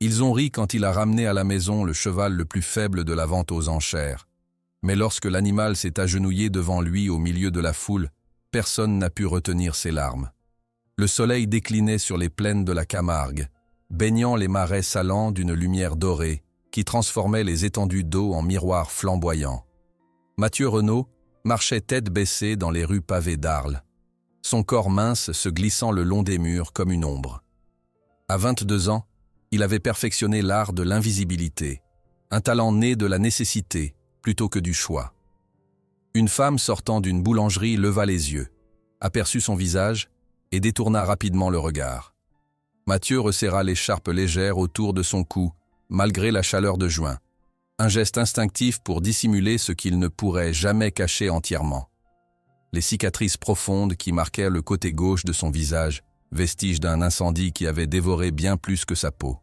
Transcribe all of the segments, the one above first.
Ils ont ri quand il a ramené à la maison le cheval le plus faible de la vente aux enchères. Mais lorsque l'animal s'est agenouillé devant lui au milieu de la foule, personne n'a pu retenir ses larmes. Le soleil déclinait sur les plaines de la Camargue, baignant les marais salants d'une lumière dorée qui transformait les étendues d'eau en miroirs flamboyants. Mathieu Renaud marchait tête baissée dans les rues pavées d'Arles, son corps mince se glissant le long des murs comme une ombre. À 22 ans, il avait perfectionné l'art de l'invisibilité, un talent né de la nécessité plutôt que du choix. Une femme sortant d'une boulangerie leva les yeux, aperçut son visage et détourna rapidement le regard. Mathieu resserra l'écharpe légère autour de son cou, malgré la chaleur de juin, un geste instinctif pour dissimuler ce qu'il ne pourrait jamais cacher entièrement. Les cicatrices profondes qui marquèrent le côté gauche de son visage, vestige d'un incendie qui avait dévoré bien plus que sa peau.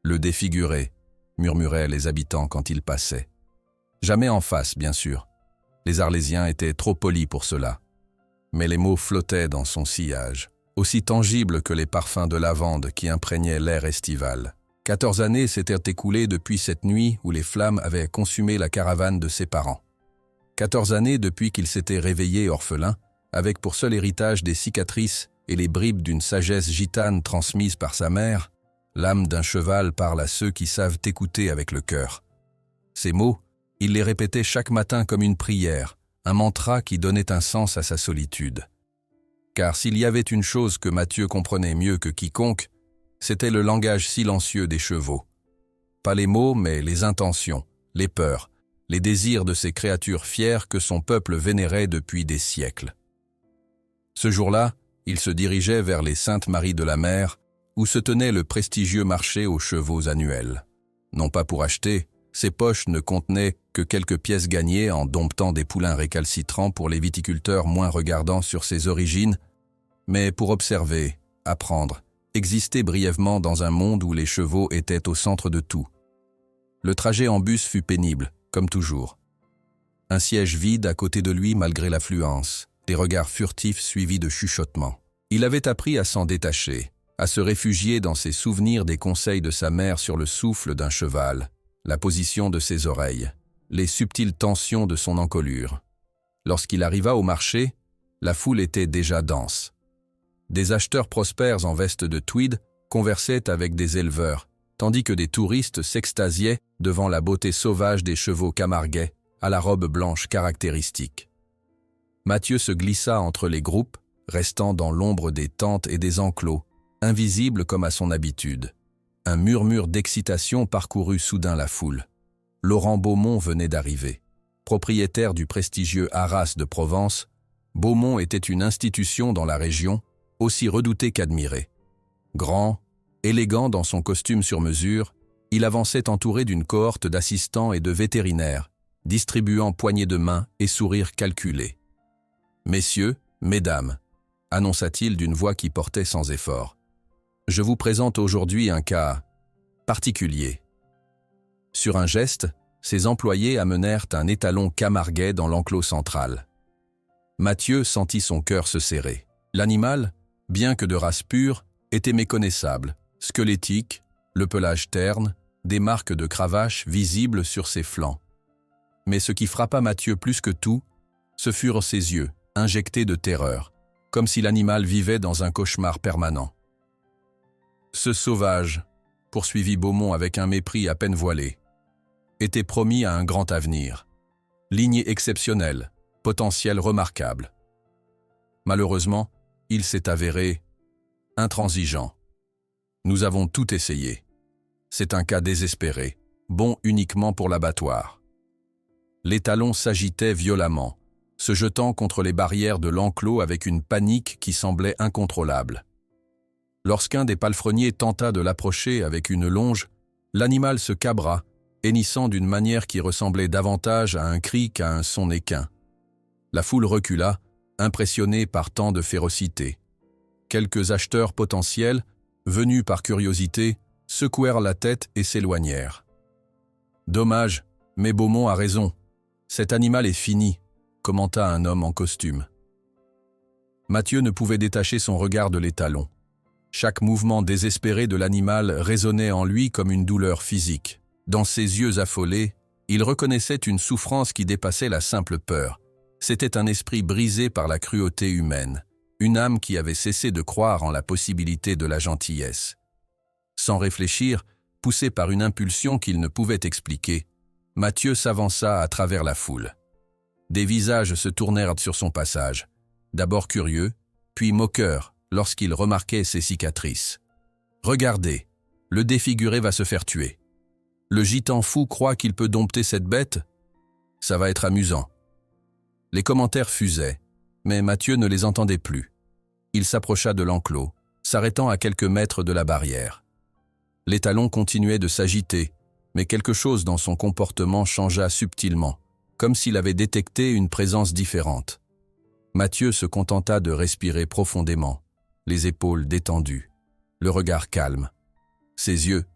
Le défiguré, murmuraient les habitants quand il passait. Jamais en face, bien sûr. Les Arlésiens étaient trop polis pour cela. Mais les mots flottaient dans son sillage, aussi tangibles que les parfums de lavande qui imprégnaient l'air estival. 14 années s'étaient écoulées depuis cette nuit où les flammes avaient consumé la caravane de ses parents. 14 années depuis qu'il s'était réveillé orphelin, avec pour seul héritage des cicatrices et les bribes d'une sagesse gitane transmise par sa mère. L'âme d'un cheval parle à ceux qui savent écouter avec le cœur. Ces mots, il les répétait chaque matin comme une prière, un mantra qui donnait un sens à sa solitude. Car s'il y avait une chose que Mathieu comprenait mieux que quiconque, c'était le langage silencieux des chevaux. Pas les mots, mais les intentions, les peurs, les désirs de ces créatures fières que son peuple vénérait depuis des siècles. Ce jour-là, il se dirigeait vers les Saintes-Maries de la Mer, où se tenait le prestigieux marché aux chevaux annuel. Non pas pour acheter, ses poches ne contenaient que quelques pièces gagnées en domptant des poulains récalcitrants pour les viticulteurs moins regardants sur ses origines, mais pour observer, apprendre, exister brièvement dans un monde où les chevaux étaient au centre de tout. Le trajet en bus fut pénible, comme toujours. Un siège vide à côté de lui malgré l'affluence, des regards furtifs suivis de chuchotements. Il avait appris à s'en détacher, à se réfugier dans ses souvenirs des conseils de sa mère sur le souffle d'un cheval, la position de ses oreilles, les subtiles tensions de son encolure. Lorsqu'il arriva au marché, la foule était déjà dense. Des acheteurs prospères en veste de tweed conversaient avec des éleveurs, tandis que des touristes s'extasiaient devant la beauté sauvage des chevaux camarguais à la robe blanche caractéristique. Mathieu se glissa entre les groupes, restant dans l'ombre des tentes et des enclos, invisible comme à son habitude. Un murmure d'excitation parcourut soudain la foule. Laurent Beaumont venait d'arriver. Propriétaire du prestigieux Arras de Provence, Beaumont était une institution dans la région, aussi redouté qu'admiré. Grand, élégant dans son costume sur mesure, il avançait entouré d'une cohorte d'assistants et de vétérinaires, distribuant poignées de main et sourires calculés. « Messieurs, mesdames », annonça-t-il d'une voix qui portait sans effort. « Je vous présente aujourd'hui un cas particulier. » Sur un geste, ses employés amenèrent un étalon camarguais dans l'enclos central. Mathieu sentit son cœur se serrer. L'animal, bien que de race pure, était méconnaissable, squelettique, le pelage terne, des marques de cravache visibles sur ses flancs. Mais ce qui frappa Mathieu plus que tout, ce furent ses yeux, injectés de terreur, comme si l'animal vivait dans un cauchemar permanent. Ce sauvage, poursuivit Beaumont avec un mépris à peine voilé, était promis à un grand avenir. Lignée exceptionnelle, potentiel remarquable. Malheureusement, il s'est avéré intransigeant. Nous avons tout essayé. C'est un cas désespéré, bon uniquement pour l'abattoir. L'étalon s'agitait violemment, se jetant contre les barrières de l'enclos avec une panique qui semblait incontrôlable. Lorsqu'un des palefreniers tenta de l'approcher avec une longe, l'animal se cabra, hennissant d'une manière qui ressemblait davantage à un cri qu'à un son équin. La foule recula, impressionnée par tant de férocité. Quelques acheteurs potentiels, venus par curiosité, secouèrent la tête et s'éloignèrent. « Dommage, mais Beaumont a raison. Cet animal est fini », commenta un homme en costume. Mathieu ne pouvait détacher son regard de l'étalon. Chaque mouvement désespéré de l'animal résonnait en lui comme une douleur physique. Dans ses yeux affolés, il reconnaissait une souffrance qui dépassait la simple peur. C'était un esprit brisé par la cruauté humaine, une âme qui avait cessé de croire en la possibilité de la gentillesse. Sans réfléchir, poussé par une impulsion qu'il ne pouvait expliquer, Mathieu s'avança à travers la foule. Des visages se tournèrent sur son passage, d'abord curieux, puis moqueurs lorsqu'ils remarquaient ses cicatrices. « Regardez, le défiguré va se faire tuer. Le gitan fou croit qu'il peut dompter cette bête? Ça va être amusant. » Les commentaires fusaient, mais Mathieu ne les entendait plus. Il s'approcha de l'enclos, s'arrêtant à quelques mètres de la barrière. L'étalon continuait de s'agiter, mais quelque chose dans son comportement changea subtilement, comme s'il avait détecté une présence différente. Mathieu se contenta de respirer profondément, les épaules détendues, le regard calme. Ses yeux,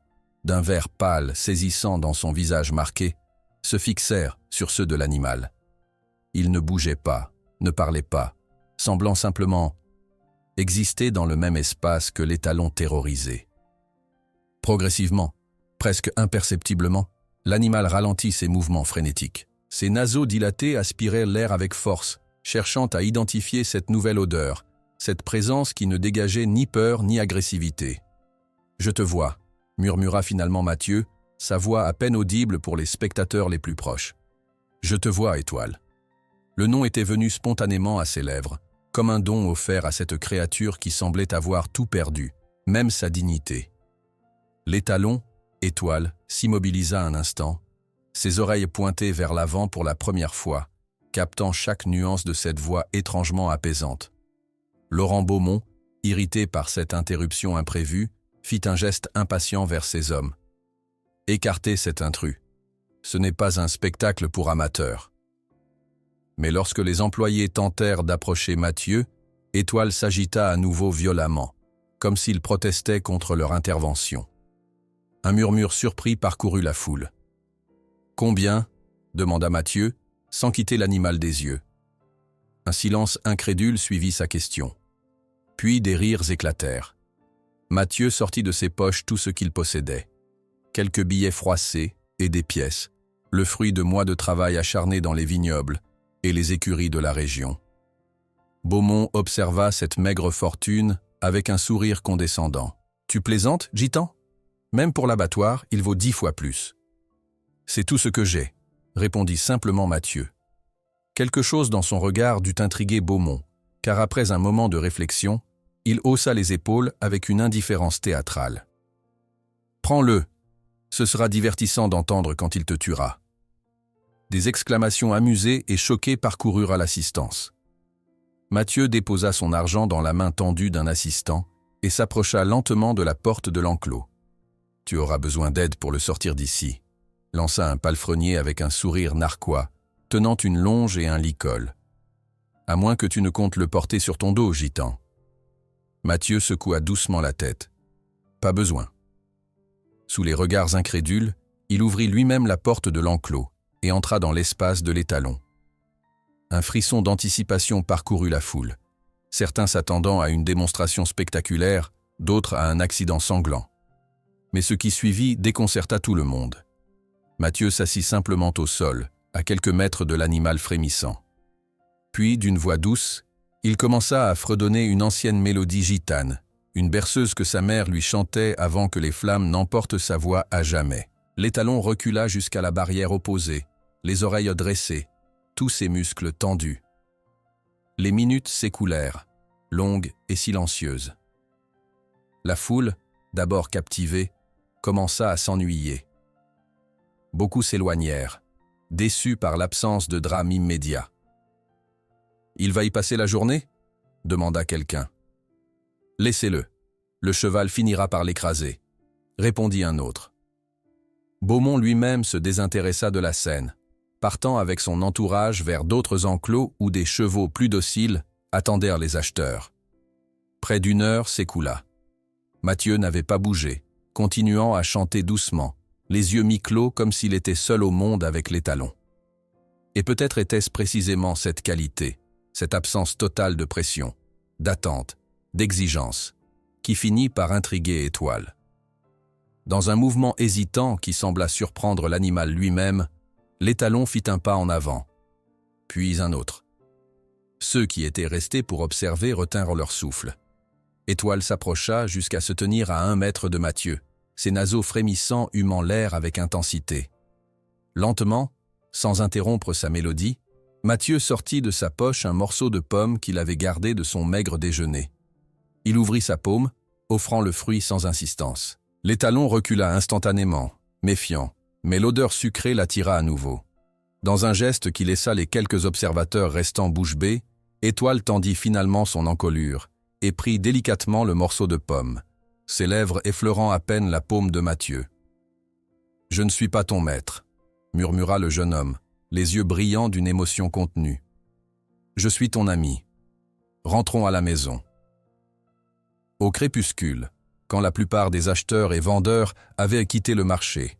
d'un vert pâle saisissant dans son visage marqué, se fixèrent sur ceux de l'animal. Il ne bougeait pas, ne parlait pas, semblant simplement exister dans le même espace que l'étalon terrorisé. Progressivement, presque imperceptiblement, l'animal ralentit ses mouvements frénétiques. Ses naseaux dilatés aspiraient l'air avec force, cherchant à identifier cette nouvelle odeur, cette présence qui ne dégageait ni peur ni agressivité. « Je te vois », murmura finalement Mathieu, sa voix à peine audible pour les spectateurs les plus proches. « Je te vois, Étoile. » Le nom était venu spontanément à ses lèvres, comme un don offert à cette créature qui semblait avoir tout perdu, même sa dignité. L'étalon, Étoile, s'immobilisa un instant, ses oreilles pointées vers l'avant pour la première fois, captant chaque nuance de cette voix étrangement apaisante. Laurent Beaumont, irrité par cette interruption imprévue, fit un geste impatient vers ses hommes. « Écartez cet intrus. Ce n'est pas un spectacle pour amateurs. » Mais lorsque les employés tentèrent d'approcher Mathieu, Étoile s'agita à nouveau violemment, comme s'il protestait contre leur intervention. Un murmure surpris parcourut la foule. « Combien ?» demanda Mathieu, sans quitter l'animal des yeux. Un silence incrédule suivit sa question. Puis des rires éclatèrent. Mathieu sortit de ses poches tout ce qu'il possédait. Quelques billets froissés et des pièces, le fruit de mois de travail acharné dans les vignobles et les écuries de la région. Beaumont observa cette maigre fortune avec un sourire condescendant. « Tu plaisantes, gitan ? Même pour l'abattoir, il vaut 10 fois plus. »« C'est tout ce que j'ai, » répondit simplement Mathieu. Quelque chose dans son regard dut intriguer Beaumont, car après un moment de réflexion, il haussa les épaules avec une indifférence théâtrale. « Prends-le, ce sera divertissant d'entendre quand il te tuera. » Des exclamations amusées et choquées parcoururent à l'assistance. Mathieu déposa son argent dans la main tendue d'un assistant et s'approcha lentement de la porte de l'enclos. « Tu auras besoin d'aide pour le sortir d'ici », lança un palefrenier avec un sourire narquois, tenant une longe et un licol. « À moins que tu ne comptes le porter sur ton dos, gitan. » Mathieu secoua doucement la tête. « Pas besoin. » Sous les regards incrédules, il ouvrit lui-même la porte de l'enclos et entra dans l'espace de l'étalon. Un frisson d'anticipation parcourut la foule, certains s'attendant à une démonstration spectaculaire, d'autres à un accident sanglant. Mais ce qui suivit déconcerta tout le monde. Mathieu s'assit simplement au sol, à quelques mètres de l'animal frémissant. Puis, d'une voix douce, il commença à fredonner une ancienne mélodie gitane, une berceuse que sa mère lui chantait avant que les flammes n'emportent sa voix à jamais. L'étalon recula jusqu'à la barrière opposée, les oreilles dressées, tous ses muscles tendus. Les minutes s'écoulèrent, longues et silencieuses. La foule, d'abord captivée, commença à s'ennuyer. Beaucoup s'éloignèrent, déçus par l'absence de drame immédiat. « Il va y passer la journée ?» demanda quelqu'un. « Laissez-le, le cheval finira par l'écraser », répondit un autre. Beaumont lui-même se désintéressa de la scène, partant avec son entourage vers d'autres enclos où des chevaux plus dociles attendèrent les acheteurs. Près d'une heure s'écoula. Mathieu n'avait pas bougé, continuant à chanter doucement, les yeux mi-clos comme s'il était seul au monde avec l'étalon. Et peut-être était-ce précisément cette qualité, cette absence totale de pression, d'attente, d'exigence, qui finit par intriguer Étoile. Dans un mouvement hésitant qui sembla surprendre l'animal lui-même, l'étalon fit un pas en avant, puis un autre. Ceux qui étaient restés pour observer retinrent leur souffle. Étoile s'approcha jusqu'à se tenir à 1 mètre de Mathieu, ses naseaux frémissants humant l'air avec intensité. Lentement, sans interrompre sa mélodie, Mathieu sortit de sa poche un morceau de pomme qu'il avait gardé de son maigre déjeuner. Il ouvrit sa paume, offrant le fruit sans insistance. L'étalon recula instantanément, méfiant, mais l'odeur sucrée l'attira à nouveau. Dans un geste qui laissa les quelques observateurs restant bouche bée, Étoile tendit finalement son encolure et prit délicatement le morceau de pomme, ses lèvres effleurant à peine la paume de Mathieu. « Je ne suis pas ton maître », murmura le jeune homme, les yeux brillants d'une émotion contenue. « Je suis ton ami. Rentrons à la maison. » Au crépuscule, quand la plupart des acheteurs et vendeurs avaient quitté le marché,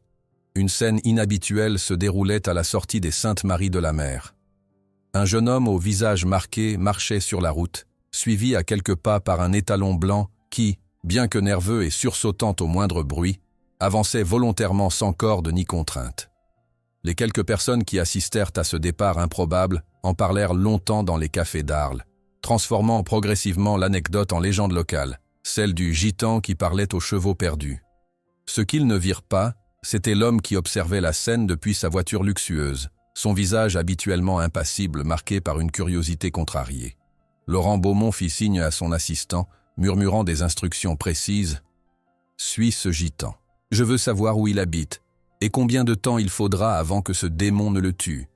une scène inhabituelle se déroulait à la sortie des Saintes Maries de la Mer. Un jeune homme au visage marqué marchait sur la route, suivi à quelques pas par un étalon blanc qui, bien que nerveux et sursautant au moindre bruit, avançait volontairement sans corde ni contrainte. Les quelques personnes qui assistèrent à ce départ improbable en parlèrent longtemps dans les cafés d'Arles, transformant progressivement l'anecdote en légende locale, celle du gitan qui parlait aux chevaux perdus. Ce qu'ils ne virent pas, c'était l'homme qui observait la scène depuis sa voiture luxueuse, son visage habituellement impassible marqué par une curiosité contrariée. Laurent Beaumont fit signe à son assistant, murmurant des instructions précises. « Suis ce gitan. Je veux savoir où il habite, et combien de temps il faudra avant que ce démon ne le tue.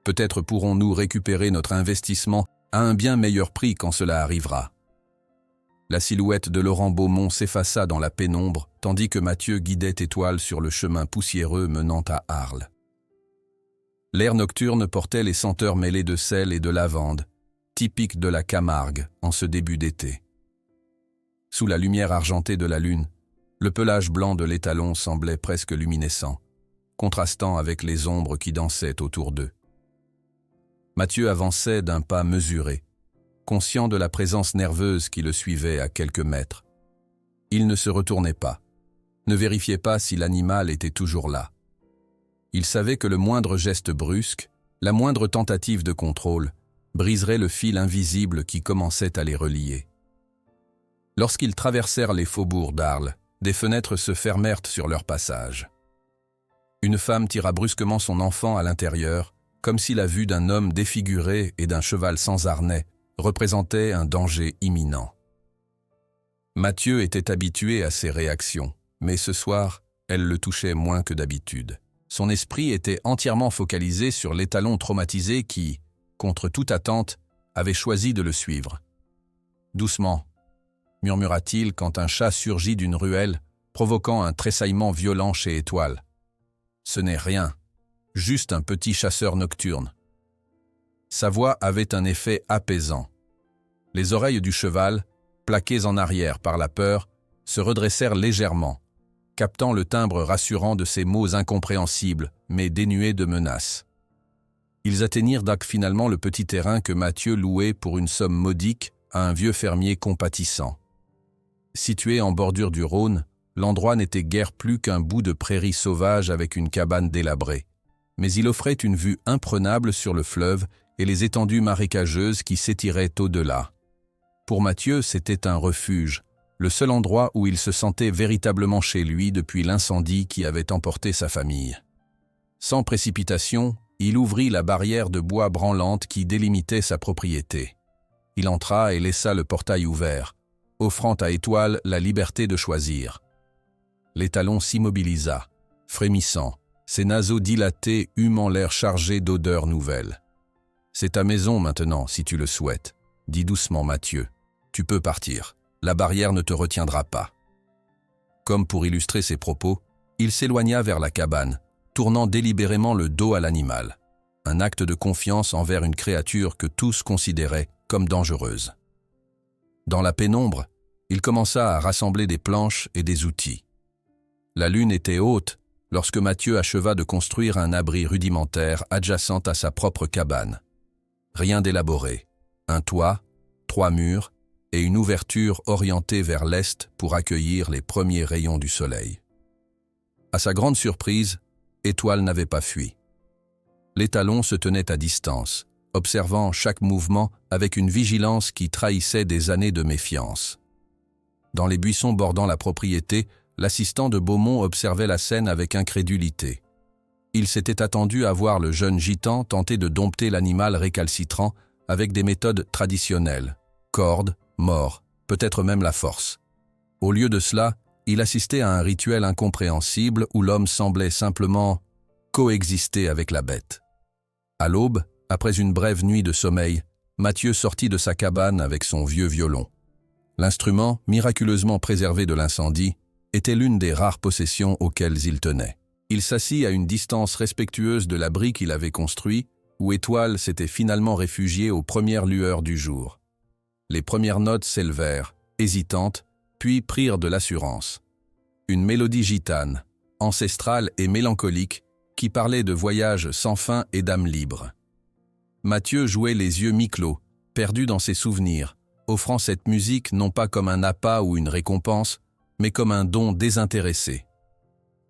Peut-être pourrons-nous récupérer notre investissement à un bien meilleur prix quand cela arrivera. » La silhouette de Laurent Beaumont s'effaça dans la pénombre, tandis que Mathieu guidait Étoile sur le chemin poussiéreux menant à Arles. L'air nocturne portait les senteurs mêlées de sel et de lavande, typiques de la Camargue en ce début d'été. Sous la lumière argentée de la lune, le pelage blanc de l'étalon semblait presque luminescent, contrastant avec les ombres qui dansaient autour d'eux. Mathieu avançait d'un pas mesuré, conscient de la présence nerveuse qui le suivait à quelques mètres. Il ne se retournait pas, ne vérifiait pas si l'animal était toujours là. Il savait que le moindre geste brusque, la moindre tentative de contrôle, briserait le fil invisible qui commençait à les relier. Lorsqu'ils traversèrent les faubourgs d'Arles, des fenêtres se fermèrent sur leur passage. Une femme tira brusquement son enfant à l'intérieur, comme si la vue d'un homme défiguré et d'un cheval sans harnais représentait un danger imminent. Mathieu était habitué à ces réactions, mais ce soir, elle le touchait moins que d'habitude. Son esprit était entièrement focalisé sur l'étalon traumatisé qui, contre toute attente, avait choisi de le suivre. « Doucement », murmura-t-il quand un chat surgit d'une ruelle, provoquant un tressaillement violent chez Étoile. « Ce n'est rien, juste un petit chasseur nocturne. » Sa voix avait un effet apaisant. Les oreilles du cheval, plaquées en arrière par la peur, se redressèrent légèrement, captant le timbre rassurant de ces mots incompréhensibles, mais dénués de menaces. Ils atteignirent donc finalement le petit terrain que Mathieu louait pour une somme modique à un vieux fermier compatissant. Situé en bordure du Rhône, l'endroit n'était guère plus qu'un bout de prairie sauvage avec une cabane délabrée, mais il offrait une vue imprenable sur le fleuve et les étendues marécageuses qui s'étiraient au-delà. Pour Mathieu, c'était un refuge, le seul endroit où il se sentait véritablement chez lui depuis l'incendie qui avait emporté sa famille. Sans précipitation, il ouvrit la barrière de bois branlante qui délimitait sa propriété. Il entra et laissa le portail ouvert, offrant à Étoile la liberté de choisir. L'étalon s'immobilisa, frémissant, ses naseaux dilatés humant l'air chargé d'odeurs nouvelles. « C'est ta maison maintenant, si tu le souhaites, » dit doucement Mathieu. « Tu peux partir. La barrière ne te retiendra pas. » Comme pour illustrer ses propos, il s'éloigna vers la cabane, tournant délibérément le dos à l'animal. Un acte de confiance envers une créature que tous considéraient comme dangereuse. Dans la pénombre, il commença à rassembler des planches et des outils. La lune était haute lorsque Mathieu acheva de construire un abri rudimentaire adjacent à sa propre cabane. Rien d'élaboré. Un toit, 3 murs et une ouverture orientée vers l'est pour accueillir les premiers rayons du soleil. À sa grande surprise, Étoile n'avait pas fui. L'étalon se tenait à distance, observant chaque mouvement avec une vigilance qui trahissait des années de méfiance. Dans les buissons bordant la propriété, l'assistant de Beaumont observait la scène avec incrédulité. Il s'était attendu à voir le jeune gitan tenter de dompter l'animal récalcitrant avec des méthodes traditionnelles, corde, mort, peut-être même la force. Au lieu de cela, il assistait à un rituel incompréhensible où l'homme semblait simplement coexister avec la bête. À l'aube, après une brève nuit de sommeil, Mathieu sortit de sa cabane avec son vieux violon. L'instrument, miraculeusement préservé de l'incendie, était l'une des rares possessions auxquelles il tenait. Il s'assit à une distance respectueuse de l'abri qu'il avait construit, où Étoile s'était finalement réfugiée aux premières lueurs du jour. Les premières notes s'élevèrent, hésitantes, puis prirent de l'assurance. Une mélodie gitane, ancestrale et mélancolique, qui parlait de voyages sans fin et d'âme libre. Mathieu jouait les yeux mi-clos, perdu dans ses souvenirs, offrant cette musique non pas comme un appât ou une récompense, mais comme un don désintéressé.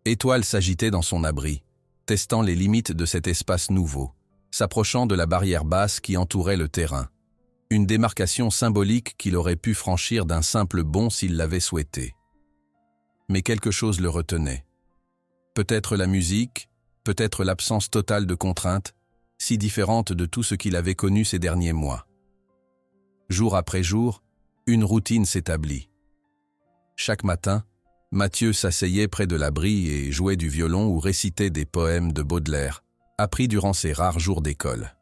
Étoile s'agitait dans son abri, testant les limites de cet espace nouveau, s'approchant de la barrière basse qui entourait le terrain. Une démarcation symbolique qu'il aurait pu franchir d'un simple bond s'il l'avait souhaité. Mais quelque chose le retenait. Peut-être la musique, peut-être l'absence totale de contraintes, si différente de tout ce qu'il avait connu ces derniers mois. Jour après jour, une routine s'établit. Chaque matin, Mathieu s'asseyait près de l'abri et jouait du violon ou récitait des poèmes de Baudelaire, appris durant ses rares jours d'école.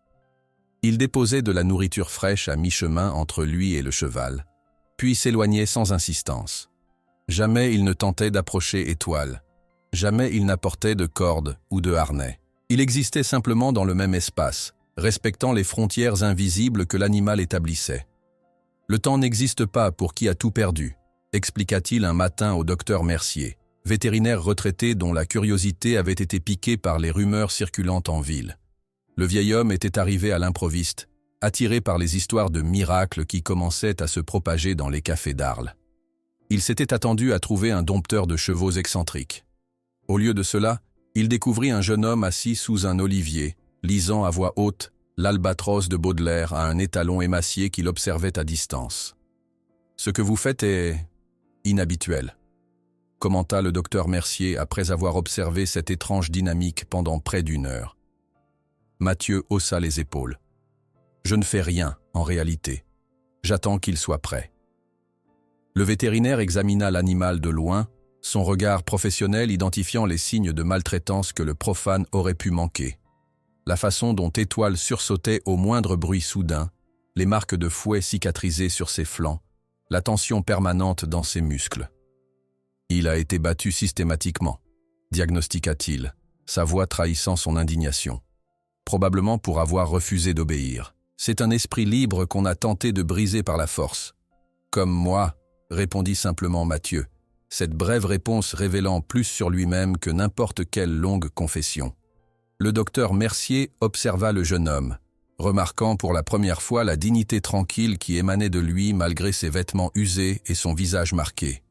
Il déposait de la nourriture fraîche à mi-chemin entre lui et le cheval, puis s'éloignait sans insistance. Jamais il ne tentait d'approcher Étoile. Jamais il n'apportait de corde ou de harnais. Il existait simplement dans le même espace, respectant les frontières invisibles que l'animal établissait. Le temps n'existe pas pour qui a tout perdu, expliqua-t-il un matin au docteur Mercier, vétérinaire retraité dont la curiosité avait été piquée par les rumeurs circulant en ville. Le vieil homme était arrivé à l'improviste, attiré par les histoires de miracles qui commençaient à se propager dans les cafés d'Arles. Il s'était attendu à trouver un dompteur de chevaux excentrique. Au lieu de cela, il découvrit un jeune homme assis sous un olivier, lisant à voix haute l'Albatros de Baudelaire à un étalon émacié qu'il observait à distance. « Ce que vous faites est inhabituel », commenta le docteur Mercier après avoir observé cette étrange dynamique pendant près d'une heure. Mathieu haussa les épaules. « Je ne fais rien, en réalité. J'attends qu'il soit prêt. » Le vétérinaire examina l'animal de loin, son regard professionnel identifiant les signes de maltraitance que le profane aurait pu manquer. La façon dont Étoile sursautait au moindre bruit soudain, les marques de fouet cicatrisées sur ses flancs, la tension permanente dans ses muscles. « Il a été battu systématiquement », diagnostiqua-t-il, sa voix trahissant son indignation. « Probablement pour avoir refusé d'obéir. C'est un esprit libre qu'on a tenté de briser par la force. »« Comme moi », répondit simplement Mathieu, cette brève réponse révélant plus sur lui-même que n'importe quelle longue confession. Le docteur Mercier observa le jeune homme, remarquant pour la première fois la dignité tranquille qui émanait de lui malgré ses vêtements usés et son visage marqué.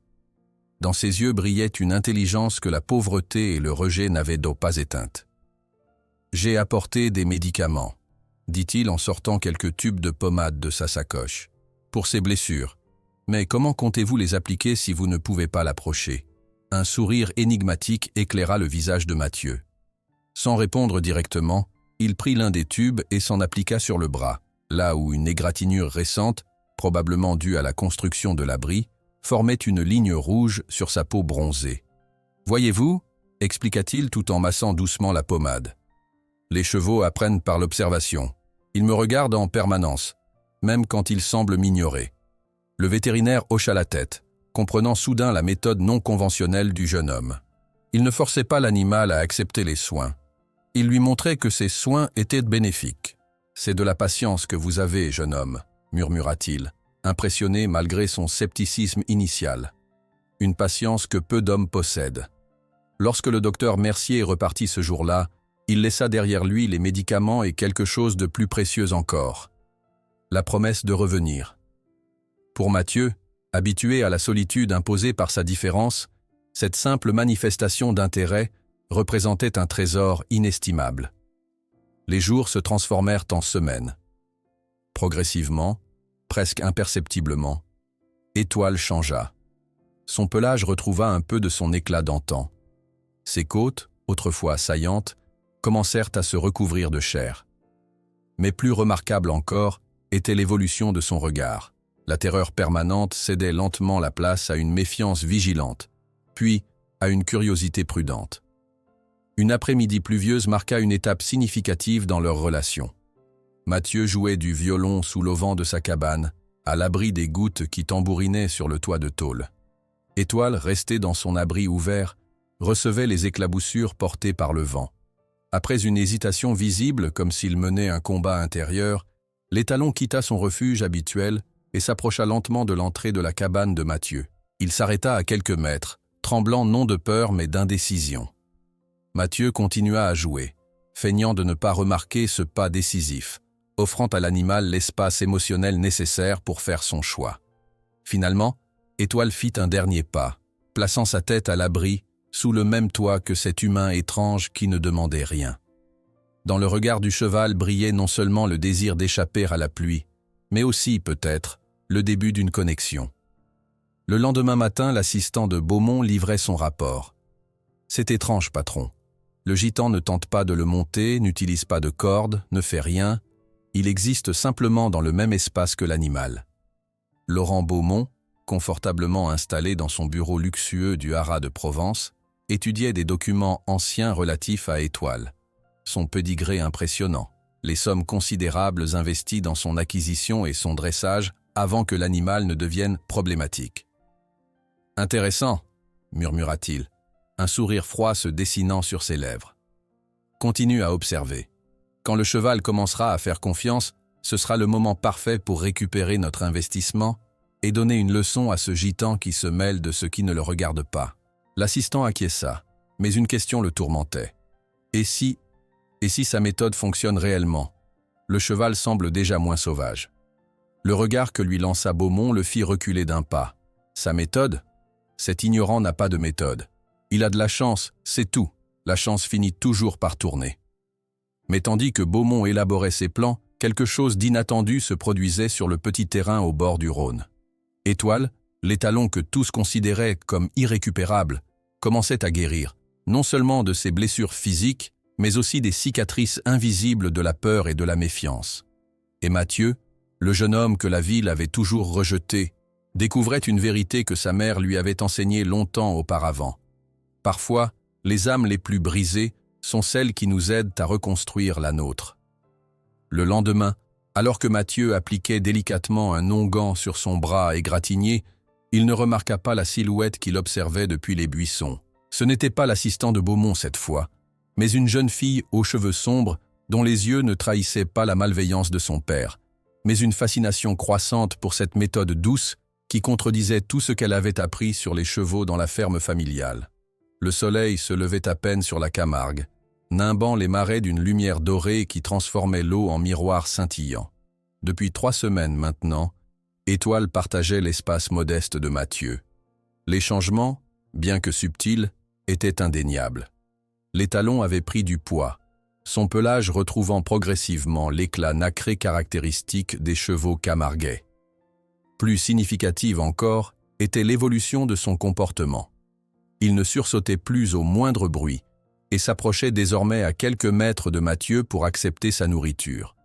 Dans ses yeux brillait une intelligence que la pauvreté et le rejet n'avaient donc pas éteinte. « J'ai apporté des médicaments », dit-il en sortant quelques tubes de pommade de sa sacoche, « pour ses blessures. Mais comment comptez-vous les appliquer si vous ne pouvez pas l'approcher ?» Un sourire énigmatique éclaira le visage de Mathieu. Sans répondre directement, il prit l'un des tubes et s'en appliqua sur le bras, là où une égratignure récente, probablement due à la construction de l'abri, formait une ligne rouge sur sa peau bronzée. « Voyez-vous » expliqua-t-il tout en massant doucement la pommade. « Les chevaux apprennent par l'observation. Ils me regardent en permanence, même quand ils semblent m'ignorer. » Le vétérinaire hocha la tête, comprenant soudain la méthode non conventionnelle du jeune homme. Il ne forçait pas l'animal à accepter les soins. Il lui montrait que ces soins étaient bénéfiques. « C'est de la patience que vous avez, jeune homme », murmura-t-il, impressionné malgré son scepticisme initial. Une patience que peu d'hommes possèdent. Lorsque le docteur Mercier repartit ce jour-là, il laissa derrière lui les médicaments et quelque chose de plus précieux encore. La promesse de revenir. Pour Mathieu, habitué à la solitude imposée par sa différence, cette simple manifestation d'intérêt représentait un trésor inestimable. Les jours se transformèrent en semaines. Progressivement, presque imperceptiblement, Étoile changea. Son pelage retrouva un peu de son éclat d'antan. Ses côtes, autrefois saillantes, commencèrent à se recouvrir de chair. Mais plus remarquable encore était l'évolution de son regard. La terreur permanente cédait lentement la place à une méfiance vigilante, puis à une curiosité prudente. Une après-midi pluvieuse marqua une étape significative dans leur relation. Mathieu jouait du violon sous l'auvent de sa cabane, à l'abri des gouttes qui tambourinaient sur le toit de tôle. Étoile, restée dans son abri ouvert, recevait les éclaboussures portées par le vent. Après une hésitation visible comme s'il menait un combat intérieur, l'étalon quitta son refuge habituel et s'approcha lentement de l'entrée de la cabane de Mathieu. Il s'arrêta à quelques mètres, tremblant non de peur mais d'indécision. Mathieu continua à jouer, feignant de ne pas remarquer ce pas décisif, offrant à l'animal l'espace émotionnel nécessaire pour faire son choix. Finalement, Étoile fit un dernier pas, plaçant sa tête à l'abri, sous le même toit que cet humain étrange qui ne demandait rien. Dans le regard du cheval brillait non seulement le désir d'échapper à la pluie, mais aussi, peut-être, le début d'une connexion. Le lendemain matin, l'assistant de Beaumont livrait son rapport. « C'est étrange, patron. Le gitan ne tente pas de le monter, n'utilise pas de corde, ne fait rien. Il existe simplement dans le même espace que l'animal. » Laurent Beaumont, confortablement installé dans son bureau luxueux du Haras de Provence, étudiait des documents anciens relatifs à Étoile. Son pédigré impressionnant, les sommes considérables investies dans son acquisition et son dressage avant que l'animal ne devienne problématique. « Intéressant, » murmura-t-il, un sourire froid se dessinant sur ses lèvres. « Continue à observer. Quand le cheval commencera à faire confiance, ce sera le moment parfait pour récupérer notre investissement et donner une leçon à ce gitan qui se mêle de ce qui ne le regarde pas. » L'assistant acquiesça, mais une question le tourmentait. Et si sa méthode fonctionne réellement? Le cheval semble déjà moins sauvage. Le regard que lui lança Beaumont le fit reculer d'un pas. Sa méthode? Cet ignorant n'a pas de méthode. Il a de la chance, c'est tout. La chance finit toujours par tourner. Mais tandis que Beaumont élaborait ses plans, quelque chose d'inattendu se produisait sur le petit terrain au bord du Rhône. Étoile, l'étalon que tous considéraient comme irrécupérable, commençait à guérir, non seulement de ses blessures physiques, mais aussi des cicatrices invisibles de la peur et de la méfiance. Et Mathieu, le jeune homme que la ville avait toujours rejeté, découvrait une vérité que sa mère lui avait enseignée longtemps auparavant. Parfois, les âmes les plus brisées sont celles qui nous aident à reconstruire la nôtre. Le lendemain, alors que Mathieu appliquait délicatement un onguent sur son bras égratigné, il ne remarqua pas la silhouette qu'il observait depuis les buissons. Ce n'était pas l'assistant de Beaumont cette fois, mais une jeune fille aux cheveux sombres dont les yeux ne trahissaient pas la malveillance de son père, mais une fascination croissante pour cette méthode douce qui contredisait tout ce qu'elle avait appris sur les chevaux dans la ferme familiale. Le soleil se levait à peine sur la Camargue, nimbant les marais d'une lumière dorée qui transformait l'eau en miroir scintillant. Depuis 3 semaines maintenant, Étoile partageait l'espace modeste de Mathieu. Les changements, bien que subtils, étaient indéniables. L'étalon avait pris du poids, son pelage retrouvant progressivement l'éclat nacré caractéristique des chevaux camarguais. Plus significative encore était l'évolution de son comportement. Il ne sursautait plus au moindre bruit et s'approchait désormais à quelques mètres de Mathieu pour accepter sa nourriture.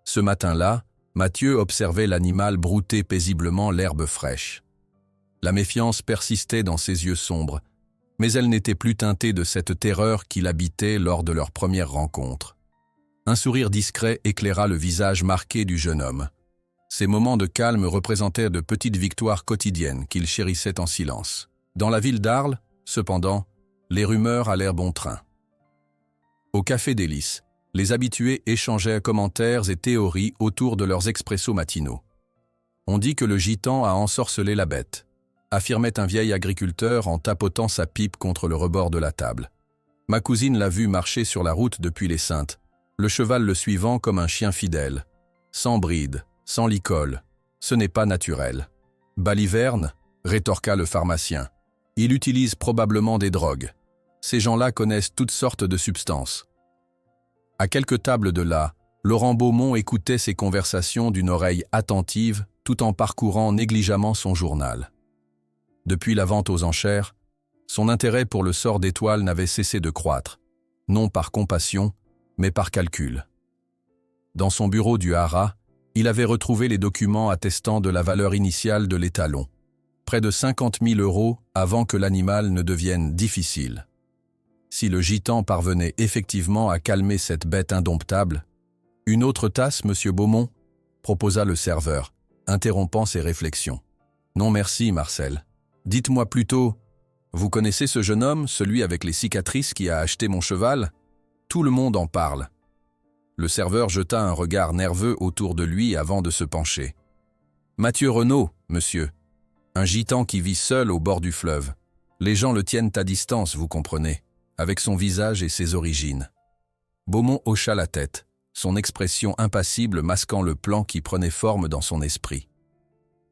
Ce matin-là, Mathieu observait l'animal brouter paisiblement l'herbe fraîche. La méfiance persistait dans ses yeux sombres, mais elle n'était plus teintée de cette terreur qui l'habitait lors de leur première rencontre. Un sourire discret éclaira le visage marqué du jeune homme. Ces moments de calme représentaient de petites victoires quotidiennes qu'il chérissait en silence. Dans la ville d'Arles, cependant, les rumeurs allèrent bon train. Au Café des Lys, les habitués échangeaient commentaires et théories autour de leurs expressos matinaux. On dit que le gitan a ensorcelé la bête, affirmait un vieil agriculteur en tapotant sa pipe contre le rebord de la table. Ma cousine l'a vu marcher sur la route depuis les Saintes, le cheval le suivant comme un chien fidèle, sans bride, sans licol, Ce n'est pas naturel. Baliverne, rétorqua le pharmacien. Il utilise probablement des drogues. Ces gens-là connaissent toutes sortes de substances. À quelques tables de là, Laurent Beaumont écoutait ces conversations d'une oreille attentive tout en parcourant négligemment son journal. Depuis la vente aux enchères, son intérêt pour le sort d'Étoile n'avait cessé de croître, non par compassion, mais par calcul. Dans son bureau du Haras, il avait retrouvé les documents attestant de la valeur initiale de l'étalon, près de 50 000 € avant que l'animal ne devienne difficile. Si le gitan parvenait effectivement à calmer cette bête indomptable, « Une autre tasse, monsieur Beaumont ?» proposa le serveur, interrompant ses réflexions. « Non merci, Marcel. Dites-moi plutôt, vous connaissez ce jeune homme, celui avec les cicatrices qui a acheté mon cheval? Tout le monde en parle. » Le serveur jeta un regard nerveux autour de lui avant de se pencher. « Mathieu Renaud, monsieur. Un gitan qui vit seul au bord du fleuve. Les gens le tiennent à distance, vous comprenez, avec son visage et ses origines. » Beaumont hocha la tête, son expression impassible masquant le plan qui prenait forme dans son esprit.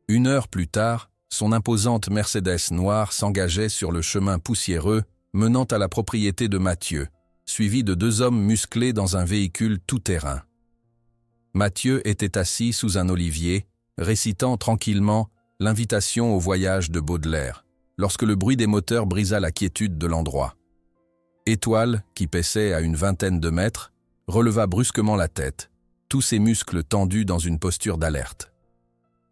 1 heure plus tard, son imposante Mercedes noire s'engageait sur le chemin poussiéreux menant à la propriété de Mathieu, suivi de 2 hommes musclés dans un véhicule tout-terrain. Mathieu était assis sous un olivier, récitant tranquillement l'invitation au voyage de Baudelaire, lorsque le bruit des moteurs brisa la quiétude de l'endroit. Étoile, qui paissait à une vingtaine de mètres, releva brusquement la tête, tous ses muscles tendus dans une posture d'alerte.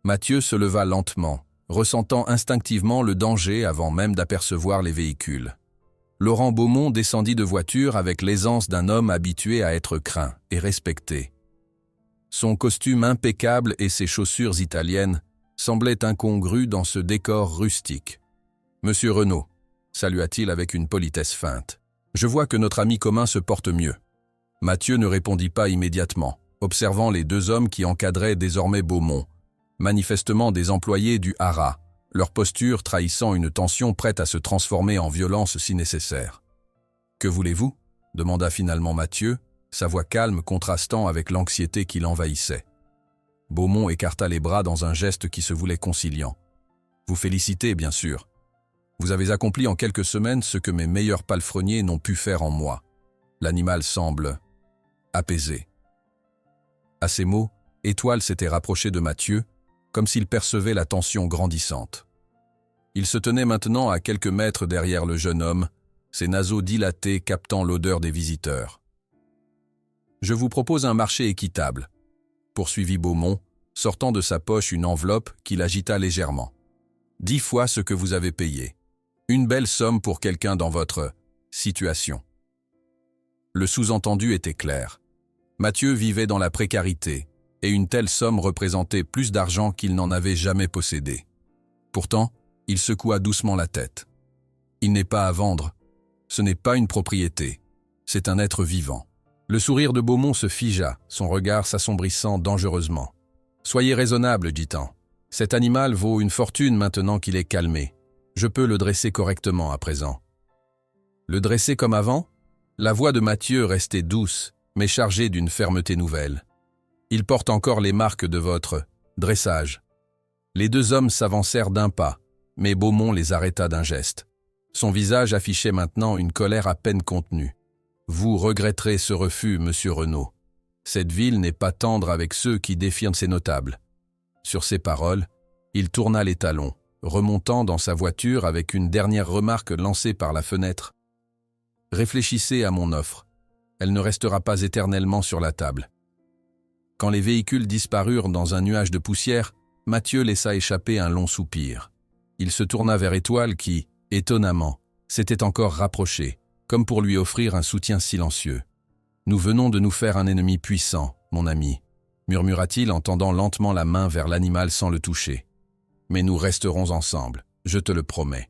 Mathieu se leva lentement, ressentant instinctivement le danger avant même d'apercevoir les véhicules. Laurent Beaumont descendit de voiture avec l'aisance d'un homme habitué à être craint et respecté. Son costume impeccable et ses chaussures italiennes semblaient incongrus dans ce décor rustique. « Monsieur Renaud », salua-t-il avec une politesse feinte, « je vois que notre ami commun se porte mieux. » Mathieu ne répondit pas immédiatement, observant les 2 hommes qui encadraient désormais Beaumont, manifestement des employés du Haras, leur posture trahissant une tension prête à se transformer en violence si nécessaire. « Que voulez-vous » demanda finalement Mathieu, sa voix calme contrastant avec l'anxiété qui l'envahissait. Beaumont écarta les bras dans un geste qui se voulait conciliant. « Vous félicitez, bien sûr. Vous avez accompli en quelques semaines ce que mes meilleurs palefreniers n'ont pu faire en moi. L'animal semble apaisé. » À ces mots, Étoile s'était rapproché de Mathieu, comme s'il percevait la tension grandissante. Il se tenait maintenant à quelques mètres derrière le jeune homme, ses naseaux dilatés captant l'odeur des visiteurs. « Je vous propose un marché équitable, » poursuivit Beaumont, sortant de sa poche une enveloppe qu'il agita légèrement. « 10 fois ce que vous avez payé. Une belle somme pour quelqu'un dans votre situation. » Le sous-entendu était clair. Mathieu vivait dans la précarité, et une telle somme représentait plus d'argent qu'il n'en avait jamais possédé. Pourtant, il secoua doucement la tête. Il n'est pas à vendre. Ce n'est pas une propriété. C'est un être vivant. Le sourire de Beaumont se figea, son regard s'assombrissant dangereusement. « Soyez raisonnable, dit-on. Cet animal vaut une fortune maintenant qu'il est calmé. Je peux le dresser correctement à présent. » Le dresser comme avant ? La voix de Mathieu restait douce, mais chargée d'une fermeté nouvelle. « Il porte encore les marques de votre dressage. » Les 2 hommes s'avancèrent d'un pas, mais Beaumont les arrêta d'un geste. Son visage affichait maintenant une colère à peine contenue. « Vous regretterez ce refus, monsieur Renaud. Cette ville n'est pas tendre avec ceux qui défient ses notables. » Sur ces paroles, il tourna les talons, remontant dans sa voiture avec une dernière remarque lancée par la fenêtre. « Réfléchissez à mon offre. Elle ne restera pas éternellement sur la table. » Quand les véhicules disparurent dans un nuage de poussière, Mathieu laissa échapper un long soupir. Il se tourna vers Étoile qui, étonnamment, s'était encore rapproché, comme pour lui offrir un soutien silencieux. « Nous venons de nous faire un ennemi puissant, mon ami, » murmura-t-il en tendant lentement la main vers l'animal sans le toucher. « Mais nous resterons ensemble, je te le promets. »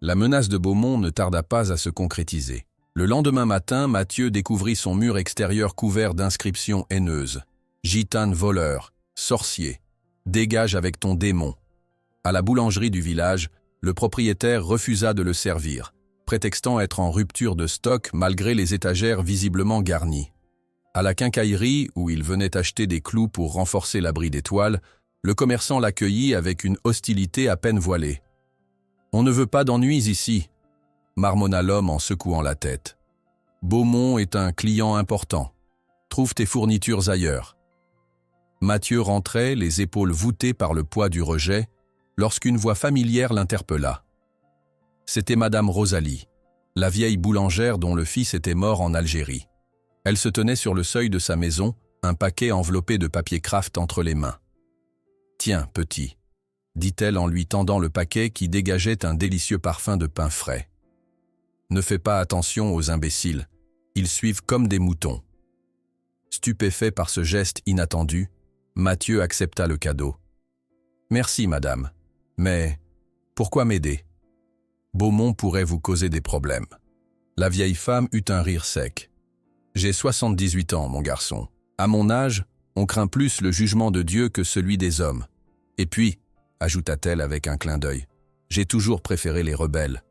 La menace de Beaumont ne tarda pas à se concrétiser. Le lendemain matin, Mathieu découvrit son mur extérieur couvert d'inscriptions haineuses. « Gitane voleur, sorcier, dégage avec ton démon. » À la boulangerie du village, le propriétaire refusa de le servir, prétextant être en rupture de stock malgré les étagères visiblement garnies. À la quincaillerie, où il venait acheter des clous pour renforcer l'abri d'Étoile, Le commerçant l'accueillit avec une hostilité à peine voilée. « On ne veut pas d'ennuis ici », marmonna l'homme en secouant la tête. « Beaumont est un client important. Trouve tes fournitures ailleurs. » Mathieu rentrait, les épaules voûtées par le poids du rejet, lorsqu'une voix familière l'interpella. C'était Madame Rosalie, la vieille boulangère dont le fils était mort en Algérie. Elle se tenait sur le seuil de sa maison, un paquet enveloppé de papier kraft entre les mains. « Tiens, petit », dit-elle en lui tendant le paquet qui dégageait un délicieux parfum de pain frais. « Ne fais pas attention aux imbéciles, ils suivent comme des moutons. » Stupéfait par ce geste inattendu, Mathieu accepta le cadeau. « Merci, madame, mais pourquoi m'aider ? Beaumont pourrait vous causer des problèmes. » La vieille femme eut un rire sec. « J'ai 78 ans, mon garçon. À mon âge, on craint plus le jugement de Dieu que celui des hommes. Et puis, ajouta-t-elle avec un clin d'œil, j'ai toujours préféré les rebelles. »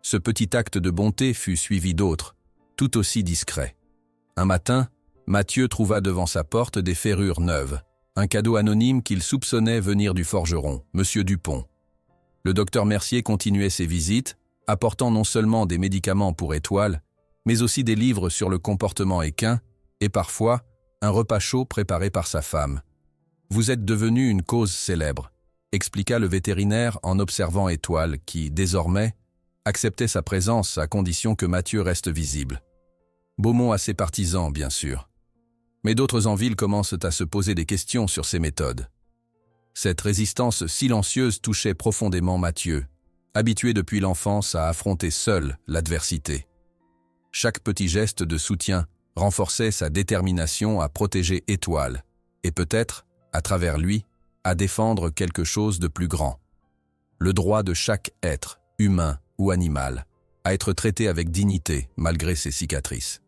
Ce petit acte de bonté fut suivi d'autres, tout aussi discrets. Un matin, Mathieu trouva devant sa porte des ferrures neuves, un cadeau anonyme qu'il soupçonnait venir du forgeron, Monsieur Dupont. Le docteur Mercier continuait ses visites, apportant non seulement des médicaments pour Étoile, mais aussi des livres sur le comportement équin, et parfois, un repas chaud préparé par sa femme. « Vous êtes devenu une cause célèbre », expliqua le vétérinaire en observant Étoile qui, désormais, acceptait sa présence à condition que Mathieu reste visible. Beaumont a ses partisans, bien sûr. Mais d'autres en ville commencent à se poser des questions sur ses méthodes. Cette résistance silencieuse touchait profondément Mathieu, habitué depuis l'enfance à affronter seul l'adversité. Chaque petit geste de soutien renforçait sa détermination à protéger Étoile, et peut-être, à travers lui, à défendre quelque chose de plus grand. Le droit de chaque être, humain ou animal, à être traité avec dignité malgré ses cicatrices.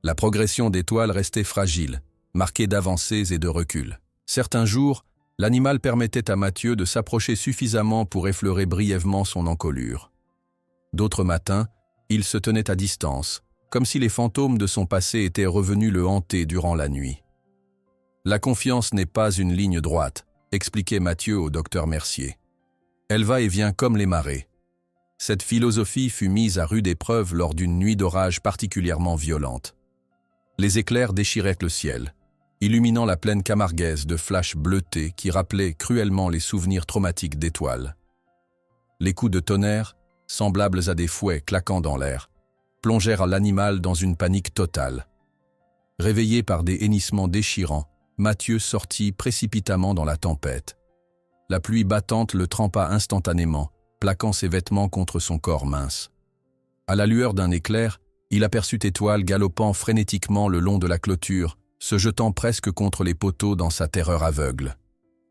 La progression d'Étoile restait fragile, marquée d'avancées et de reculs. Certains jours, l'animal permettait à Mathieu de s'approcher suffisamment pour effleurer brièvement son encolure. D'autres matins, il se tenait à distance, comme si les fantômes de son passé étaient revenus le hanter durant la nuit. « La confiance n'est pas une ligne droite », expliquait Mathieu au docteur Mercier. « Elle va et vient comme les marées. » Cette philosophie fut mise à rude épreuve lors d'une nuit d'orage particulièrement violente. Les éclairs déchiraient le ciel, illuminant la plaine camarguaise de flashs bleutés qui rappelaient cruellement les souvenirs traumatiques d'Étoile. Les coups de tonnerre, semblables à des fouets claquant dans l'air, plongèrent l'animal dans une panique totale. Réveillé par des hennissements déchirants, Mathieu sortit précipitamment dans la tempête. La pluie battante le trempa instantanément, plaquant ses vêtements contre son corps mince. À la lueur d'un éclair, il aperçut Étoile galopant frénétiquement le long de la clôture, se jetant presque contre les poteaux dans sa terreur aveugle.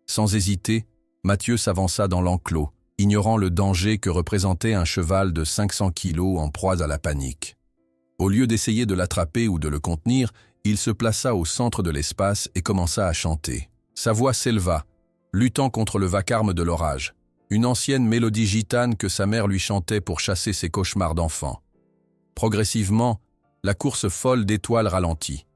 Sans hésiter, Mathieu s'avança dans l'enclos, ignorant le danger que représentait un cheval de 500 kilos en proie à la panique. Au lieu d'essayer de l'attraper ou de le contenir, il se plaça au centre de l'espace et commença à chanter. Sa voix s'éleva, luttant contre le vacarme de l'orage, une ancienne mélodie gitane que sa mère lui chantait pour chasser ses cauchemars d'enfant. Progressivement, la course folle d'Étoile ralentit.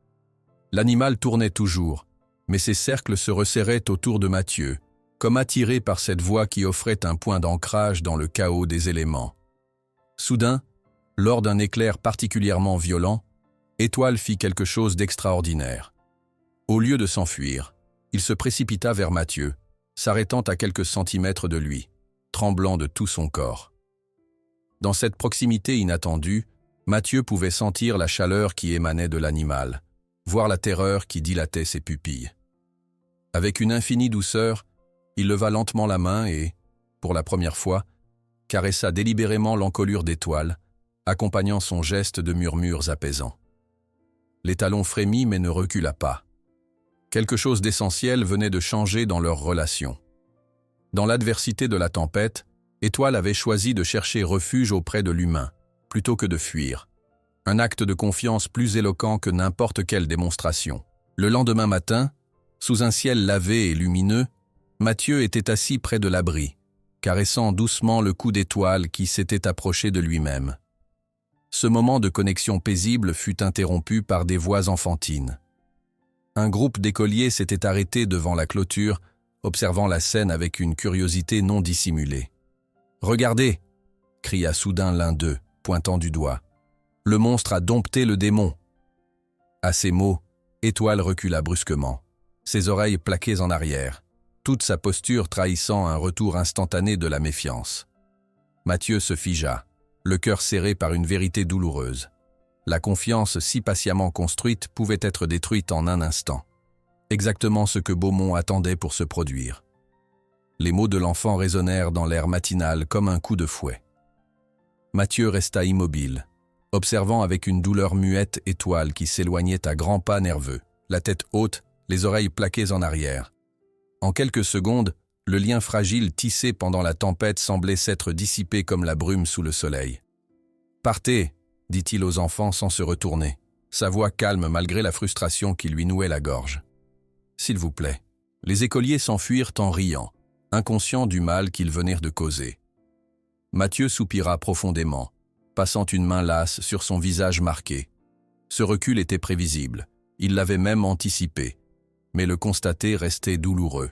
L'animal tournait toujours, mais ses cercles se resserraient autour de Mathieu, comme attirés par cette voix qui offrait un point d'ancrage dans le chaos des éléments. Soudain, lors d'un éclair particulièrement violent, Étoile fit quelque chose d'extraordinaire. Au lieu de s'enfuir, il se précipita vers Mathieu, s'arrêtant à quelques centimètres de lui, tremblant de tout son corps. Dans cette proximité inattendue, Mathieu pouvait sentir la chaleur qui émanait de l'animal, voir la terreur qui dilatait ses pupilles. Avec une infinie douceur, il leva lentement la main et, pour la première fois, caressa délibérément l'encolure d'Étoile, accompagnant son geste de murmures apaisants. L'étalon frémit mais ne recula pas. Quelque chose d'essentiel venait de changer dans leur relation. Dans l'adversité de la tempête, Étoile avait choisi de chercher refuge auprès de l'humain, plutôt que de fuir. Un acte de confiance plus éloquent que n'importe quelle démonstration. Le lendemain matin, sous un ciel lavé et lumineux, Mathieu était assis près de l'abri, caressant doucement le cou d'Étoile qui s'était approché de lui-même. Ce moment de connexion paisible fut interrompu par des voix enfantines. Un groupe d'écoliers s'était arrêté devant la clôture, observant la scène avec une curiosité non dissimulée. « Regardez !» cria soudain l'un d'eux, pointant du doigt. « Le monstre a dompté le démon !» À ces mots, Étoile recula brusquement, ses oreilles plaquées en arrière, toute sa posture trahissant un retour instantané de la méfiance. Mathieu se figea, le cœur serré par une vérité douloureuse. La confiance si patiemment construite pouvait être détruite en un instant. Exactement ce que Beaumont attendait pour se produire. Les mots de l'enfant résonnèrent dans l'air matinal comme un coup de fouet. Mathieu resta immobile, observant avec une douleur muette Étoile qui s'éloignait à grands pas nerveux, la tête haute, les oreilles plaquées en arrière. En quelques secondes, le lien fragile tissé pendant la tempête semblait s'être dissipé comme la brume sous le soleil. « Partez !» dit-il aux enfants sans se retourner, sa voix calme malgré la frustration qui lui nouait la gorge. « S'il vous plaît. » Les écoliers s'enfuirent en riant, inconscients du mal qu'ils venaient de causer. Mathieu soupira profondément, passant une main lasse sur son visage marqué. Ce recul était prévisible, il l'avait même anticipé, mais le constater restait douloureux.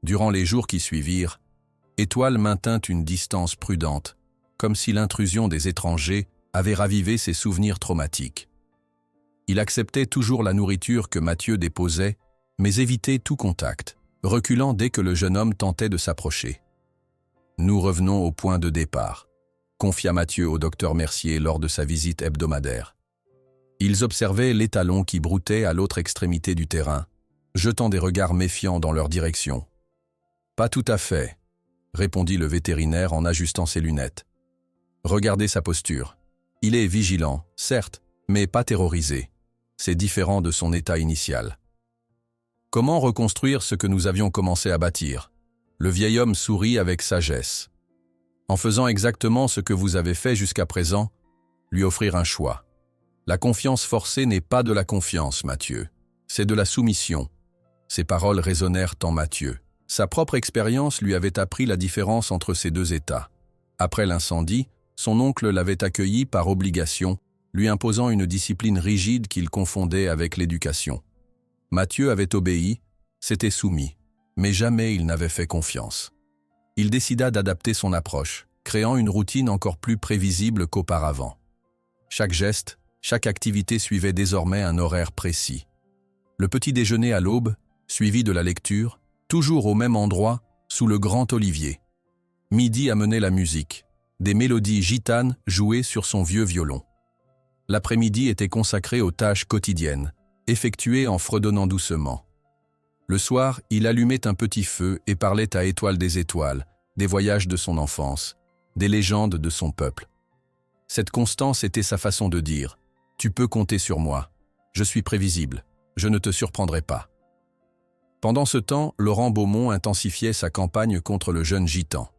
Durant les jours qui suivirent, Étoile maintint une distance prudente, comme si l'intrusion des étrangers avait ravivé ses souvenirs traumatiques. Il acceptait toujours la nourriture que Mathieu déposait, mais évitait tout contact, reculant dès que le jeune homme tentait de s'approcher. « Nous revenons au point de départ », confia Mathieu au docteur Mercier lors de sa visite hebdomadaire. Ils observaient l'étalon qui broutait à l'autre extrémité du terrain, jetant des regards méfiants dans leur direction. « Pas tout à fait », répondit le vétérinaire en ajustant ses lunettes. « Regardez sa posture. Il est vigilant, certes, mais pas terrorisé. C'est différent de son état initial. » Comment reconstruire ce que nous avions commencé à bâtir? Le vieil homme sourit avec sagesse. En faisant exactement ce que vous avez fait jusqu'à présent, lui offrir un choix. La confiance forcée n'est pas de la confiance, Mathieu. C'est de la soumission. Ces paroles résonnèrent en Mathieu. Sa propre expérience lui avait appris la différence entre ces deux états. Après l'incendie, son oncle l'avait accueilli par obligation, lui imposant une discipline rigide qu'il confondait avec l'éducation. Mathieu avait obéi, s'était soumis, mais jamais il n'avait fait confiance. Il décida d'adapter son approche, créant une routine encore plus prévisible qu'auparavant. Chaque geste, chaque activité suivait désormais un horaire précis. Le petit déjeuner à l'aube, suivi de la lecture, toujours au même endroit, sous le grand olivier. Midi amenait la musique, des mélodies gitanes jouées sur son vieux violon. L'après-midi était consacré aux tâches quotidiennes, effectuées en fredonnant doucement. Le soir, il allumait un petit feu et parlait à Étoile des étoiles, des voyages de son enfance, des légendes de son peuple. Cette constance était sa façon de dire « Tu peux compter sur moi. Je suis prévisible. Je ne te surprendrai pas. » Pendant ce temps, Laurent Beaumont intensifiait sa campagne contre le jeune gitan.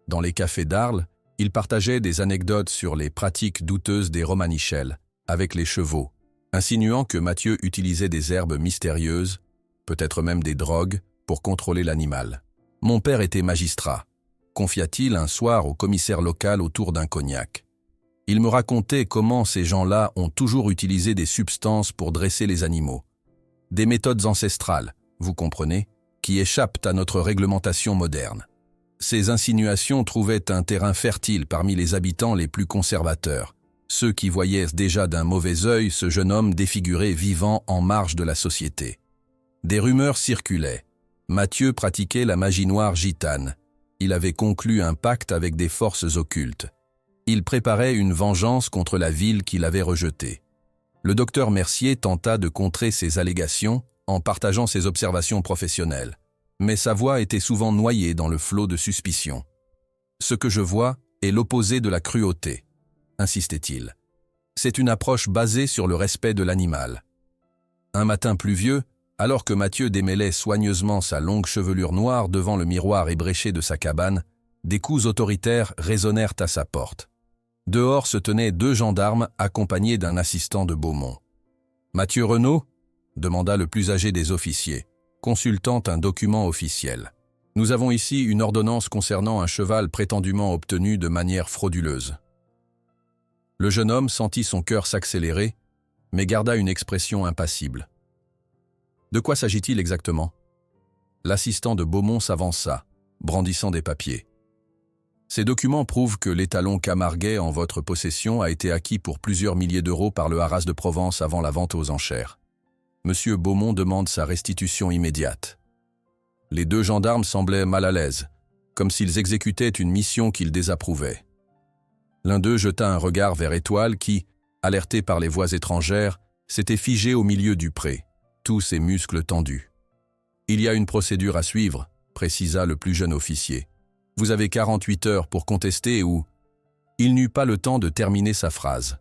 Dans les cafés d'Arles, il partageait des anecdotes sur les pratiques douteuses des Romanichels, avec les chevaux, insinuant que Mathieu utilisait des herbes mystérieuses, peut-être même des drogues, pour contrôler l'animal. « Mon père était magistrat », confia-t-il un soir au commissaire local autour d'un cognac. Il me racontait comment ces gens-là ont toujours utilisé des substances pour dresser les animaux. Des méthodes ancestrales, vous comprenez, qui échappent à notre réglementation moderne. Ces insinuations trouvaient un terrain fertile parmi les habitants les plus conservateurs, ceux qui voyaient déjà d'un mauvais œil ce jeune homme défiguré vivant en marge de la société. Des rumeurs circulaient. Mathieu pratiquait la magie noire gitane. Il avait conclu un pacte avec des forces occultes. Il préparait une vengeance contre la ville qu'il avait rejetée. Le docteur Mercier tenta de contrer ces allégations en partageant ses observations professionnelles. Mais sa voix était souvent noyée dans le flot de suspicion. « Ce que je vois est l'opposé de la cruauté », insistait-il. « C'est une approche basée sur le respect de l'animal. » Un matin pluvieux, alors que Mathieu démêlait soigneusement sa longue chevelure noire devant le miroir ébréché de sa cabane, des coups autoritaires résonnèrent à sa porte. Dehors se tenaient 2 gendarmes accompagnés d'un assistant de Beaumont. « Mathieu Renaud ?» demanda le plus âgé des officiers, consultant un document officiel. « Nous avons ici une ordonnance concernant un cheval prétendument obtenu de manière frauduleuse. » Le jeune homme sentit son cœur s'accélérer, mais garda une expression impassible. « De quoi s'agit-il exactement » L'assistant de Beaumont s'avança, brandissant des papiers. Ces documents prouvent que l'étalon Camarguais en votre possession a été acquis pour plusieurs milliers d'euros par le Haras de Provence avant la vente aux enchères. Monsieur Beaumont demande sa restitution immédiate. Les deux gendarmes semblaient mal à l'aise, comme s'ils exécutaient une mission qu'ils désapprouvaient. L'un d'eux jeta un regard vers Étoile qui, alerté par les voix étrangères, s'était figé au milieu du pré, tous ses muscles tendus. « Il y a une procédure à suivre », précisa le plus jeune officier. « Vous avez 48 heures pour contester ou… » Il n'eut pas le temps de terminer sa phrase.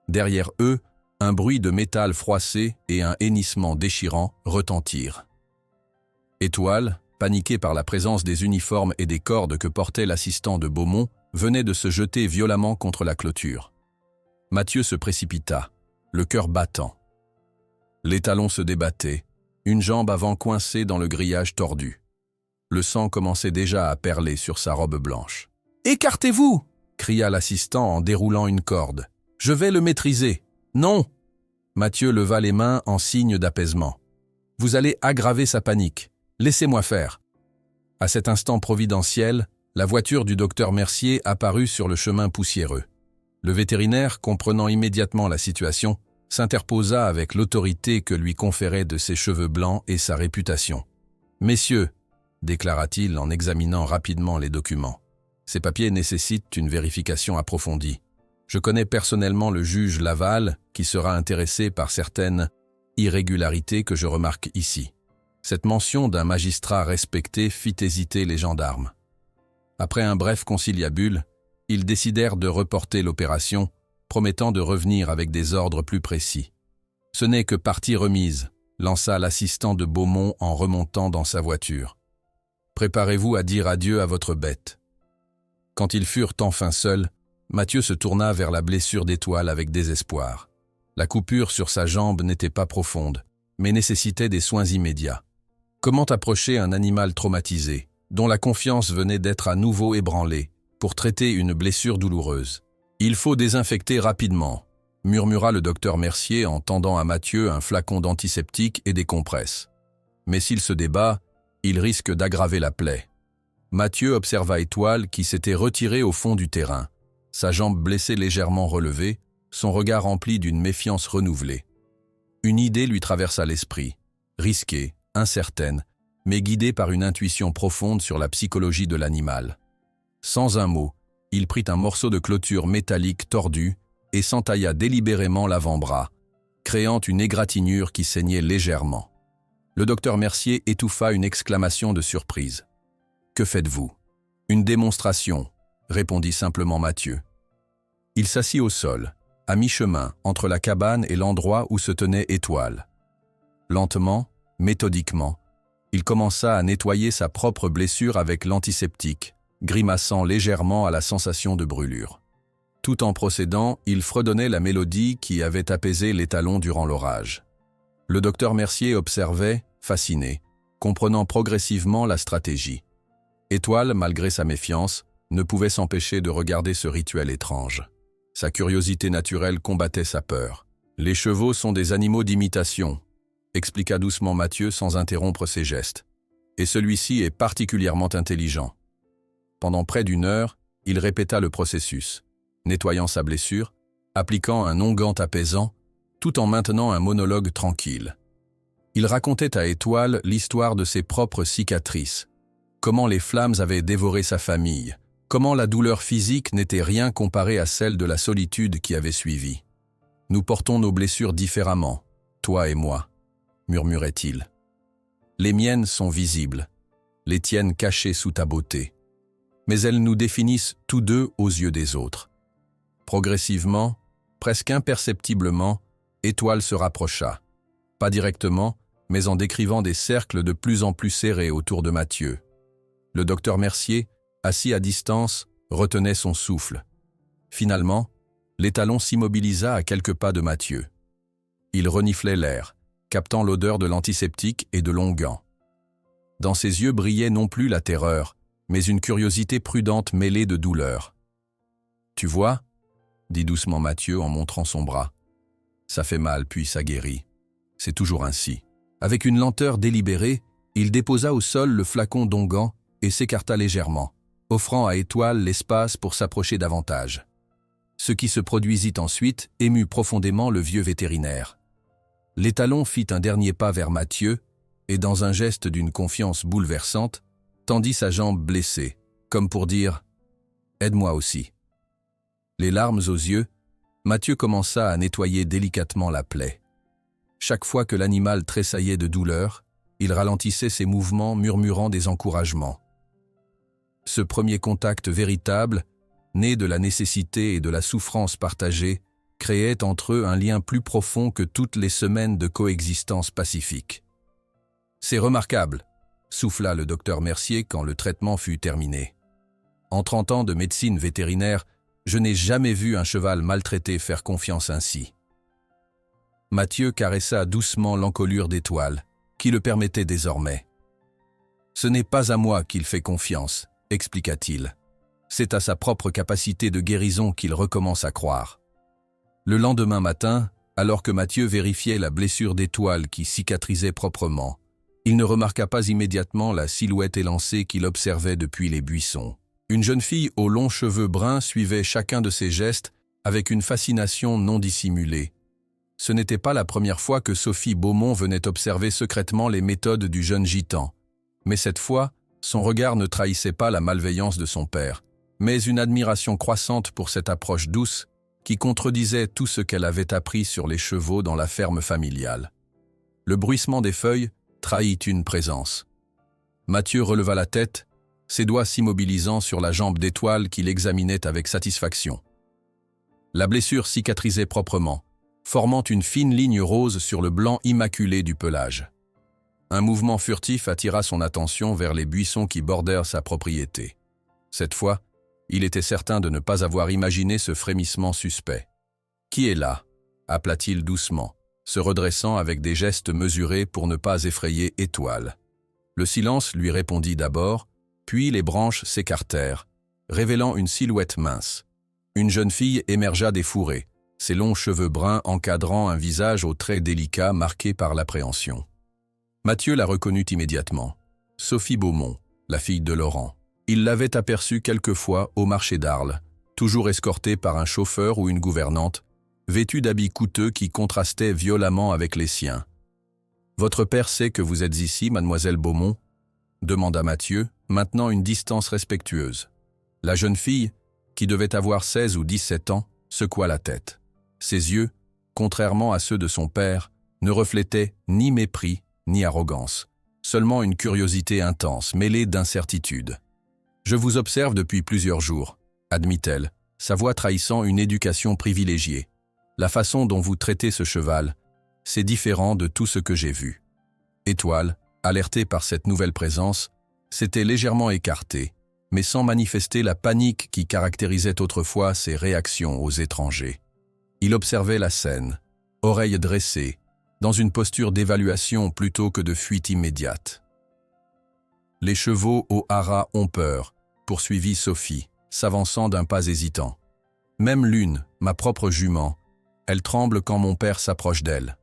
Derrière eux, un bruit de métal froissé et un hennissement déchirant retentirent. Étoile, paniqué par la présence des uniformes et des cordes que portait l'assistant de Beaumont, venait de se jeter violemment contre la clôture. Mathieu se précipita, le cœur battant. L'étalon se débattait, une jambe avant coincée dans le grillage tordu. Le sang commençait déjà à perler sur sa robe blanche. « Écartez-vous » cria l'assistant en déroulant une corde. « Je vais le maîtriser. »« Non » Mathieu leva les mains en signe d'apaisement. « Vous allez aggraver sa panique. Laissez-moi faire. » À cet instant providentiel, la voiture du docteur Mercier apparut sur le chemin poussiéreux. Le vétérinaire, comprenant immédiatement la situation, s'interposa avec l'autorité que lui conféraient de ses cheveux blancs et sa réputation. « Messieurs, » déclara-t-il en examinant rapidement les documents, « ces papiers nécessitent une vérification approfondie. Je connais personnellement le juge Laval qui sera intéressé par certaines irrégularités que je remarque ici. » Cette mention d'un magistrat respecté fit hésiter les gendarmes. Après un bref conciliabule, ils décidèrent de reporter l'opération, promettant de revenir avec des ordres plus précis. « Ce n'est que partie remise », lança l'assistant de Beaumont en remontant dans sa voiture. « Préparez-vous à dire adieu à votre bête. » Quand ils furent enfin seuls, Mathieu se tourna vers la blessure d'Étoile avec désespoir. La coupure sur sa jambe n'était pas profonde, mais nécessitait des soins immédiats. Comment approcher un animal traumatisé, dont la confiance venait d'être à nouveau ébranlée, pour traiter une blessure douloureuse? « Il faut désinfecter rapidement », murmura le docteur Mercier en tendant à Mathieu un flacon d'antiseptique et des compresses. « Mais s'il se débat, il risque d'aggraver la plaie. » Mathieu observa Étoile qui s'était retiré au fond du terrain, sa jambe blessée légèrement relevée, son regard rempli d'une méfiance renouvelée. Une idée lui traversa l'esprit, risquée, incertaine, mais guidée par une intuition profonde sur la psychologie de l'animal. Sans un mot, il prit un morceau de clôture métallique tordu et s'entailla délibérément l'avant-bras, créant une égratignure qui saignait légèrement. Le docteur Mercier étouffa une exclamation de surprise. « Que faites-vous »« Une démonstration », répondit simplement Mathieu. Il s'assit au sol, à mi-chemin entre la cabane et l'endroit où se tenait Étoile. Lentement, méthodiquement, il commença à nettoyer sa propre blessure avec l'antiseptique, grimaçant légèrement à la sensation de brûlure. Tout en procédant, il fredonnait la mélodie qui avait apaisé l'étalon durant l'orage. Le docteur Mercier observait, fasciné, comprenant progressivement la stratégie. Étoile, malgré sa méfiance, ne pouvait s'empêcher de regarder ce rituel étrange. Sa curiosité naturelle combattait sa peur. « Les chevaux sont des animaux d'imitation », expliqua doucement Mathieu sans interrompre ses gestes. « Et celui-ci est particulièrement intelligent. » Pendant près d'une heure, il répéta le processus, nettoyant sa blessure, appliquant un onguent apaisant, tout en maintenant un monologue tranquille. Il racontait à Étoile l'histoire de ses propres cicatrices, comment les flammes avaient dévoré sa famille, comment la douleur physique n'était rien comparée à celle de la solitude qui avait suivi. « Nous portons nos blessures différemment, toi et moi, » murmurait-il. « Les miennes sont visibles, les tiennes cachées sous ta beauté. Mais elles nous définissent tous deux aux yeux des autres. » Progressivement, presque imperceptiblement, Étoile se rapprocha. Pas directement, mais en décrivant des cercles de plus en plus serrés autour de Mathieu. Le docteur Mercier, assis à distance, retenait son souffle. Finalement, l'étalon s'immobilisa à quelques pas de Mathieu. Il reniflait l'air, captant l'odeur de l'antiseptique et de l'onguent. Dans ses yeux brillait non plus la terreur, mais une curiosité prudente mêlée de douleur. « Tu vois ?» dit doucement Mathieu en montrant son bras. « Ça fait mal, puis ça guérit. C'est toujours ainsi. » Avec une lenteur délibérée, Il déposa au sol le flacon d'onguent et s'écarta légèrement, offrant à Étoile l'espace pour s'approcher davantage. Ce qui se produisit ensuite émut profondément le vieux vétérinaire. L'étalon fit un dernier pas vers Mathieu et, dans un geste d'une confiance bouleversante, tendit sa jambe blessée, comme pour dire « Aide-moi aussi ». Les larmes aux yeux, Mathieu commença à nettoyer délicatement la plaie. Chaque fois que l'animal tressaillait de douleur, il ralentissait ses mouvements, murmurant des encouragements. Ce premier contact véritable, né de la nécessité et de la souffrance partagée, créait entre eux un lien plus profond que toutes les semaines de coexistence pacifique. « C'est remarquable », souffla le docteur Mercier quand le traitement fut terminé. « En 30 ans de médecine vétérinaire, je n'ai jamais vu un cheval maltraité faire confiance ainsi. » Mathieu caressa doucement l'encolure d'Étoile, qui le permettait désormais. « Ce n'est pas à moi qu'il fait confiance », expliqua-t-il. « C'est à sa propre capacité de guérison qu'il recommence à croire. » Le lendemain matin, alors que Mathieu vérifiait la blessure d'Étoile qui cicatrisait proprement, il ne remarqua pas immédiatement la silhouette élancée qu'il observait depuis les buissons. Une jeune fille aux longs cheveux bruns suivait chacun de ses gestes avec une fascination non dissimulée. Ce n'était pas la première fois que Sophie Beaumont venait observer secrètement les méthodes du jeune gitan. Mais cette fois, son regard ne trahissait pas la malveillance de son père, mais une admiration croissante pour cette approche douce qui contredisait tout ce qu'elle avait appris sur les chevaux dans la ferme familiale. Le bruissement des feuilles trahit une présence. Mathieu releva la tête, ses doigts s'immobilisant sur la jambe d'Étoile qu'il examinait avec satisfaction. La blessure cicatrisait proprement, formant une fine ligne rose sur le blanc immaculé du pelage. Un mouvement furtif attira son attention vers les buissons qui bordèrent sa propriété. Cette fois, il était certain de ne pas avoir imaginé ce frémissement suspect. « Qui est là ?» appela-t-il doucement, se redressant avec des gestes mesurés pour ne pas effrayer Étoile. Le silence lui répondit d'abord, puis les branches s'écartèrent, révélant une silhouette mince. Une jeune fille émergea des fourrés, ses longs cheveux bruns encadrant un visage aux traits délicats marqués par l'appréhension. Mathieu la reconnut immédiatement. Sophie Beaumont, la fille de Laurent. Il l'avait aperçue quelquefois au marché d'Arles, toujours escortée par un chauffeur ou une gouvernante, vêtue d'habits coûteux qui contrastaient violemment avec les siens. « Votre père sait que vous êtes ici, mademoiselle Beaumont ?» demanda Mathieu, maintenant une distance respectueuse. La jeune fille, qui devait avoir 16 ou 17 ans, secoua la tête. Ses yeux, contrairement à ceux de son père, ne reflétaient ni mépris ni arrogance, seulement une curiosité intense mêlée d'incertitude. « Je vous observe depuis plusieurs jours, » admit-elle, sa voix trahissant une éducation privilégiée. « La façon dont vous traitez ce cheval, c'est différent de tout ce que j'ai vu. » Étoile, alertée par cette nouvelle présence, s'était légèrement écartée, mais sans manifester la panique qui caractérisait autrefois ses réactions aux étrangers. Il observait la scène, oreilles dressées, dans une posture d'évaluation plutôt que de fuite immédiate. « Les chevaux au haras ont peur, » poursuivit Sophie, s'avançant d'un pas hésitant. « Même l'une, ma propre jument, elle tremble quand mon père s'approche d'elle. »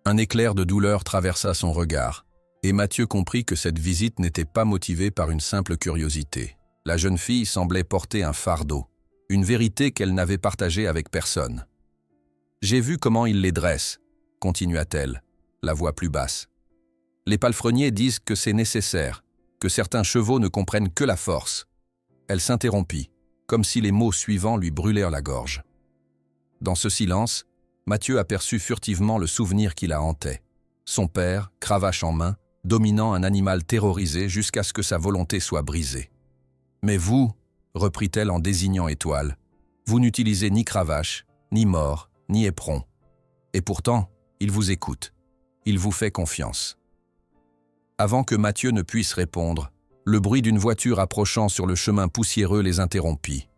Un éclair de douleur traversa son regard, et Mathieu comprit que cette visite n'était pas motivée par une simple curiosité. La jeune fille semblait porter un fardeau, une vérité qu'elle n'avait partagée avec personne. « J'ai vu comment il les dresse, » continua-t-elle, la voix plus basse. « Les palefreniers disent que c'est nécessaire, que certains chevaux ne comprennent que la force. » Elle s'interrompit, comme si les mots suivants lui brûlèrent la gorge. Dans ce silence, Mathieu aperçut furtivement le souvenir qui la hantait. Son père, cravache en main, dominant un animal terrorisé jusqu'à ce que sa volonté soit brisée. « Mais vous, » reprit-elle en désignant Étoile, « vous n'utilisez ni cravache, ni mors, ni éperon. Et pourtant, il vous écoute. Il vous fait confiance. » Avant que Mathieu ne puisse répondre, le bruit d'une voiture approchant sur le chemin poussiéreux les interrompit.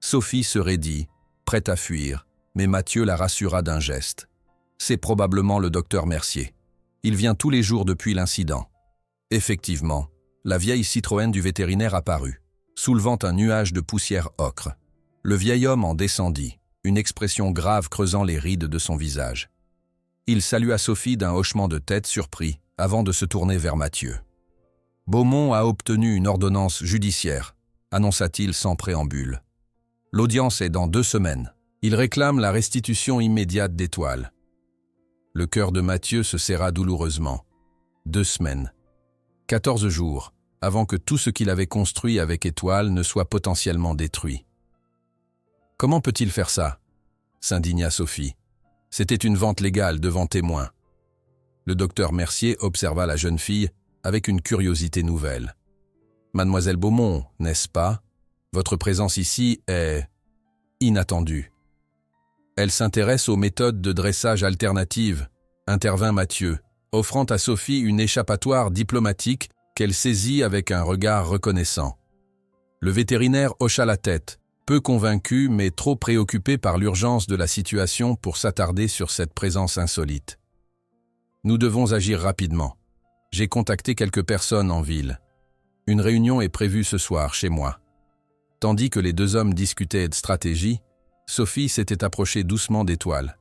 Sophie se raidit, prête à fuir, mais Mathieu la rassura d'un geste. « C'est probablement le docteur Mercier. Il vient tous les jours depuis l'incident. » Effectivement, la vieille Citroën du vétérinaire apparut, soulevant un nuage de poussière ocre. Le vieil homme en descendit, une expression grave creusant les rides de son visage. Il salua Sophie d'un hochement de tête surpris, avant de se tourner vers Mathieu. « Beaumont a obtenu une ordonnance judiciaire », annonça-t-il sans préambule. « L'audience est dans 2 semaines. Il réclame la restitution immédiate d'Étoile. » Le cœur de Mathieu se serra douloureusement. 2 semaines. 14 jours, avant que tout ce qu'il avait construit avec Étoile ne soit potentiellement détruit. « Comment peut-il faire ça ?» s'indigna Sophie. « C'était une vente légale devant témoins. » Le docteur Mercier observa la jeune fille avec une curiosité nouvelle. « Mademoiselle Beaumont, n'est-ce pas? Votre présence ici est inattendue. » « Elle s'intéresse aux méthodes de dressage alternatives », intervint Mathieu, offrant à Sophie une échappatoire diplomatique qu'elle saisit avec un regard reconnaissant. Le vétérinaire hocha la tête, peu convaincu mais trop préoccupé par l'urgence de la situation pour s'attarder sur cette présence insolite. « Nous devons agir rapidement. J'ai contacté quelques personnes en ville. Une réunion est prévue ce soir chez moi. » Tandis que les 2 hommes discutaient de stratégie, Sophie s'était approchée doucement d'Étoile.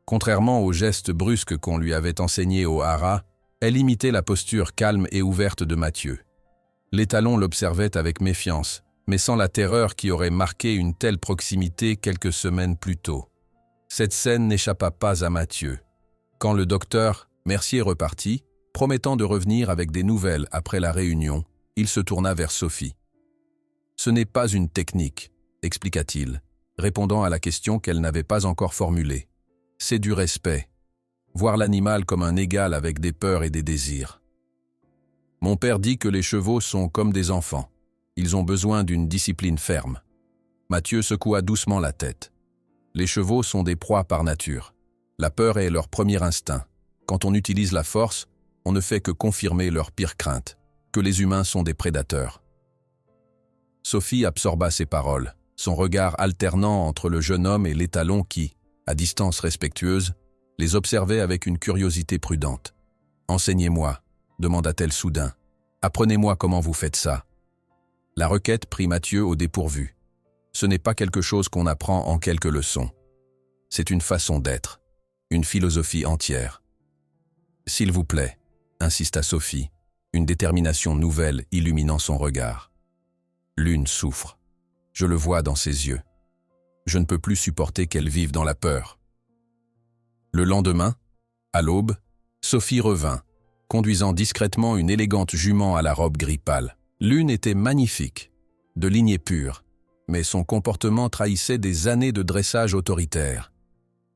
Contrairement aux gestes brusques qu'on lui avait enseignés au haras, elle imitait la posture calme et ouverte de Mathieu. L'étalon l'observait avec méfiance, mais sans la terreur qui aurait marqué une telle proximité quelques semaines plus tôt. Cette scène n'échappa pas à Mathieu. Quand le docteur Mercier repartit, promettant de revenir avec des nouvelles après la réunion, il se tourna vers Sophie. « Ce n'est pas une technique, » expliqua-t-il, répondant à la question qu'elle n'avait pas encore formulée. « C'est du respect. Voir l'animal comme un égal avec des peurs et des désirs. Mon père dit que les chevaux sont comme des enfants. Ils ont besoin d'une discipline ferme. » Mathieu secoua doucement la tête. « Les chevaux sont des proies par nature. La peur est leur premier instinct. Quand on utilise la force, on ne fait que confirmer leur pire crainte, que les humains sont des prédateurs. » Sophie absorba ces paroles, son regard alternant entre le jeune homme et l'étalon qui, à distance respectueuse, les observait avec une curiosité prudente. « Enseignez-moi, » demanda-t-elle soudain. « Apprenez-moi comment vous faites ça. » La requête prit Mathieu au dépourvu. Ce n'est pas quelque chose qu'on apprend en quelques leçons. C'est une façon d'être, une philosophie entière. « S'il vous plaît, » insista Sophie, une détermination nouvelle illuminant son regard. Lune souffre. Je le vois dans ses yeux. Je ne peux plus supporter qu'elle vive dans la peur. Le lendemain, à l'aube, Sophie revint, conduisant discrètement une élégante jument à la robe gris pâle. Lune était magnifique, de lignée pure, mais son comportement trahissait des années de dressage autoritaire.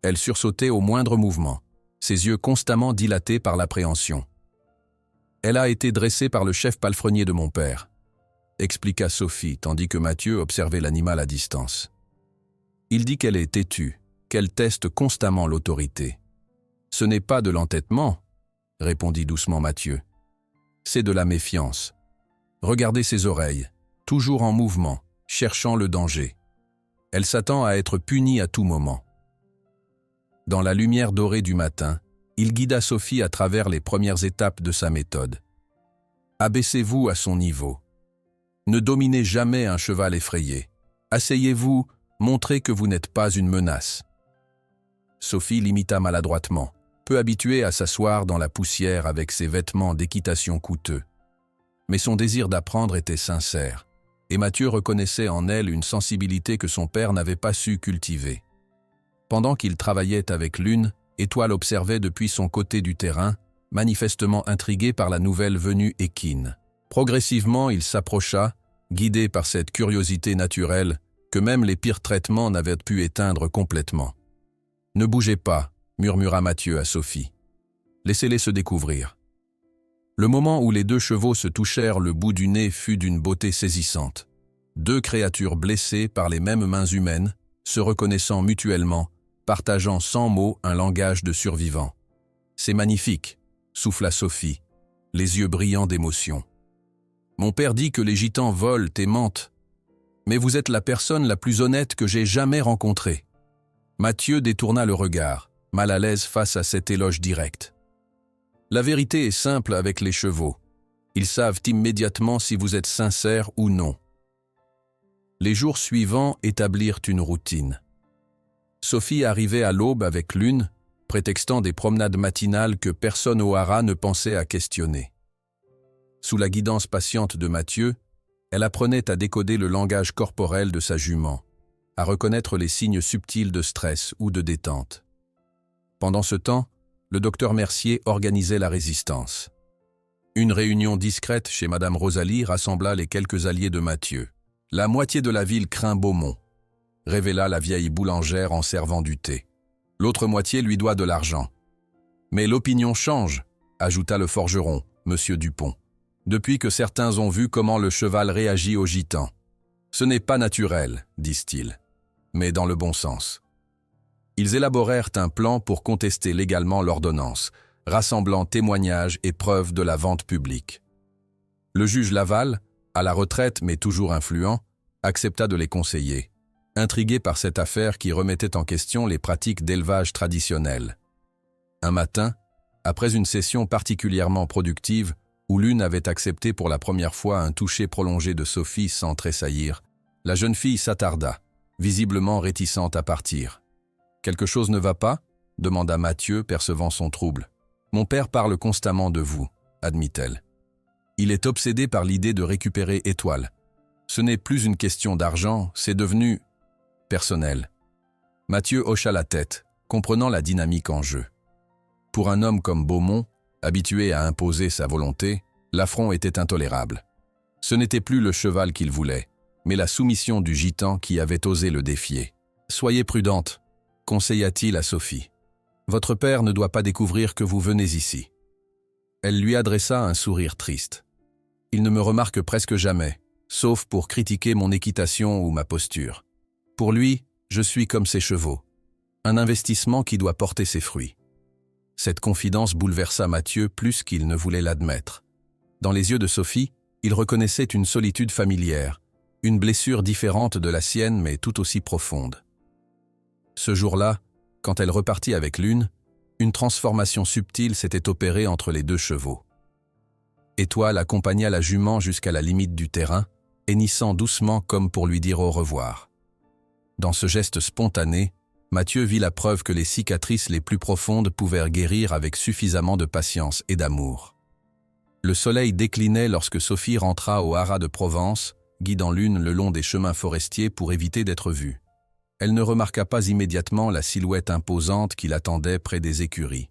Elle sursautait au moindre mouvement, ses yeux constamment dilatés par l'appréhension. « Elle a été dressée par le chef palefrenier de mon père », expliqua Sophie, tandis que Mathieu observait l'animal à distance. « Il dit qu'elle est têtue, qu'elle teste constamment l'autorité. »« Ce n'est pas de l'entêtement, » répondit doucement Mathieu. « C'est de la méfiance. Regardez ses oreilles, toujours en mouvement, cherchant le danger. Elle s'attend à être punie à tout moment. » Dans la lumière dorée du matin, il guida Sophie à travers les premières étapes de sa méthode. « Abaissez-vous à son niveau. Ne dominez jamais un cheval effrayé. Asseyez-vous, montrez que vous n'êtes pas une menace. » Sophie l'imita maladroitement, peu habituée à s'asseoir dans la poussière avec ses vêtements d'équitation coûteux. Mais son désir d'apprendre était sincère, et Mathieu reconnaissait en elle une sensibilité que son père n'avait pas su cultiver. Pendant qu'il travaillait avec Lune, Étoile observait depuis son côté du terrain, manifestement intrigué par la nouvelle venue équine. Progressivement, il s'approcha, guidé par cette curiosité naturelle que même les pires traitements n'avaient pu éteindre complètement. « Ne bougez pas, » murmura Mathieu à Sophie. « Laissez-les se découvrir. » Le moment où les 2 chevaux se touchèrent le bout du nez fut d'une beauté saisissante. 2 créatures blessées par les mêmes mains humaines, se reconnaissant mutuellement, partageant sans mots un langage de survivants. « C'est magnifique », souffla Sophie, les yeux brillants d'émotion. « Mon père dit que les gitans volent et mentent. Mais vous êtes la personne la plus honnête que j'ai jamais rencontrée. » Mathieu détourna le regard, mal à l'aise face à cet éloge direct. « La vérité est simple avec les chevaux. Ils savent immédiatement si vous êtes sincère ou non. » Les jours suivants établirent une routine. Sophie arrivait à l'aube avec Lune, prétextant des promenades matinales que personne au haras ne pensait à questionner. Sous la guidance patiente de Mathieu, elle apprenait à décoder le langage corporel de sa jument, à reconnaître les signes subtils de stress ou de détente. Pendant ce temps, le docteur Mercier organisait la résistance. Une réunion discrète chez Madame Rosalie rassembla les quelques alliés de Mathieu. La moitié de la ville craint Beaumont, révéla la vieille boulangère en servant du thé. L'autre moitié lui doit de l'argent. Mais l'opinion change, ajouta le forgeron, Monsieur Dupont, depuis que certains ont vu comment le cheval réagit aux gitans. Ce n'est pas naturel, disent-ils, mais dans le bon sens. Ils élaborèrent un plan pour contester légalement l'ordonnance, rassemblant témoignages et preuves de la vente publique. Le juge Laval, à la retraite mais toujours influent, accepta de les conseiller, intrigué par cette affaire qui remettait en question les pratiques d'élevage traditionnelles. Un matin, après une session particulièrement productive, où l'une avait accepté pour la première fois un toucher prolongé de Sophie sans tressaillir, la jeune fille s'attarda, visiblement réticente à partir. « Quelque chose ne va pas ?» demanda Mathieu, percevant son trouble. « Mon père parle constamment de vous, » admit-elle. Il est obsédé par l'idée de récupérer Étoile. Ce n'est plus une question d'argent, c'est devenu personnel. Mathieu hocha la tête, comprenant la dynamique en jeu. Pour un homme comme Beaumont, habitué à imposer sa volonté, l'affront était intolérable. Ce n'était plus le cheval qu'il voulait, mais la soumission du gitan qui avait osé le défier. « Soyez prudente », conseilla-t-il à Sophie. « Votre père ne doit pas découvrir que vous venez ici. » Elle lui adressa un sourire triste. « Il ne me remarque presque jamais, sauf pour critiquer mon équitation ou ma posture. Pour lui, je suis comme ses chevaux, un investissement qui doit porter ses fruits. » Cette confidence bouleversa Mathieu plus qu'il ne voulait l'admettre. Dans les yeux de Sophie, il reconnaissait une solitude familière, une blessure différente de la sienne mais tout aussi profonde. Ce jour-là, quand elle repartit avec Lune, une transformation subtile s'était opérée entre les deux chevaux. Étoile accompagna la jument jusqu'à la limite du terrain, hennissant doucement comme pour lui dire au revoir. Dans ce geste spontané, Mathieu vit la preuve que les cicatrices les plus profondes pouvaient guérir avec suffisamment de patience et d'amour. Le soleil déclinait lorsque Sophie rentra au haras de Provence, guidant Lune le long des chemins forestiers pour éviter d'être vue. Elle ne remarqua pas immédiatement la silhouette imposante qui l'attendait près des écuries.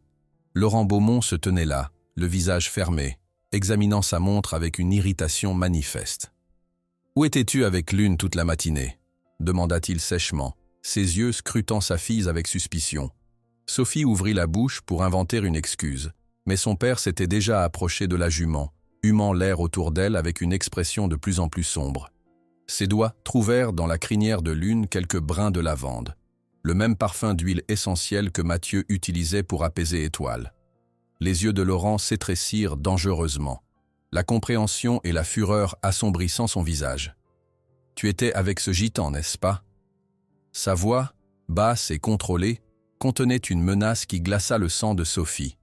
Laurent Beaumont se tenait là, le visage fermé, examinant sa montre avec une irritation manifeste. « Où étais-tu avec Lune toute la matinée ?» demanda-t-il sèchement, ses yeux scrutant sa fille avec suspicion. Sophie ouvrit la bouche pour inventer une excuse, mais son père s'était déjà approché de la jument, humant l'air autour d'elle avec une expression de plus en plus sombre. Ses doigts trouvèrent dans la crinière de Lune quelques brins de lavande, le même parfum d'huile essentielle que Mathieu utilisait pour apaiser Étoile. Les yeux de Laurent s'étrécirent dangereusement, la compréhension et la fureur assombrissant son visage. « Tu étais avec ce gitan, n'est-ce pas ?» Sa voix, basse et contrôlée, contenait une menace qui glaça le sang de Sophie.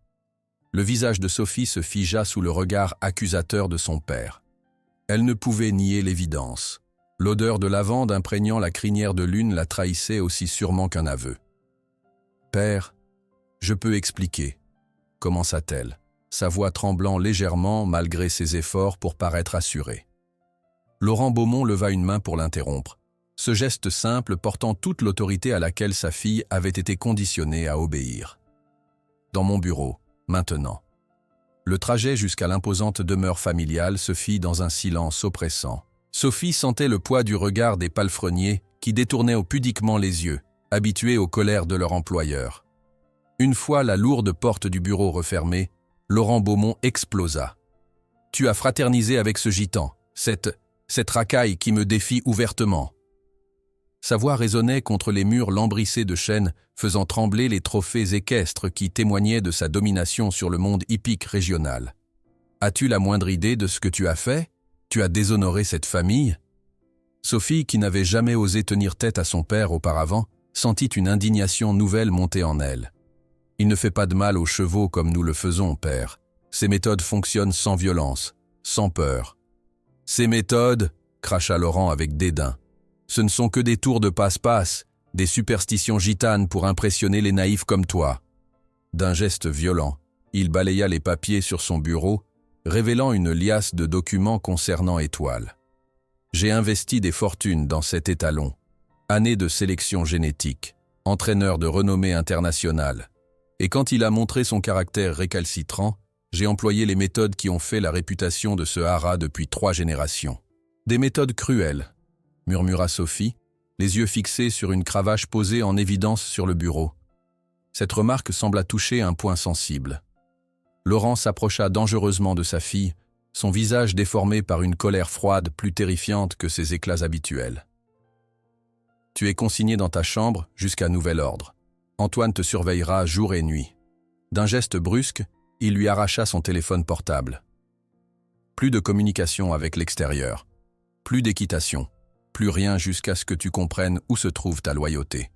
Le visage de Sophie se figea sous le regard accusateur de son père. Elle ne pouvait nier l'évidence. L'odeur de lavande imprégnant la crinière de Lune la trahissait aussi sûrement qu'un aveu. « Père, je peux expliquer, » commença-t-elle, sa voix tremblant légèrement malgré ses efforts pour paraître assurée. Laurent Beaumont leva une main pour l'interrompre, ce geste simple portant toute l'autorité à laquelle sa fille avait été conditionnée à obéir. « Dans mon bureau, maintenant. » Le trajet jusqu'à l'imposante demeure familiale se fit dans un silence oppressant. Sophie sentait le poids du regard des palefreniers qui détournaient pudiquement les yeux, habitués aux colères de leur employeur. Une fois la lourde porte du bureau refermée, Laurent Beaumont explosa. « Tu as fraternisé avec ce gitan, cette racaille qui me défie ouvertement. » Sa voix résonnait contre les murs lambrissés de chêne, faisant trembler les trophées équestres qui témoignaient de sa domination sur le monde hippique régional. « As-tu la moindre idée de ce que tu as fait ? Tu as déshonoré cette famille ?» Sophie, qui n'avait jamais osé tenir tête à son père auparavant, sentit une indignation nouvelle monter en elle. « Il ne fait pas de mal aux chevaux comme nous le faisons, père. Ces méthodes fonctionnent sans violence, sans peur. »« Ces méthodes » cracha Laurent avec dédain. « Ce ne sont que des tours de passe-passe, des superstitions gitanes pour impressionner les naïfs comme toi. D'un geste violent, il balaya les papiers sur son bureau, révélant une liasse de documents concernant Étoile. J'ai investi des fortunes dans cet étalon. Année de sélection génétique, entraîneur de renommée internationale. Et quand il a montré son caractère récalcitrant, j'ai employé les méthodes qui ont fait la réputation de ce hara depuis 3 générations. Des méthodes cruelles, murmura Sophie, les yeux fixés sur une cravache posée en évidence sur le bureau. Cette remarque sembla toucher un point sensible. Laurent s'approcha dangereusement de sa fille, son visage déformé par une colère froide plus terrifiante que ses éclats habituels. « Tu es consigné dans ta chambre jusqu'à nouvel ordre. Antoine te surveillera jour et nuit. » D'un geste brusque, il lui arracha son téléphone portable. Plus de communication avec l'extérieur, plus d'équitation, plus rien jusqu'à ce que tu comprennes où se trouve ta loyauté.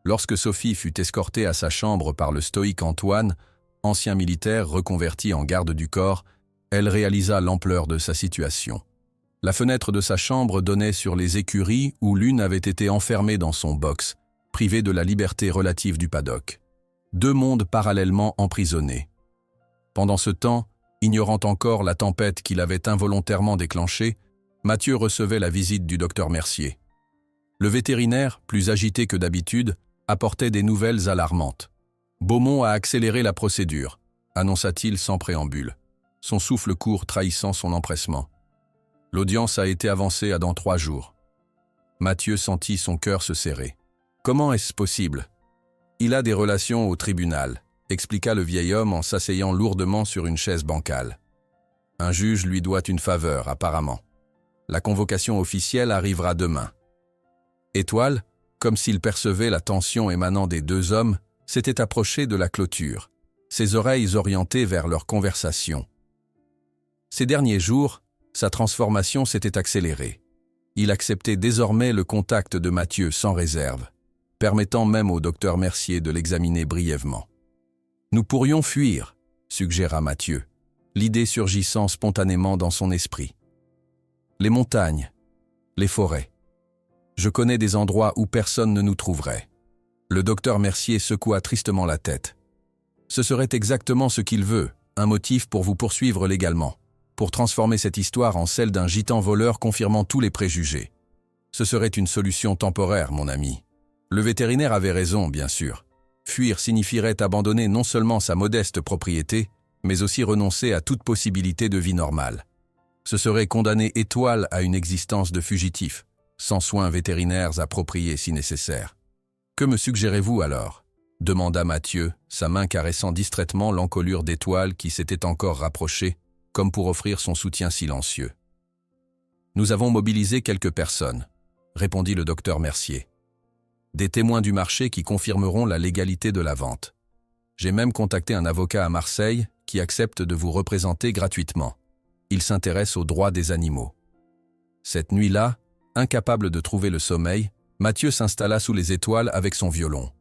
Lorsque Sophie fut escortée à sa chambre par le stoïque Antoine, ancien militaire reconverti en garde du corps, elle réalisa l'ampleur de sa situation. La fenêtre de sa chambre donnait sur les écuries où l'une avait été enfermée dans son box, privée de la liberté relative du paddock. 2 mondes parallèlement emprisonnés. Pendant ce temps, ignorant encore la tempête qu'il avait involontairement déclenchée, Mathieu recevait la visite du docteur Mercier. Le vétérinaire, plus agité que d'habitude, apportait des nouvelles alarmantes. « Beaumont a accéléré la procédure », annonça-t-il sans préambule, son souffle court trahissant son empressement. « L'audience a été avancée à dans 3 jours. » Mathieu sentit son cœur se serrer. « Comment est-ce possible ? » « Il a des relations au tribunal », expliqua le vieil homme en s'asseyant lourdement sur une chaise bancale. « Un juge lui doit une faveur, apparemment. La convocation officielle arrivera demain. » Étoile, comme s'il percevait la tension émanant des 2 hommes, s'était approché de la clôture, ses oreilles orientées vers leur conversation. Ces derniers jours, sa transformation s'était accélérée. Il acceptait désormais le contact de Mathieu sans réserve, permettant même au docteur Mercier de l'examiner brièvement. « Nous pourrions fuir », suggéra Mathieu, l'idée surgissant spontanément dans son esprit. « Les montagnes, les forêts. Je connais des endroits où personne ne nous trouverait. » Le docteur Mercier secoua tristement la tête. « Ce serait exactement ce qu'il veut, un motif pour vous poursuivre légalement, pour transformer cette histoire en celle d'un gitan voleur confirmant tous les préjugés. Ce serait une solution temporaire, mon ami. » Le vétérinaire avait raison, bien sûr. Fuir signifierait abandonner non seulement sa modeste propriété, mais aussi renoncer à toute possibilité de vie normale. Ce serait condamner Étoile à une existence de fugitif, sans soins vétérinaires appropriés si nécessaire. « Que me suggérez-vous alors ?» demanda Mathieu, sa main caressant distraitement l'encolure d'Étoile qui s'était encore rapprochée, comme pour offrir son soutien silencieux. « Nous avons mobilisé quelques personnes, » répondit le docteur Mercier. Des témoins du marché qui confirmeront la légalité de la vente. J'ai même contacté un avocat à Marseille qui accepte de vous représenter gratuitement. Il s'intéresse aux droits des animaux. Cette nuit-là, incapable de trouver le sommeil, Mathieu s'installa sous les étoiles avec son violon.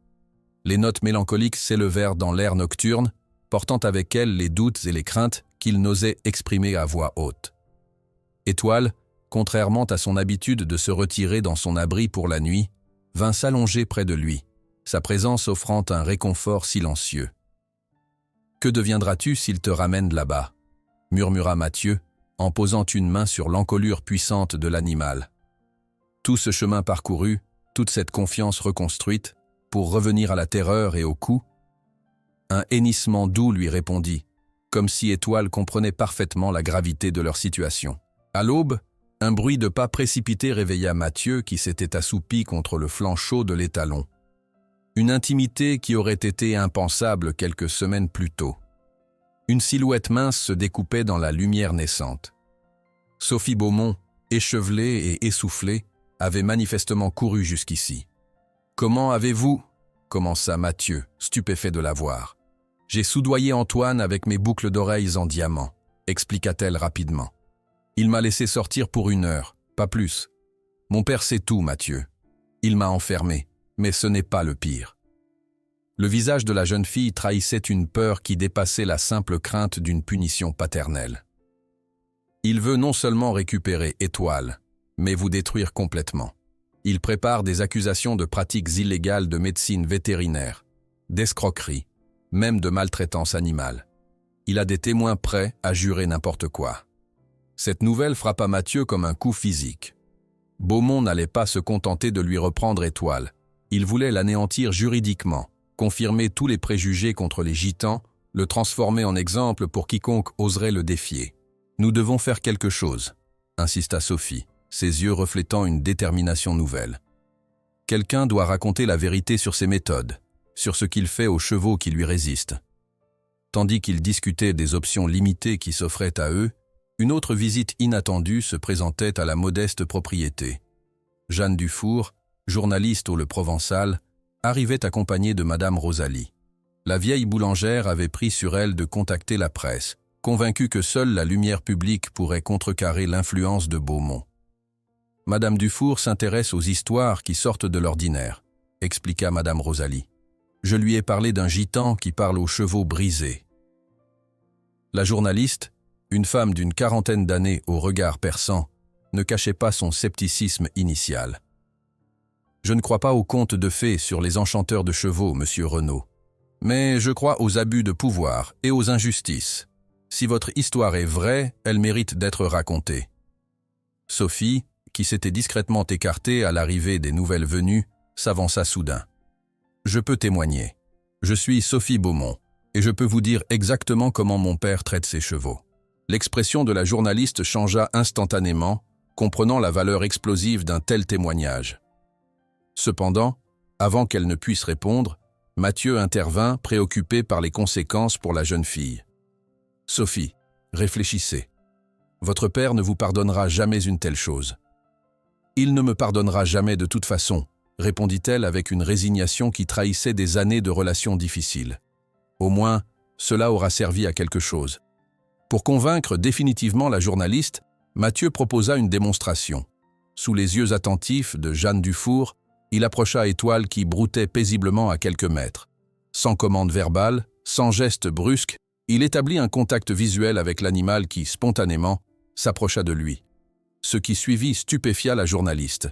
Les notes mélancoliques s'élevèrent dans l'air nocturne, portant avec elles les doutes et les craintes qu'il n'osait exprimer à voix haute. Étoile, contrairement à son habitude de se retirer dans son abri pour la nuit, vint s'allonger près de lui, sa présence offrant un réconfort silencieux. « Que deviendras-tu s'il te ramène là-bas » murmura Mathieu, en posant une main sur l'encolure puissante de l'animal. Tout ce chemin parcouru, toute cette confiance reconstruite, pour revenir à la terreur et au coup. Un hennissement doux lui répondit, comme si Étoile comprenait parfaitement la gravité de leur situation. À l'aube, un bruit de pas précipité réveilla Mathieu qui s'était assoupi contre le flanc chaud de l'étalon. Une intimité qui aurait été impensable quelques semaines plus tôt. Une silhouette mince se découpait dans la lumière naissante. Sophie Beaumont, échevelée et essoufflée, avait manifestement couru jusqu'ici. « Comment avez-vous » commença Mathieu, stupéfait de la voir. « J'ai soudoyé Antoine avec mes boucles d'oreilles en diamant », expliqua-t-elle rapidement. Il m'a laissé sortir pour 1 heure, pas plus. Mon père sait tout, Mathieu. Il m'a enfermé, mais ce n'est pas le pire. Le visage de la jeune fille trahissait une peur qui dépassait la simple crainte d'une punition paternelle. Il veut non seulement récupérer Étoile, mais vous détruire complètement. Il prépare des accusations de pratiques illégales de médecine vétérinaire, d'escroquerie, même de maltraitance animale. Il a des témoins prêts à jurer n'importe quoi. Cette nouvelle frappa Mathieu comme un coup physique. Beaumont n'allait pas se contenter de lui reprendre Étoile. Il voulait l'anéantir juridiquement, confirmer tous les préjugés contre les gitans, le transformer en exemple pour quiconque oserait le défier. « Nous devons faire quelque chose », insista Sophie, ses yeux reflétant une détermination nouvelle. Quelqu'un doit raconter la vérité sur ses méthodes, sur ce qu'il fait aux chevaux qui lui résistent. Tandis qu'ils discutaient des options limitées qui s'offraient à eux, une autre visite inattendue se présentait à la modeste propriété. Jeanne Dufour, journaliste au Le Provençal, arrivait accompagnée de Madame Rosalie. La vieille boulangère avait pris sur elle de contacter la presse, convaincue que seule la lumière publique pourrait contrecarrer l'influence de Beaumont. Madame Dufour s'intéresse aux histoires qui sortent de l'ordinaire, expliqua Madame Rosalie. Je lui ai parlé d'un gitan qui parle aux chevaux brisés. La journaliste, une femme d'une quarantaine d'années au regard perçant, ne cachait pas son scepticisme initial. Je ne crois pas aux contes de fées sur les enchanteurs de chevaux, monsieur Renaud, mais je crois aux abus de pouvoir et aux injustices. Si votre histoire est vraie, elle mérite d'être racontée. Sophie, qui s'était discrètement écartée à l'arrivée des nouvelles venues, s'avança soudain. Je peux témoigner. Je suis Sophie Beaumont, et je peux vous dire exactement comment mon père traite ses chevaux. L'expression de la journaliste changea instantanément, comprenant la valeur explosive d'un tel témoignage. Cependant, avant qu'elle ne puisse répondre, Mathieu intervint, préoccupé par les conséquences pour la jeune fille. « Sophie, réfléchissez. Votre père ne vous pardonnera jamais une telle chose. »« Il ne me pardonnera jamais de toute façon, » répondit-elle avec une résignation qui trahissait des années de relations difficiles. Au moins, cela aura servi à quelque chose. Pour convaincre définitivement la journaliste, Mathieu proposa une démonstration. Sous les yeux attentifs de Jeanne Dufour, il approcha Étoile qui broutait paisiblement à quelques mètres. Sans commande verbale, sans geste brusque, il établit un contact visuel avec l'animal qui, spontanément, s'approcha de lui. Ce qui suivit stupéfia la journaliste.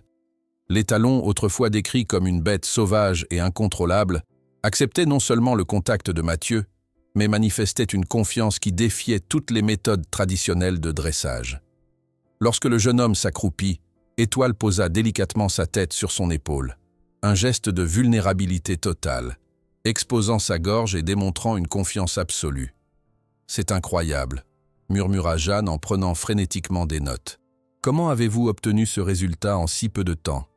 L'étalon, autrefois décrit comme une bête sauvage et incontrôlable, acceptait non seulement le contact de Mathieu, mais manifestait une confiance qui défiait toutes les méthodes traditionnelles de dressage. Lorsque le jeune homme s'accroupit, Étoile posa délicatement sa tête sur son épaule, un geste de vulnérabilité totale, exposant sa gorge et démontrant une confiance absolue. « C'est incroyable », murmura Jeanne en prenant frénétiquement des notes. « Comment avez-vous obtenu ce résultat en si peu de temps ?»«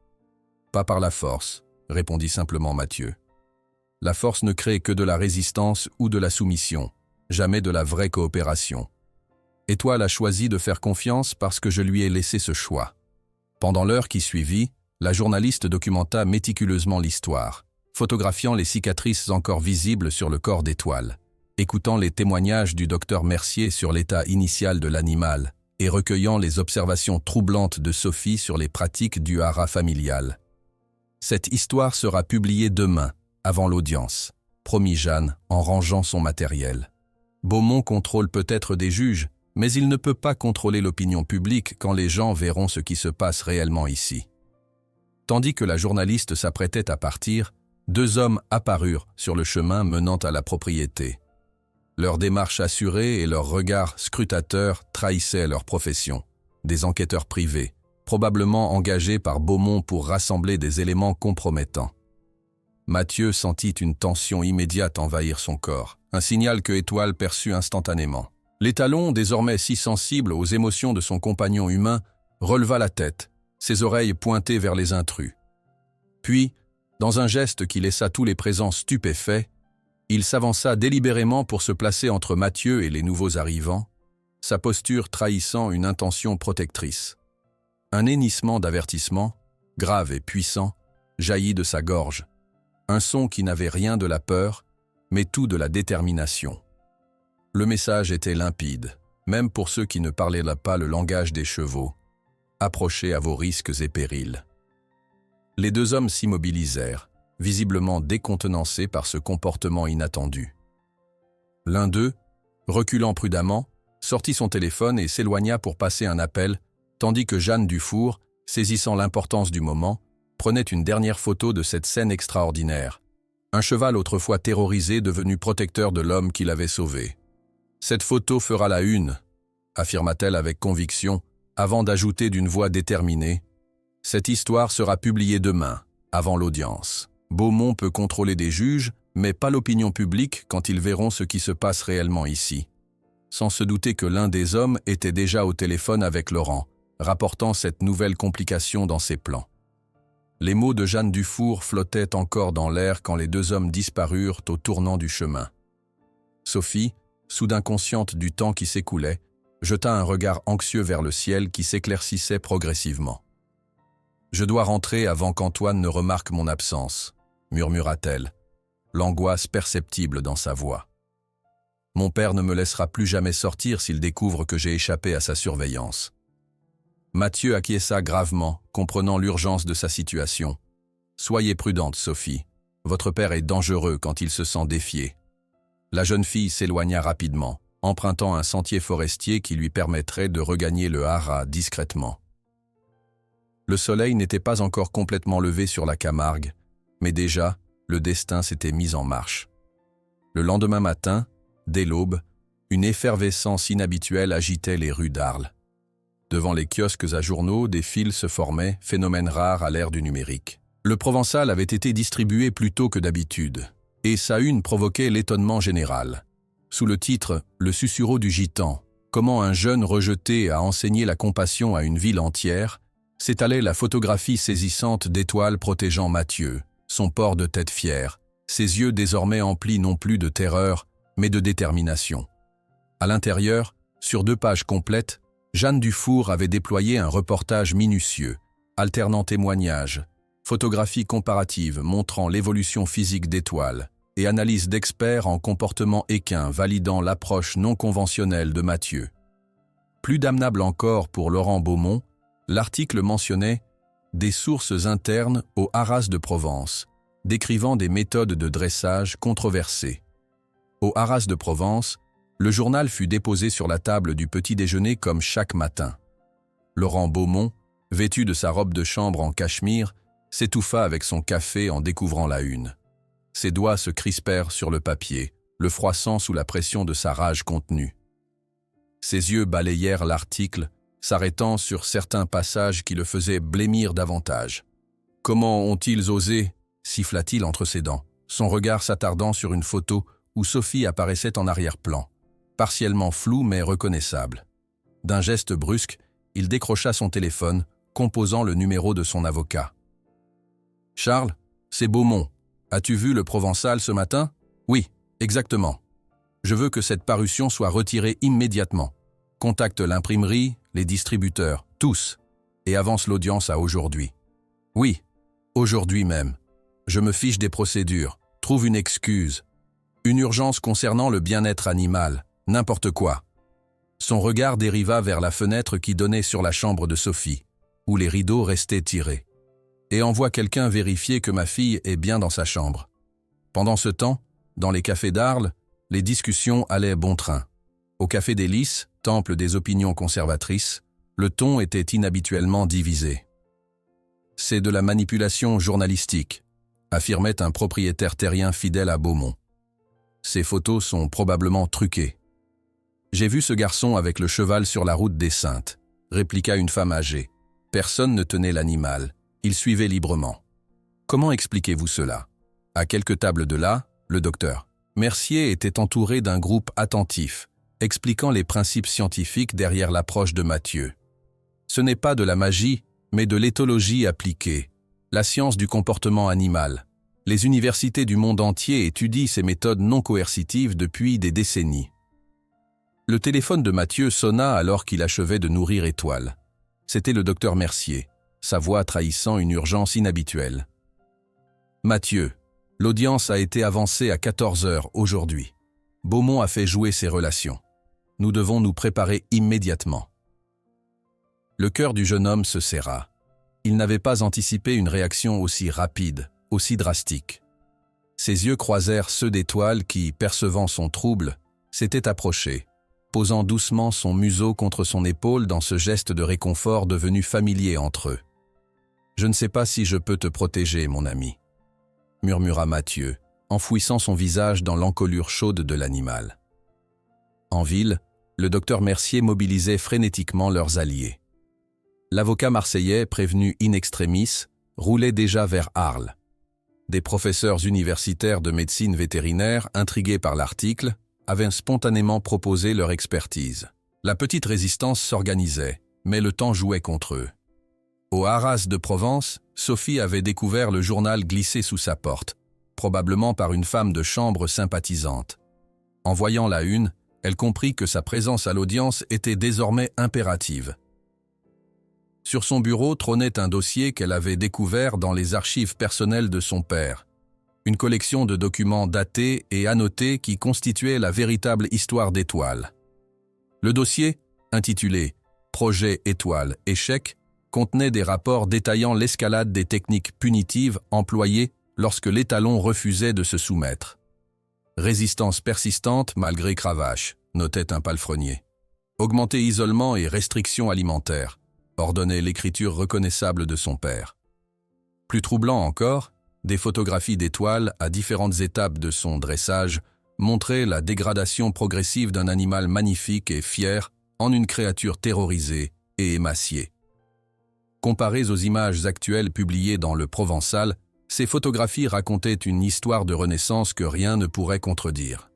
Pas par la force », répondit simplement Mathieu. « La force ne crée que de la résistance ou de la soumission, jamais de la vraie coopération. Étoile a choisi de faire confiance parce que je lui ai laissé ce choix. » Pendant l'heure qui suivit, la journaliste documenta méticuleusement l'histoire, photographiant les cicatrices encore visibles sur le corps d'Étoile, écoutant les témoignages du docteur Mercier sur l'état initial de l'animal et recueillant les observations troublantes de Sophie sur les pratiques du haras familial. « Cette histoire sera publiée demain, avant l'audience, » promit Jeanne en rangeant son matériel. « Beaumont contrôle peut-être des juges, mais il ne peut pas contrôler l'opinion publique quand les gens verront ce qui se passe réellement ici. » Tandis que la journaliste s'apprêtait à partir, deux hommes apparurent sur le chemin menant à la propriété. Leur démarche assurée et leur regard scrutateur trahissaient leur profession. Des enquêteurs privés, probablement engagés par Beaumont pour rassembler des éléments compromettants. Mathieu sentit une tension immédiate envahir son corps, un signal que Étoile perçut instantanément. L'étalon, désormais si sensible aux émotions de son compagnon humain, releva la tête, ses oreilles pointées vers les intrus. Puis, dans un geste qui laissa tous les présents stupéfaits, il s'avança délibérément pour se placer entre Mathieu et les nouveaux arrivants, sa posture trahissant une intention protectrice. Un hennissement d'avertissement, grave et puissant, jaillit de sa gorge, un son qui n'avait rien de la peur, mais tout de la détermination. Le message était limpide, même pour ceux qui ne parlaient pas le langage des chevaux. Approchez à vos risques et périls. Les deux hommes s'immobilisèrent, visiblement décontenancés par ce comportement inattendu. L'un d'eux, reculant prudemment, sortit son téléphone et s'éloigna pour passer un appel, tandis que Jeanne Dufour, saisissant l'importance du moment, prenait une dernière photo de cette scène extraordinaire. Un cheval autrefois terrorisé devenu protecteur de l'homme qui l'avait sauvé. « Cette photo fera la une », affirma-t-elle avec conviction, avant d'ajouter d'une voix déterminée. « Cette histoire sera publiée demain, avant l'audience. Beaumont peut contrôler des juges, mais pas l'opinion publique quand ils verront ce qui se passe réellement ici. » Sans se douter que l'un des hommes était déjà au téléphone avec Laurent, rapportant cette nouvelle complication dans ses plans. Les mots de Jeanne Dufour flottaient encore dans l'air quand les deux hommes disparurent au tournant du chemin. Sophie, soudain consciente du temps qui s'écoulait, jeta un regard anxieux vers le ciel qui s'éclaircissait progressivement. « Je dois rentrer avant qu'Antoine ne remarque mon absence », murmura-t-elle, l'angoisse perceptible dans sa voix. « Mon père ne me laissera plus jamais sortir s'il découvre que j'ai échappé à sa surveillance. » Mathieu acquiesça gravement, comprenant l'urgence de sa situation. « Soyez prudente, Sophie. Votre père est dangereux quand il se sent défié. » La jeune fille s'éloigna rapidement, empruntant un sentier forestier qui lui permettrait de regagner le haras discrètement. Le soleil n'était pas encore complètement levé sur la Camargue, mais déjà, le destin s'était mis en marche. Le lendemain matin, dès l'aube, une effervescence inhabituelle agitait les rues d'Arles. Devant les kiosques à journaux, des files se formaient, phénomène rare à l'ère du numérique. Le Provençal avait été distribué plus tôt que d'habitude, et sa une provoquait l'étonnement général. Sous le titre « Le susurrau du gitan », comment un jeune rejeté a enseigné la compassion à une ville entière, s'étalait la photographie saisissante d'étoiles protégeant Mathieu, son port de tête fière, ses yeux désormais emplis non plus de terreur, mais de détermination. À l'intérieur, sur 2 pages complètes, Jeanne Dufour avait déployé un reportage minutieux, alternant témoignages, photographies comparatives montrant l'évolution physique d'étoiles et analyses d'experts en comportement équin validant l'approche non conventionnelle de Mathieu. Plus damnable encore pour Laurent Beaumont, l'article mentionnait des sources internes au Haras de Provence, décrivant des méthodes de dressage controversées. Au Haras de Provence, le journal fut déposé sur la table du petit déjeuner comme chaque matin. Laurent Beaumont, vêtu de sa robe de chambre en cachemire, s'étouffa avec son café en découvrant la une. Ses doigts se crispèrent sur le papier, le froissant sous la pression de sa rage contenue. Ses yeux balayèrent l'article, s'arrêtant sur certains passages qui le faisaient blêmir davantage. « Comment ont-ils osé » siffla-t-il entre ses dents, son regard s'attardant sur une photo où Sophie apparaissait en arrière-plan, partiellement floue mais reconnaissable. D'un geste brusque, il décrocha son téléphone, composant le numéro de son avocat. « Charles, c'est Beaumont. As-tu vu le Provençal ce matin ? » ?»« Oui, exactement. Je veux que cette parution soit retirée immédiatement. Contacte l'imprimerie, les distributeurs, tous, et avance l'audience à aujourd'hui. »« Oui, aujourd'hui même. Je me fiche des procédures. Trouve une excuse. Une urgence concernant le bien-être animal. N'importe quoi. » Son regard dériva vers la fenêtre qui donnait sur la chambre de Sophie, où les rideaux restaient tirés. « Et envoie quelqu'un vérifier que ma fille est bien dans sa chambre. » Pendant ce temps, dans les cafés d'Arles, les discussions allaient bon train. Au Café des Lys, temple des opinions conservatrices, le ton était inhabituellement divisé. « C'est de la manipulation journalistique », affirmait un propriétaire terrien fidèle à Beaumont. « Ces photos sont probablement truquées. »« J'ai vu ce garçon avec le cheval sur la route des Saintes », répliqua une femme âgée. « Personne ne tenait l'animal. Il suivait librement. » « Comment expliquez-vous cela ? » À quelques tables de là, le docteur Mercier était entouré d'un groupe attentif, expliquant les principes scientifiques derrière l'approche de Mathieu. Ce n'est pas de la magie, mais de l'éthologie appliquée, la science du comportement animal. Les universités du monde entier étudient ces méthodes non coercitives depuis des décennies. Le téléphone de Mathieu sonna alors qu'il achevait de nourrir Étoile. C'était le docteur Mercier, sa voix trahissant une urgence inhabituelle. « Mathieu, l'audience a été avancée à 14 heures aujourd'hui. Beaumont a fait jouer ses relations. Nous devons nous préparer immédiatement. » Le cœur du jeune homme se serra. Il n'avait pas anticipé une réaction aussi rapide, aussi drastique. Ses yeux croisèrent ceux d'Étoile qui, percevant son trouble, s'était approché, posant doucement son museau contre son épaule dans ce geste de réconfort devenu familier entre eux. « Je ne sais pas si je peux te protéger, mon ami, » murmura Mathieu, enfouissant son visage dans l'encolure chaude de l'animal. En ville, le docteur Mercier mobilisait frénétiquement leurs alliés. L'avocat marseillais, prévenu in extremis, roulait déjà vers Arles. Des professeurs universitaires de médecine vétérinaire, intrigués par l'article, avaient spontanément proposé leur expertise. La petite résistance s'organisait, mais le temps jouait contre eux. Au Arras de Provence, Sophie avait découvert le journal glissé sous sa porte, probablement par une femme de chambre sympathisante. En voyant la une, elle comprit que sa présence à l'audience était désormais impérative. Sur son bureau trônait un dossier qu'elle avait découvert dans les archives personnelles de son père. Une collection de documents datés et annotés qui constituaient la véritable histoire d'Étoile. Le dossier, intitulé « Projet Étoile Échec », contenait des rapports détaillant l'escalade des techniques punitives employées lorsque l'étalon refusait de se soumettre. Résistance persistante malgré cravache, notait un palefrenier. Augmenté isolement et restrictions alimentaires, ordonnait l'écriture reconnaissable de son père. Plus troublant encore, des photographies d'Étoile à différentes étapes de son dressage montraient la dégradation progressive d'un animal magnifique et fier en une créature terrorisée et émaciée. Comparées aux images actuelles publiées dans le Provençal, ces photographies racontaient une histoire de renaissance que rien ne pourrait contredire.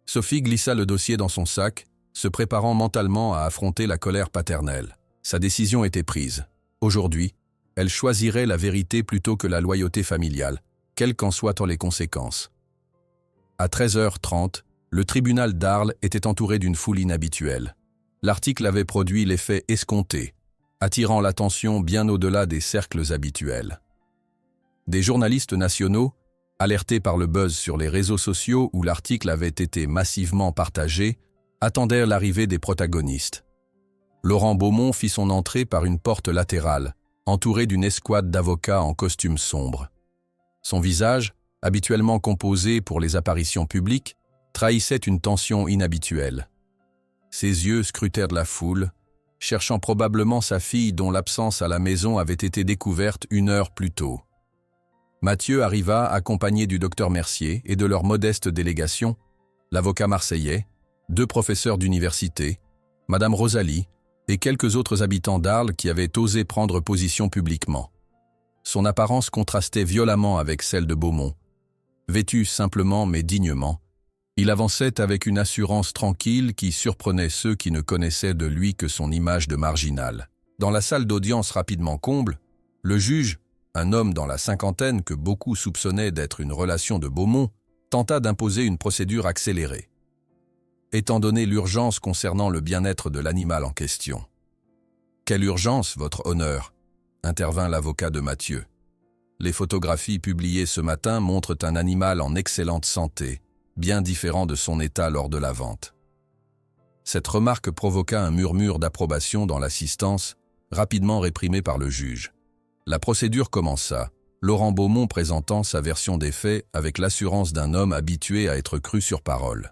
Sophie glissa le dossier dans son sac, se préparant mentalement à affronter la colère paternelle. Sa décision était prise. Aujourd'hui, elle choisirait la vérité plutôt que la loyauté familiale, quelles qu'en soient les conséquences. À 13h30, le tribunal d'Arles était entouré d'une foule inhabituelle. L'article avait produit l'effet escompté, attirant l'attention bien au-delà des cercles habituels. Des journalistes nationaux, alertés par le buzz sur les réseaux sociaux où l'article avait été massivement partagé, attendirent l'arrivée des protagonistes. Laurent Beaumont fit son entrée par une porte latérale, entouré d'une escouade d'avocats en costume sombre. Son visage, habituellement composé pour les apparitions publiques, trahissait une tension inhabituelle. Ses yeux scrutèrent la foule, cherchant probablement sa fille dont l'absence à la maison avait été découverte 1 heure plus tôt. Mathieu arriva accompagné du docteur Mercier et de leur modeste délégation, l'avocat marseillais, 2 professeurs d'université, Madame Rosalie et quelques autres habitants d'Arles qui avaient osé prendre position publiquement. Son apparence contrastait violemment avec celle de Beaumont. Vêtu simplement mais dignement, il avançait avec une assurance tranquille qui surprenait ceux qui ne connaissaient de lui que son image de marginal. Dans la salle d'audience rapidement comble, le juge, un homme dans la cinquantaine que beaucoup soupçonnaient d'être une relation de Beaumont, tenta d'imposer une procédure accélérée. Étant donné l'urgence concernant le bien-être de l'animal en question. « Quelle urgence, votre honneur ?» intervint l'avocat de Mathieu. « Les photographies publiées ce matin montrent un animal en excellente santé, bien différent de son état lors de la vente. » Cette remarque provoqua un murmure d'approbation dans l'assistance, rapidement réprimé par le juge. La procédure commença, Laurent Beaumont présentant sa version des faits avec l'assurance d'un homme habitué à être cru sur parole.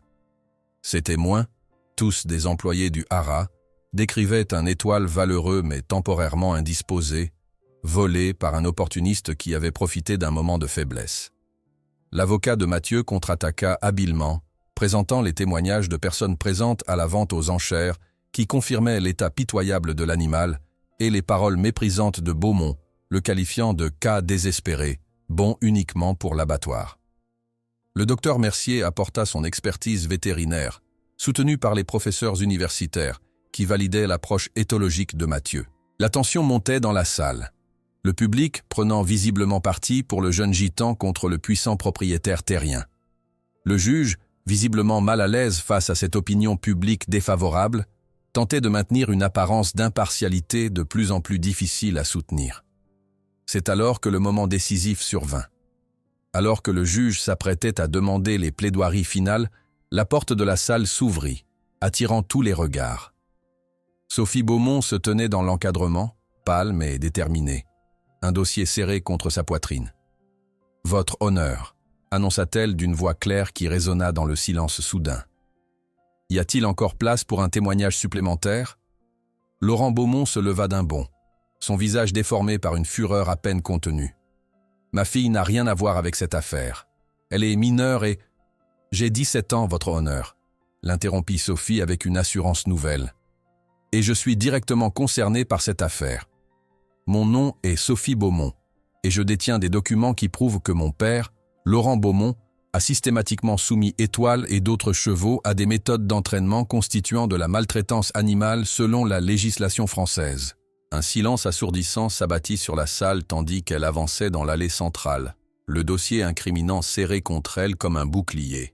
Ses témoins, tous des employés du Haras, décrivaient un Étoile valeureux mais temporairement indisposé, volé par un opportuniste qui avait profité d'un moment de faiblesse. L'avocat de Mathieu contre-attaqua habilement, présentant les témoignages de personnes présentes à la vente aux enchères qui confirmaient l'état pitoyable de l'animal et les paroles méprisantes de Beaumont, le qualifiant de cas désespéré, bon uniquement pour l'abattoir. Le docteur Mercier apporta son expertise vétérinaire, soutenue par les professeurs universitaires, qui validaient l'approche éthologique de Mathieu. La tension montait dans la salle. Le public prenant visiblement parti pour le jeune gitan contre le puissant propriétaire terrien. Le juge, visiblement mal à l'aise face à cette opinion publique défavorable, tentait de maintenir une apparence d'impartialité de plus en plus difficile à soutenir. C'est alors que le moment décisif survint. Alors que le juge s'apprêtait à demander les plaidoiries finales, la porte de la salle s'ouvrit, attirant tous les regards. Sophie Beaumont se tenait dans l'encadrement, pâle mais déterminée, un dossier serré contre sa poitrine. « Votre honneur », annonça-t-elle d'une voix claire qui résonna dans le silence soudain. « Y a-t-il encore place pour un témoignage supplémentaire ?» Laurent Beaumont se leva d'un bond, son visage déformé par une fureur à peine contenue. « Ma fille n'a rien à voir avec cette affaire. Elle est mineure et... J'ai 17 ans, votre honneur, l'interrompit Sophie avec une assurance nouvelle. Et je suis directement concernée par cette affaire. Mon nom est Sophie Beaumont, et je détiens des documents qui prouvent que mon père, Laurent Beaumont, a systématiquement soumis Étoile et d'autres chevaux à des méthodes d'entraînement constituant de la maltraitance animale selon la législation française. Un silence assourdissant s'abattit sur la salle tandis qu'elle avançait dans l'allée centrale, le dossier incriminant serré contre elle comme un bouclier.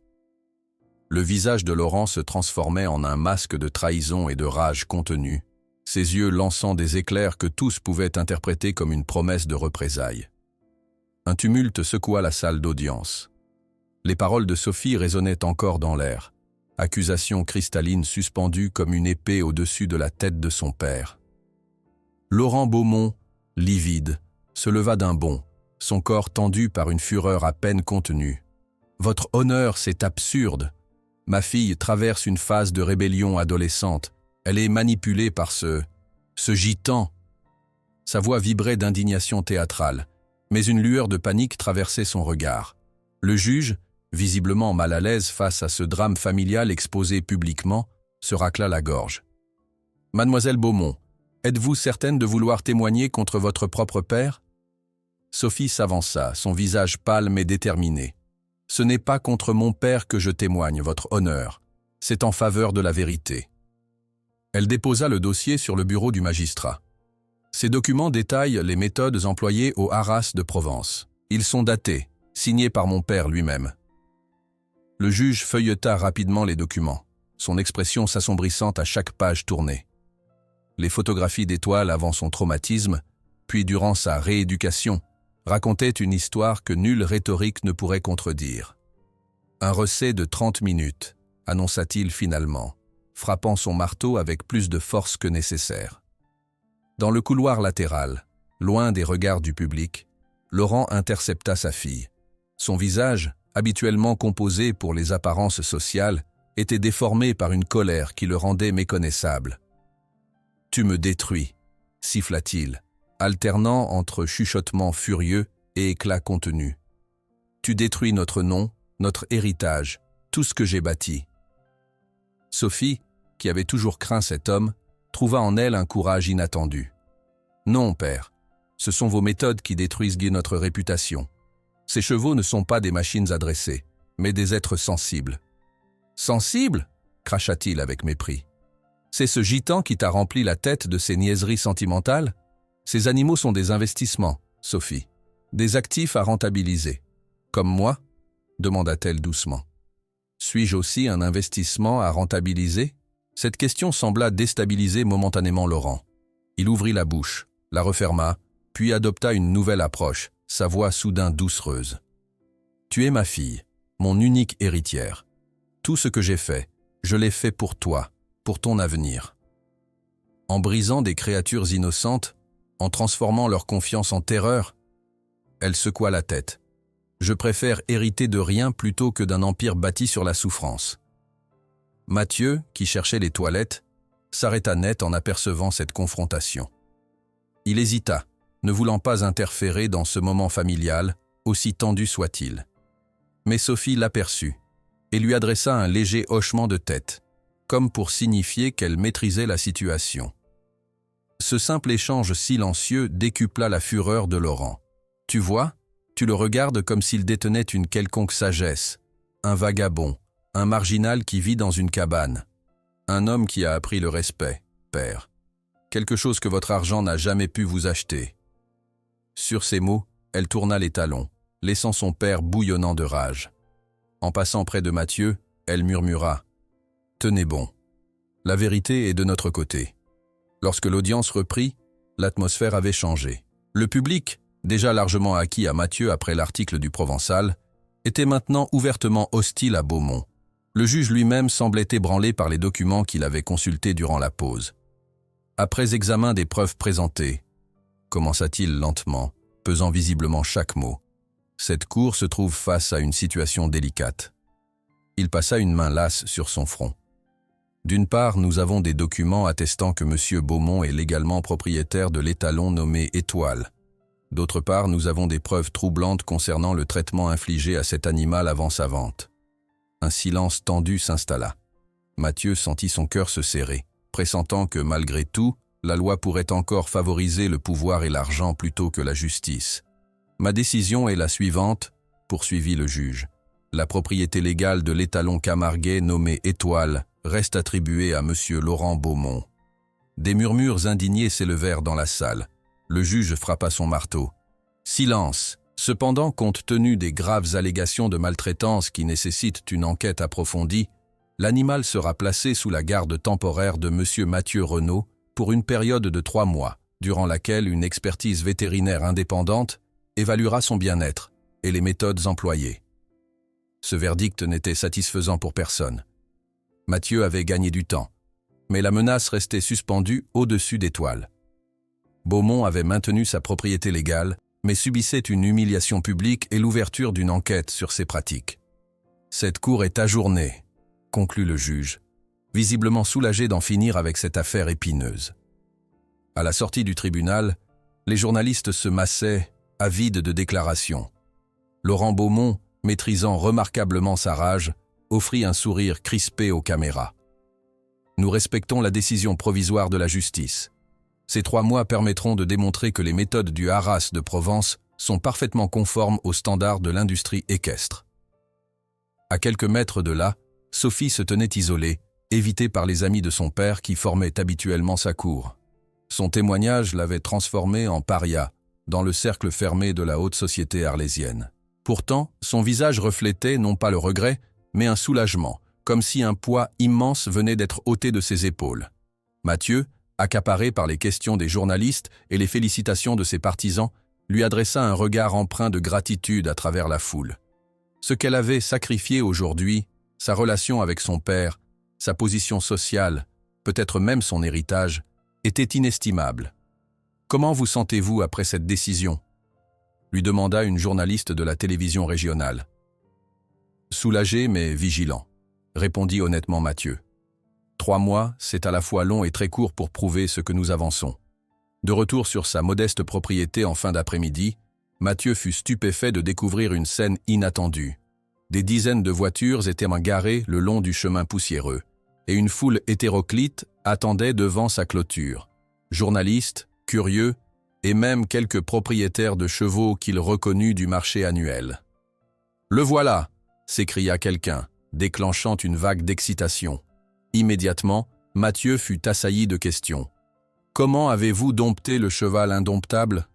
Le visage de Laurent se transformait en un masque de trahison et de rage contenue, ses yeux lançant des éclairs que tous pouvaient interpréter comme une promesse de représailles. Un tumulte secoua la salle d'audience. Les paroles de Sophie résonnaient encore dans l'air, accusation cristalline suspendue comme une épée au-dessus de la tête de son père. Laurent Beaumont, livide, se leva d'un bond, son corps tendu par une fureur à peine contenue. « Votre honneur, c'est absurde. Ma fille traverse une phase de rébellion adolescente. Elle est manipulée par ce gitan. » Sa voix vibrait d'indignation théâtrale, mais une lueur de panique traversait son regard. Le juge, visiblement mal à l'aise face à ce drame familial exposé publiquement, se racla la gorge. « Mademoiselle Beaumont, êtes-vous certaine de vouloir témoigner contre votre propre père ?» Sophie s'avança, son visage pâle mais déterminé. « Ce n'est pas contre mon père que je témoigne, votre honneur. C'est en faveur de la vérité. » Elle déposa le dossier sur le bureau du magistrat. Ces documents détaillent les méthodes employées au Haras de Provence. Ils sont datés, signés par mon père lui-même. Le juge feuilleta rapidement les documents, son expression s'assombrissant à chaque page tournée. Les photographies d'Étoile avant son traumatisme, puis durant sa rééducation, racontaient une histoire que nulle rhétorique ne pourrait contredire. Un recès de 30 minutes, annonça-t-il finalement, frappant son marteau avec plus de force que nécessaire. Dans le couloir latéral, loin des regards du public, Laurent intercepta sa fille. Son visage, habituellement composé pour les apparences sociales, était déformé par une colère qui le rendait méconnaissable. « Tu me détruis », siffla-t-il, alternant entre chuchotements furieux et éclats contenus. « Tu détruis notre nom, notre héritage, tout ce que j'ai bâti. » Sophie, qui avait toujours craint cet homme, trouva en elle un courage inattendu. « Non, père, ce sont vos méthodes qui détruisent notre réputation. Ces chevaux ne sont pas des machines à dresser, mais des êtres sensibles. »« Sensibles » cracha-t-il avec mépris. « C'est ce gitan qui t'a rempli la tête de ces niaiseries sentimentales ? Ces animaux sont des investissements, Sophie, des actifs à rentabiliser. Comme moi ?» demanda-t-elle doucement. « Suis-je aussi un investissement à rentabiliser ?» Cette question sembla déstabiliser momentanément Laurent. Il ouvrit la bouche, la referma, puis adopta une nouvelle approche, sa voix soudain doucereuse. « Tu es ma fille, mon unique héritière. Tout ce que j'ai fait, je l'ai fait pour toi, pour ton avenir. » En brisant des créatures innocentes, en transformant leur confiance en terreur, elle secoua la tête. « Je préfère hériter de rien plutôt que d'un empire bâti sur la souffrance. » Mathieu, qui cherchait les toilettes, s'arrêta net en apercevant cette confrontation. Il hésita, ne voulant pas interférer dans ce moment familial, aussi tendu soit-il. Mais Sophie l'aperçut et lui adressa un léger hochement de tête, comme pour signifier qu'elle maîtrisait la situation. Ce simple échange silencieux décupla la fureur de Laurent. « Tu vois, tu le regardes comme s'il détenait une quelconque sagesse, un vagabond, un marginal qui vit dans une cabane. Un homme qui a appris le respect, père. Quelque chose que votre argent n'a jamais pu vous acheter. » Sur ces mots, elle tourna les talons, laissant son père bouillonnant de rage. En passant près de Mathieu, elle murmura « Tenez bon. La vérité est de notre côté. » Lorsque l'audience reprit, l'atmosphère avait changé. Le public, déjà largement acquis à Mathieu après l'article du Provençal, était maintenant ouvertement hostile à Beaumont. Le juge lui-même semblait ébranlé par les documents qu'il avait consultés durant la pause. Après examen des preuves présentées, commença-t-il lentement, pesant visiblement chaque mot, cette cour se trouve face à une situation délicate. Il passa une main lasse sur son front. D'une part, nous avons des documents attestant que M. Beaumont est légalement propriétaire de l'étalon nommé Étoile. D'autre part, nous avons des preuves troublantes concernant le traitement infligé à cet animal avant sa vente. » Un silence tendu s'installa. Mathieu sentit son cœur se serrer, pressentant que, malgré tout, la loi pourrait encore favoriser le pouvoir et l'argent plutôt que la justice. « Ma décision est la suivante, » poursuivit le juge. « La propriété légale de l'étalon camarguais nommé Étoile reste attribuée à M. Laurent Beaumont. » Des murmures indignés s'élevèrent dans la salle. Le juge frappa son marteau. « Silence ! Cependant, compte tenu des graves allégations de maltraitance qui nécessitent une enquête approfondie, l'animal sera placé sous la garde temporaire de M. Mathieu Renaud pour une période de 3 mois, durant laquelle une expertise vétérinaire indépendante évaluera son bien-être et les méthodes employées. » Ce verdict n'était satisfaisant pour personne. Mathieu avait gagné du temps, mais la menace restait suspendue au-dessus d'Étoile. Beaumont avait maintenu sa propriété légale, mais subissait une humiliation publique et l'ouverture d'une enquête sur ses pratiques. « Cette cour est ajournée », conclut le juge, visiblement soulagé d'en finir avec cette affaire épineuse. À la sortie du tribunal, les journalistes se massaient, avides de déclarations. Laurent Beaumont, maîtrisant remarquablement sa rage, offrit un sourire crispé aux caméras. « Nous respectons la décision provisoire de la justice. Ces 3 mois permettront de démontrer que les méthodes du Haras de Provence sont parfaitement conformes aux standards de l'industrie équestre. » À quelques mètres de là, Sophie se tenait isolée, évitée par les amis de son père qui formaient habituellement sa cour. Son témoignage l'avait transformée en paria, dans le cercle fermé de la haute société arlésienne. Pourtant, son visage reflétait non pas le regret, mais un soulagement, comme si un poids immense venait d'être ôté de ses épaules. Mathieu, accaparé par les questions des journalistes et les félicitations de ses partisans, lui adressa un regard empreint de gratitude à travers la foule. Ce qu'elle avait sacrifié aujourd'hui, sa relation avec son père, sa position sociale, peut-être même son héritage, était inestimable. « Comment vous sentez-vous après cette décision ?» lui demanda une journaliste de la télévision régionale. « Soulagé mais vigilant », répondit honnêtement Mathieu. 3 mois, c'est à la fois long et très court pour prouver ce que nous avançons. De retour sur sa modeste propriété en fin d'après-midi, Mathieu fut stupéfait de découvrir une scène inattendue. Des dizaines de voitures étaient garées le long du chemin poussiéreux, et une foule hétéroclite attendait devant sa clôture. Journalistes, curieux, et même quelques propriétaires de chevaux qu'il reconnut du marché annuel. « Le voilà !» s'écria quelqu'un, déclenchant une vague d'excitation. Immédiatement, Mathieu fut assailli de questions. « Comment avez-vous dompté le cheval indomptable ?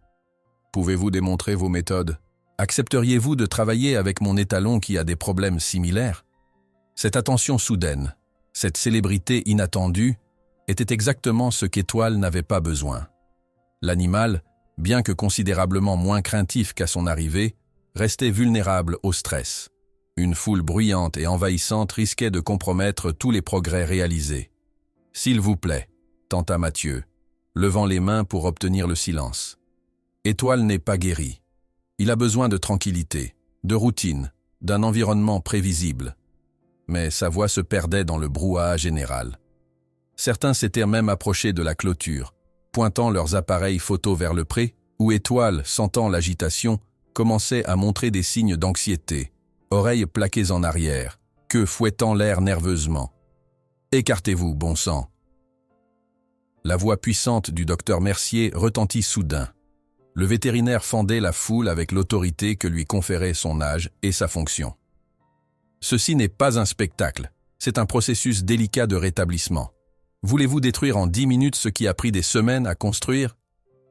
Pouvez-vous démontrer vos méthodes ? Accepteriez-vous de travailler avec mon étalon qui a des problèmes similaires ?» Cette attention soudaine, cette célébrité inattendue, était exactement ce qu'Étoile n'avait pas besoin. L'animal, bien que considérablement moins craintif qu'à son arrivée, restait vulnérable au stress. Une foule bruyante et envahissante risquait de compromettre tous les progrès réalisés. « S'il vous plaît », tenta Mathieu, levant les mains pour obtenir le silence. Étoile n'est pas guéri. Il a besoin de tranquillité, de routine, d'un environnement prévisible. Mais sa voix se perdait dans le brouhaha général. Certains s'étaient même approchés de la clôture, pointant leurs appareils photo vers le pré, où Étoile, sentant l'agitation, commençait à montrer des signes d'anxiété, oreilles plaquées en arrière, queue fouettant l'air nerveusement. « Écartez-vous, bon sang !» La voix puissante du docteur Mercier retentit soudain. Le vétérinaire fendait la foule avec l'autorité que lui conférait son âge et sa fonction. « Ceci n'est pas un spectacle, c'est un processus délicat de rétablissement. Voulez-vous détruire en 10 minutes ce qui a pris des semaines à construire ?»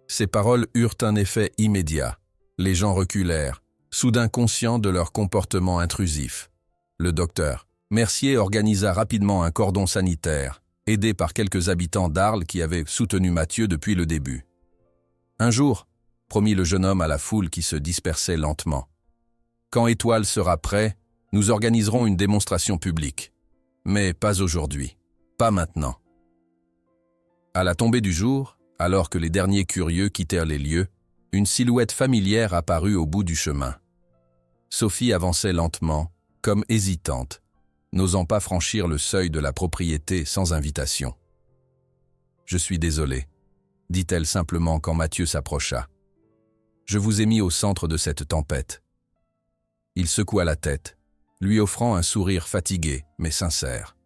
Ces paroles eurent un effet immédiat. Les gens reculèrent, soudain conscients de leur comportement intrusif. Le docteur Mercier organisa rapidement un cordon sanitaire, aidé par quelques habitants d'Arles qui avaient soutenu Mathieu depuis le début. « Un jour, » promit le jeune homme à la foule qui se dispersait lentement. « Quand Étoile sera prêt, nous organiserons une démonstration publique. Mais pas aujourd'hui, pas maintenant. » À la tombée du jour, alors que les derniers curieux quittèrent les lieux, une silhouette familière apparut au bout du chemin. Sophie avançait lentement, comme hésitante, n'osant pas franchir le seuil de la propriété sans invitation. « Je suis désolée », dit-elle simplement quand Mathieu s'approcha. Je vous ai mis au centre de cette tempête. » Il secoua la tête, lui offrant un sourire fatigué, mais sincère.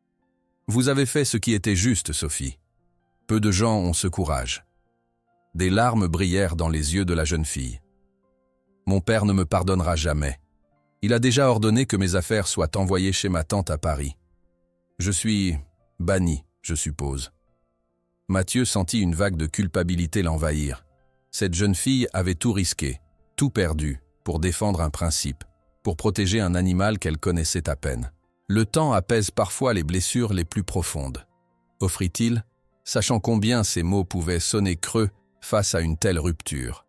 « Vous avez fait ce qui était juste, Sophie. Peu de gens ont ce courage. » Des larmes brillèrent dans les yeux de la jeune fille. « Mon père ne me pardonnera jamais. Il a déjà ordonné que mes affaires soient envoyées chez ma tante à Paris. Je suis banni, je suppose. » Mathieu sentit une vague de culpabilité l'envahir. Cette jeune fille avait tout risqué, tout perdu, pour défendre un principe, pour protéger un animal qu'elle connaissait à peine. Le temps apaise parfois les blessures les plus profondes. Offrit-il, sachant combien ces mots pouvaient sonner creux face à une telle rupture.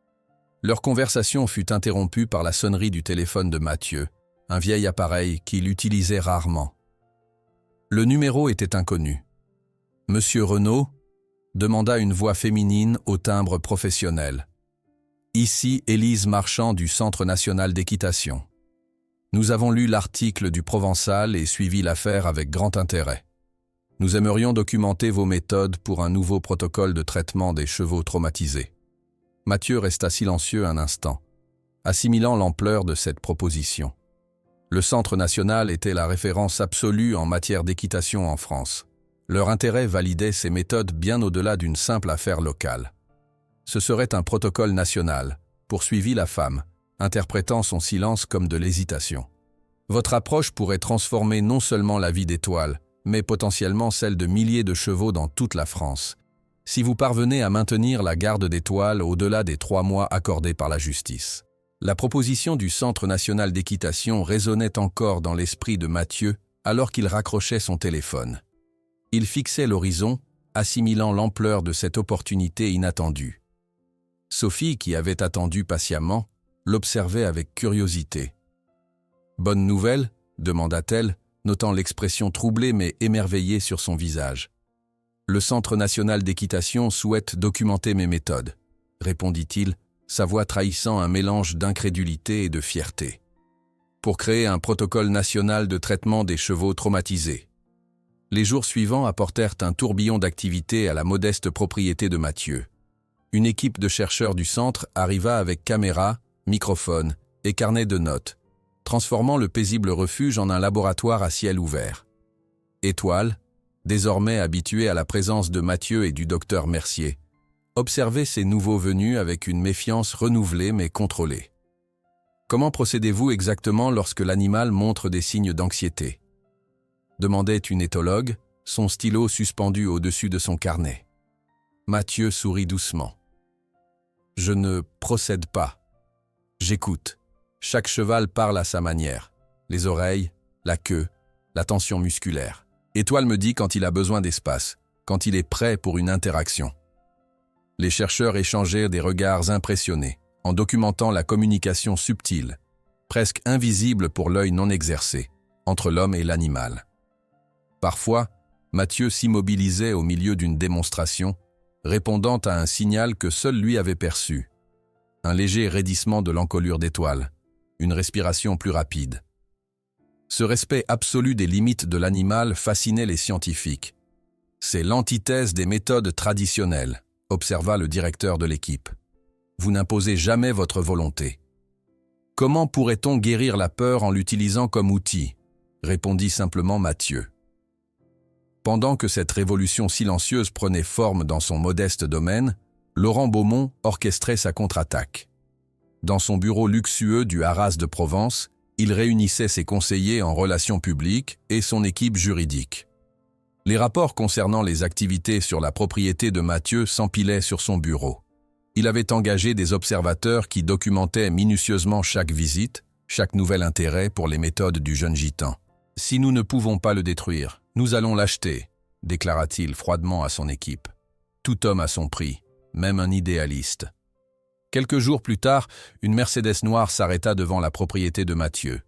Leur conversation fut interrompue par la sonnerie du téléphone de Mathieu, un vieil appareil qu'il utilisait rarement. Le numéro était inconnu. « Monsieur Renaud ?» demanda une voix féminine au timbre professionnel. « Ici Élise Marchand du Centre national d'équitation. Nous avons lu l'article du Provençal et suivi l'affaire avec grand intérêt. Nous aimerions documenter vos méthodes pour un nouveau protocole de traitement des chevaux traumatisés. » Mathieu resta silencieux un instant, assimilant l'ampleur de cette proposition. Le Centre national était la référence absolue en matière d'équitation en France. Leur intérêt validait ces méthodes bien au-delà d'une simple affaire locale. Ce serait un protocole national, poursuivit la femme, interprétant son silence comme de l'hésitation. Votre approche pourrait transformer non seulement la vie d'Étoile, mais potentiellement celle de milliers de chevaux dans toute la France, si vous parvenez à maintenir la garde d'Étoile au-delà des 3 mois accordés par la justice. La proposition du Centre national d'équitation résonnait encore dans l'esprit de Mathieu alors qu'il raccrochait son téléphone. Il fixait l'horizon, assimilant l'ampleur de cette opportunité inattendue. Sophie, qui avait attendu patiemment, l'observait avec curiosité. « Bonne nouvelle ?» demanda-t-elle, notant l'expression troublée mais émerveillée sur son visage. « Le Centre national d'équitation souhaite documenter mes méthodes, » répondit-il, sa voix trahissant un mélange d'incrédulité et de fierté. « Pour créer un protocole national de traitement des chevaux traumatisés. » Les jours suivants apportèrent un tourbillon d'activités à la modeste propriété de Mathieu. Une équipe de chercheurs du centre arriva avec caméra, microphone et carnet de notes, transformant le paisible refuge en un laboratoire à ciel ouvert. Étoile, désormais habituée à la présence de Mathieu et du docteur Mercier, observait ces nouveaux venus avec une méfiance renouvelée mais contrôlée. « Comment procédez-vous exactement lorsque l'animal montre des signes d'anxiété ?» demandait une éthologue, son stylo suspendu au-dessus de son carnet. Mathieu sourit doucement. « Je ne procède pas. J'écoute. Chaque cheval parle à sa manière. Les oreilles, la queue, la tension musculaire. Étoile me dit quand il a besoin d'espace, quand il est prêt pour une interaction. » Les chercheurs échangèrent des regards impressionnés, en documentant la communication subtile, presque invisible pour l'œil non exercé, entre l'homme et l'animal. Parfois, Mathieu s'immobilisait au milieu d'une démonstration, répondant à un signal que seul lui avait perçu. Un léger raidissement de l'encolure d'Étoile, une respiration plus rapide. Ce respect absolu des limites de l'animal fascinait les scientifiques. « C'est l'antithèse des méthodes traditionnelles », observa le directeur de l'équipe. « Vous n'imposez jamais votre volonté. »« Comment pourrait-on guérir la peur en l'utilisant comme outil ?» répondit simplement Mathieu. Pendant que cette révolution silencieuse prenait forme dans son modeste domaine, Laurent Beaumont orchestrait sa contre-attaque. Dans son bureau luxueux du Haras de Provence, il réunissait ses conseillers en relations publiques et son équipe juridique. Les rapports concernant les activités sur la propriété de Mathieu s'empilaient sur son bureau. Il avait engagé des observateurs qui documentaient minutieusement chaque visite, chaque nouvel intérêt pour les méthodes du jeune gitan. « Si nous ne pouvons pas le détruire, nous allons l'acheter », déclara-t-il froidement à son équipe. « Tout homme a son prix, même un idéaliste. » Quelques jours plus tard, une Mercedes noire s'arrêta devant la propriété de Mathieu.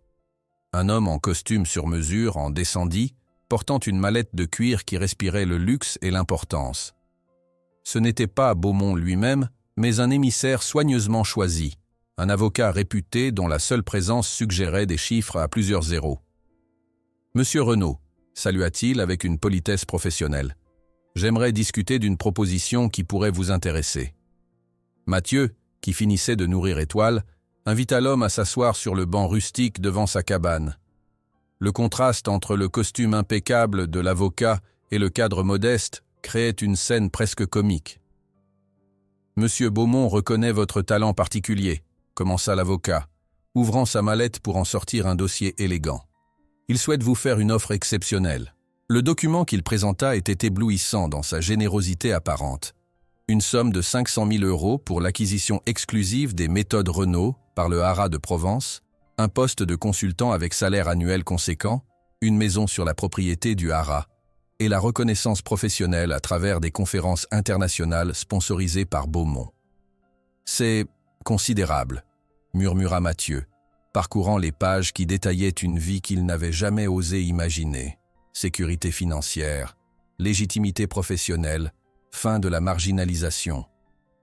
Un homme en costume sur mesure en descendit, portant une mallette de cuir qui respirait le luxe et l'importance. Ce n'était pas Beaumont lui-même, mais un émissaire soigneusement choisi, un avocat réputé dont la seule présence suggérait des chiffres à plusieurs zéros. « Monsieur Renaud », salua-t-il avec une politesse professionnelle, « j'aimerais discuter d'une proposition qui pourrait vous intéresser. » Mathieu, qui finissait de nourrir Étoile, invita l'homme à s'asseoir sur le banc rustique devant sa cabane. Le contraste entre le costume impeccable de l'avocat et le cadre modeste créait une scène presque comique. « Monsieur Beaumont reconnaît votre talent particulier », commença l'avocat, ouvrant sa mallette pour en sortir un dossier élégant. « Il souhaite vous faire une offre exceptionnelle. » Le document qu'il présenta était éblouissant dans sa générosité apparente. Une somme de 500 000 € pour l'acquisition exclusive des méthodes Renault par le Haras de Provence, un poste de consultant avec salaire annuel conséquent, une maison sur la propriété du Haras, et la reconnaissance professionnelle à travers des conférences internationales sponsorisées par Beaumont. « C'est considérable », murmura Mathieu, parcourant les pages qui détaillaient une vie qu'il n'avait jamais osé imaginer. Sécurité financière, légitimité professionnelle, fin de la marginalisation.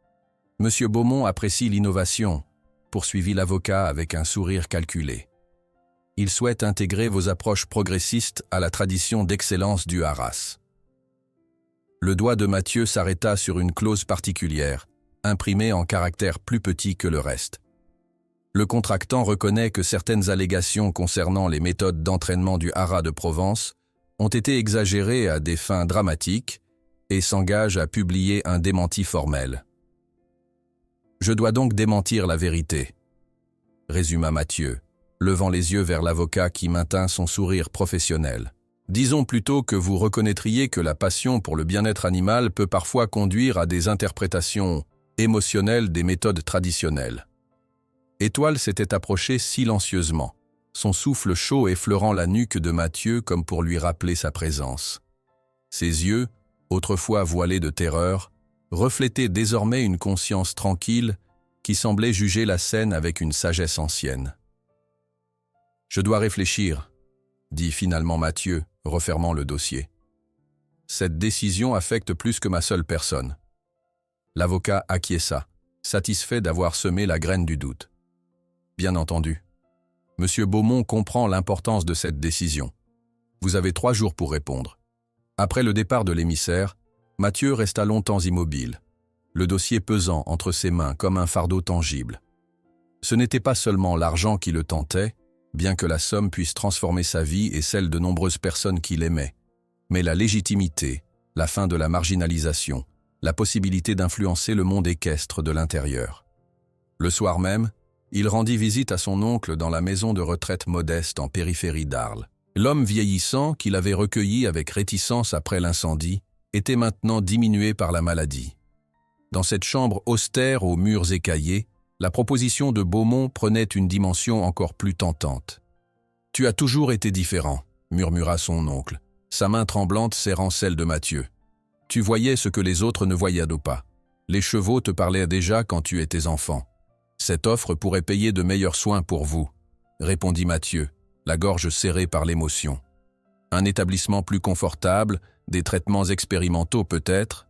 « Monsieur Beaumont apprécie l'innovation », poursuivit l'avocat avec un sourire calculé. « Il souhaite intégrer vos approches progressistes à la tradition d'excellence du Haras. » Le doigt de Mathieu s'arrêta sur une clause particulière, imprimée en caractères plus petits que le reste. Le contractant reconnaît que certaines allégations concernant les méthodes d'entraînement du Haras de Provence ont été exagérées à des fins dramatiques et s'engage à publier un démenti formel. « Je dois donc démentir la vérité », résuma Mathieu, levant les yeux vers l'avocat qui maintint son sourire professionnel. « Disons plutôt que vous reconnaîtriez que la passion pour le bien-être animal peut parfois conduire à des interprétations émotionnelles des méthodes traditionnelles. » Étoile s'était approchée silencieusement, son souffle chaud effleurant la nuque de Mathieu comme pour lui rappeler sa présence. Ses yeux, autrefois voilés de terreur, reflétaient désormais une conscience tranquille qui semblait juger la scène avec une sagesse ancienne. « Je dois réfléchir », dit finalement Mathieu, refermant le dossier. « Cette décision affecte plus que ma seule personne. » L'avocat acquiesça, satisfait d'avoir semé la graine du doute. « Bien entendu. Monsieur Beaumont comprend l'importance de cette décision. Vous avez 3 jours pour répondre. » Après le départ de l'émissaire, Mathieu resta longtemps immobile, le dossier pesant entre ses mains comme un fardeau tangible. Ce n'était pas seulement l'argent qui le tentait, bien que la somme puisse transformer sa vie et celle de nombreuses personnes qu'il aimait, mais la légitimité, la fin de la marginalisation, la possibilité d'influencer le monde équestre de l'intérieur. Le soir même, il rendit visite à son oncle dans la maison de retraite modeste en périphérie d'Arles. L'homme vieillissant, qu'il avait recueilli avec réticence après l'incendie, était maintenant diminué par la maladie. Dans cette chambre austère aux murs écaillés, la proposition de Beaumont prenait une dimension encore plus tentante. « Tu as toujours été différent », murmura son oncle, sa main tremblante serrant celle de Mathieu. « Tu voyais ce que les autres ne voyaient pas. Les chevaux te parlaient déjà quand tu étais enfant. Cette offre pourrait payer de meilleurs soins pour vous, » répondit Mathieu, la gorge serrée par l'émotion. « Un établissement plus confortable, des traitements expérimentaux peut-être ?»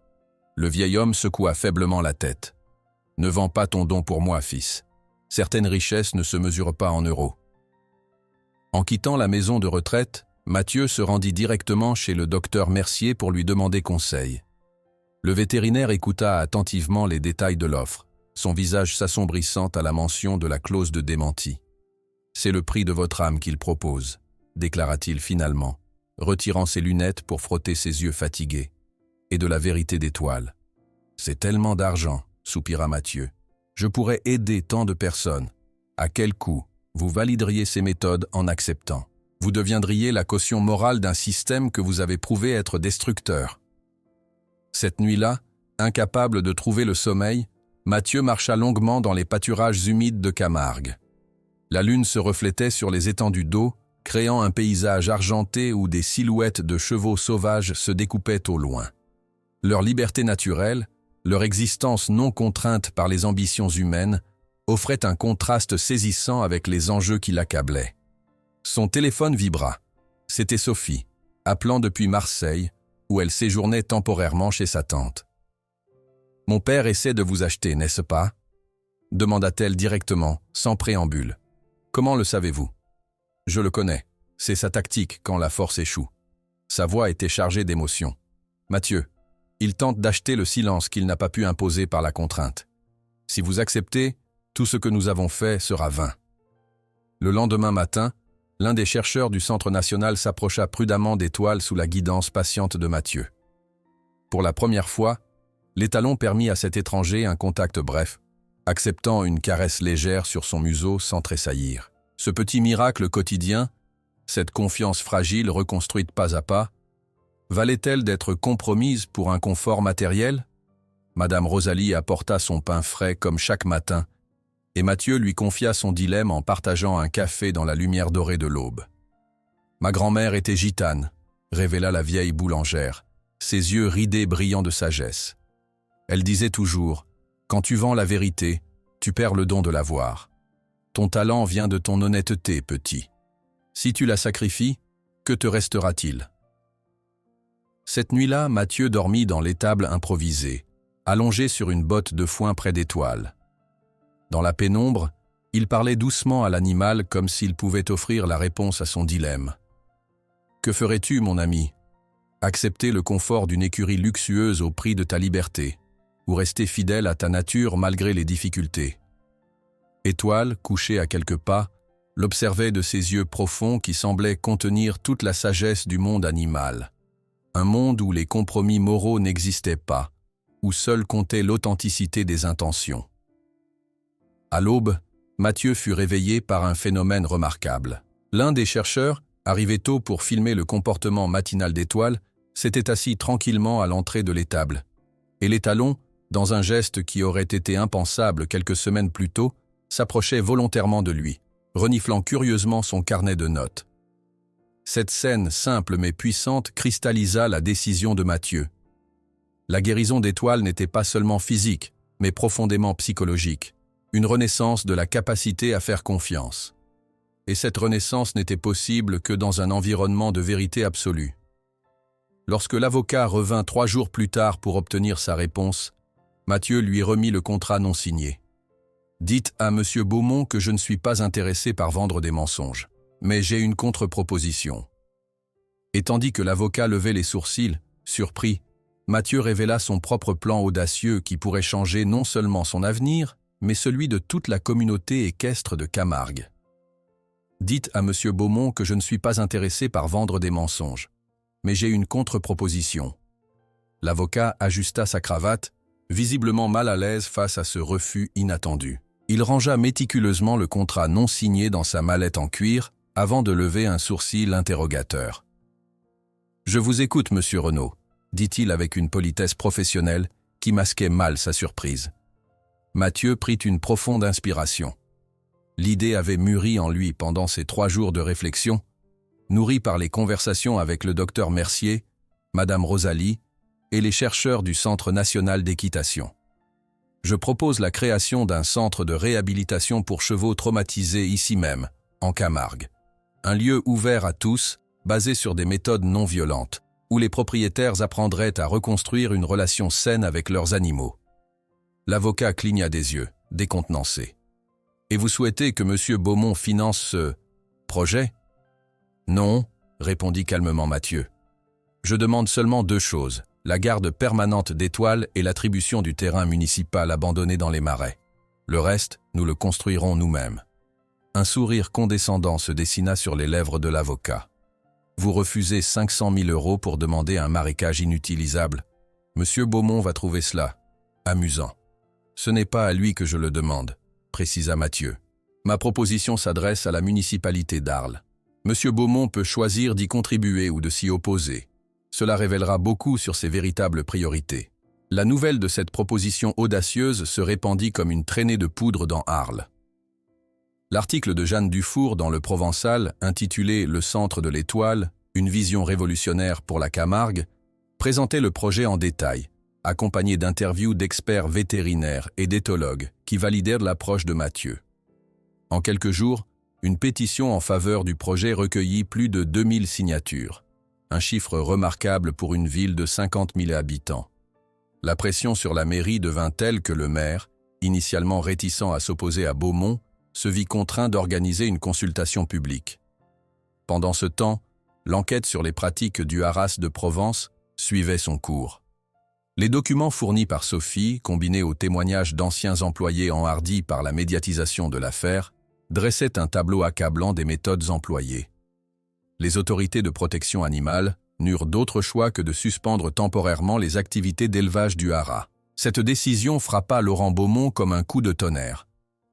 Le vieil homme secoua faiblement la tête. « Ne vends pas ton don pour moi, fils. Certaines richesses ne se mesurent pas en euros. » En quittant la maison de retraite, Mathieu se rendit directement chez le docteur Mercier pour lui demander conseil. Le vétérinaire écouta attentivement les détails de l'offre, son visage s'assombrissant à la mention de la clause de démenti. « C'est le prix de votre âme qu'il propose », déclara-t-il finalement, retirant ses lunettes pour frotter ses yeux fatigués. « Et de la vérité d'Étoile. »« C'est tellement d'argent, » soupira Mathieu. « Je pourrais aider tant de personnes. À quel coût vous valideriez ces méthodes en acceptant? Vous deviendriez la caution morale d'un système que vous avez prouvé être destructeur. » Cette nuit-là, incapable de trouver le sommeil, Mathieu marcha longuement dans les pâturages humides de Camargue. La lune se reflétait sur les étendues d'eau, créant un paysage argenté où des silhouettes de chevaux sauvages se découpaient au loin. Leur liberté naturelle, leur existence non contrainte par les ambitions humaines, offrait un contraste saisissant avec les enjeux qui l'accablaient. Son téléphone vibra. C'était Sophie, appelant depuis Marseille, où elle séjournait temporairement chez sa tante. « Mon père essaie de vous acheter, n'est-ce pas ?» demanda-t-elle directement, sans préambule. « Comment le savez-vous ?»« Je le connais. C'est sa tactique quand la force échoue. » Sa voix était chargée d'émotion. « Mathieu, il tente d'acheter le silence qu'il n'a pas pu imposer par la contrainte. Si vous acceptez, tout ce que nous avons fait sera vain. » Le lendemain matin, l'un des chercheurs du Centre national s'approcha prudemment d'Étoile sous la guidance patiente de Mathieu. Pour la première fois, l'étalon permit à cet étranger un contact bref, acceptant une caresse légère sur son museau sans tressaillir. Ce petit miracle quotidien, cette confiance fragile reconstruite pas à pas, valait-elle d'être compromise pour un confort matériel? Madame Rosalie apporta son pain frais comme chaque matin, et Mathieu lui confia son dilemme en partageant un café dans la lumière dorée de l'aube. « Ma grand-mère était gitane », révéla la vieille boulangère, ses yeux ridés brillants de sagesse. Elle disait toujours « Quand tu vends la vérité, tu perds le don de la voir. Ton talent vient de ton honnêteté, petit. Si tu la sacrifies, que te restera-t-il » Cette nuit-là, Mathieu dormit dans l'étable improvisée, allongé sur une botte de foin près d'Étoile. Dans la pénombre, il parlait doucement à l'animal comme s'il pouvait offrir la réponse à son dilemme. « Que ferais-tu, mon ami? Accepter le confort d'une écurie luxueuse au prix de ta liberté, ou rester fidèle à ta nature malgré les difficultés ?» Étoile, couchée à quelques pas, l'observait de ses yeux profonds qui semblaient contenir toute la sagesse du monde animal. Un monde où les compromis moraux n'existaient pas, où seule comptait l'authenticité des intentions. À l'aube, Mathieu fut réveillé par un phénomène remarquable. L'un des chercheurs, arrivé tôt pour filmer le comportement matinal d'Étoile, s'était assis tranquillement à l'entrée de l'étable. Et l'étalon, dans un geste qui aurait été impensable quelques semaines plus tôt, s'approchait volontairement de lui, reniflant curieusement son carnet de notes. Cette scène simple mais puissante cristallisa la décision de Mathieu. La guérison d'Étoile n'était pas seulement physique, mais profondément psychologique. Une renaissance de la capacité à faire confiance. Et cette renaissance n'était possible que dans un environnement de vérité absolue. Lorsque l'avocat revint 3 jours plus tard pour obtenir sa réponse, Mathieu lui remit le contrat non signé. « Dites à M. Beaumont que je ne suis pas intéressé par vendre des mensonges, mais j'ai une contre-proposition. » Et tandis que l'avocat levait les sourcils, surpris, Mathieu révéla son propre plan audacieux qui pourrait changer non seulement son avenir, mais celui de toute la communauté équestre de Camargue. « Dites à M. Beaumont que je ne suis pas intéressé par vendre des mensonges, mais j'ai une contre-proposition. » L'avocat ajusta sa cravate, visiblement mal à l'aise face à ce refus inattendu. Il rangea méticuleusement le contrat non signé dans sa mallette en cuir avant de lever un sourcil interrogateur. « Je vous écoute, monsieur Renaud, » dit-il avec une politesse professionnelle qui masquait mal sa surprise. Mathieu prit une profonde inspiration. L'idée avait mûri en lui pendant ces 3 jours de réflexion, nourrie par les conversations avec le docteur Mercier, Madame Rosalie et les chercheurs du Centre national d'équitation. Je propose la création d'un centre de réhabilitation pour chevaux traumatisés ici même, en Camargue. Un lieu ouvert à tous, basé sur des méthodes non violentes, où les propriétaires apprendraient à reconstruire une relation saine avec leurs animaux. L'avocat cligna des yeux, décontenancé. « Et vous souhaitez que M. Beaumont finance ce projet ?»« Non, » répondit calmement Mathieu. « Je demande seulement 2 choses, la garde permanente d'Étoile et l'attribution du terrain municipal abandonné dans les marais. Le reste, nous le construirons nous-mêmes. » Un sourire condescendant se dessina sur les lèvres de l'avocat. « Vous refusez 500 000 € pour demander un marécage inutilisable. M. Beaumont va trouver cela amusant. » « Ce n'est pas à lui que je le demande, » précisa Mathieu. « Ma proposition s'adresse à la municipalité d'Arles. M. Beaumont peut choisir d'y contribuer ou de s'y opposer. Cela révélera beaucoup sur ses véritables priorités. » La nouvelle de cette proposition audacieuse se répandit comme une traînée de poudre dans Arles. L'article de Jeanne Dufour dans Le Provençal, intitulé « Le centre de l'Étoile, une vision révolutionnaire pour la Camargue », présentait le projet en détail, accompagné d'interviews d'experts vétérinaires et d'éthologues qui validèrent l'approche de Mathieu. En quelques jours, une pétition en faveur du projet recueillit plus de 2000 signatures, un chiffre remarquable pour une ville de 50 000 habitants. La pression sur la mairie devint telle que le maire, initialement réticent à s'opposer à Beaumont, se vit contraint d'organiser une consultation publique. Pendant ce temps, l'enquête sur les pratiques du haras de Provence suivait son cours. Les documents fournis par Sophie, combinés aux témoignages d'anciens employés enhardis par la médiatisation de l'affaire, dressaient un tableau accablant des méthodes employées. Les autorités de protection animale n'eurent d'autre choix que de suspendre temporairement les activités d'élevage du haras. Cette décision frappa Laurent Beaumont comme un coup de tonnerre.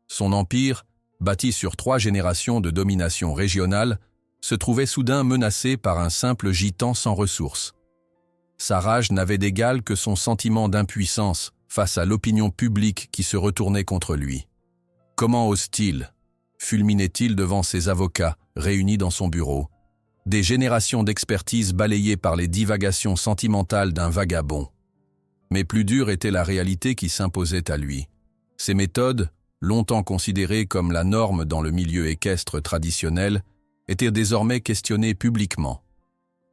Son empire, bâti sur 3 générations de domination régionale, se trouvait soudain menacé par un simple gitan sans ressources. Sa rage n'avait d'égal que son sentiment d'impuissance face à l'opinion publique qui se retournait contre lui. Comment ose-t-il? Fulminait-il devant ses avocats réunis dans son bureau? Des générations d'expertise balayées par les divagations sentimentales d'un vagabond. Mais plus dure était la réalité qui s'imposait à lui. Ses méthodes, longtemps considérées comme la norme dans le milieu équestre traditionnel, étaient désormais questionnées publiquement.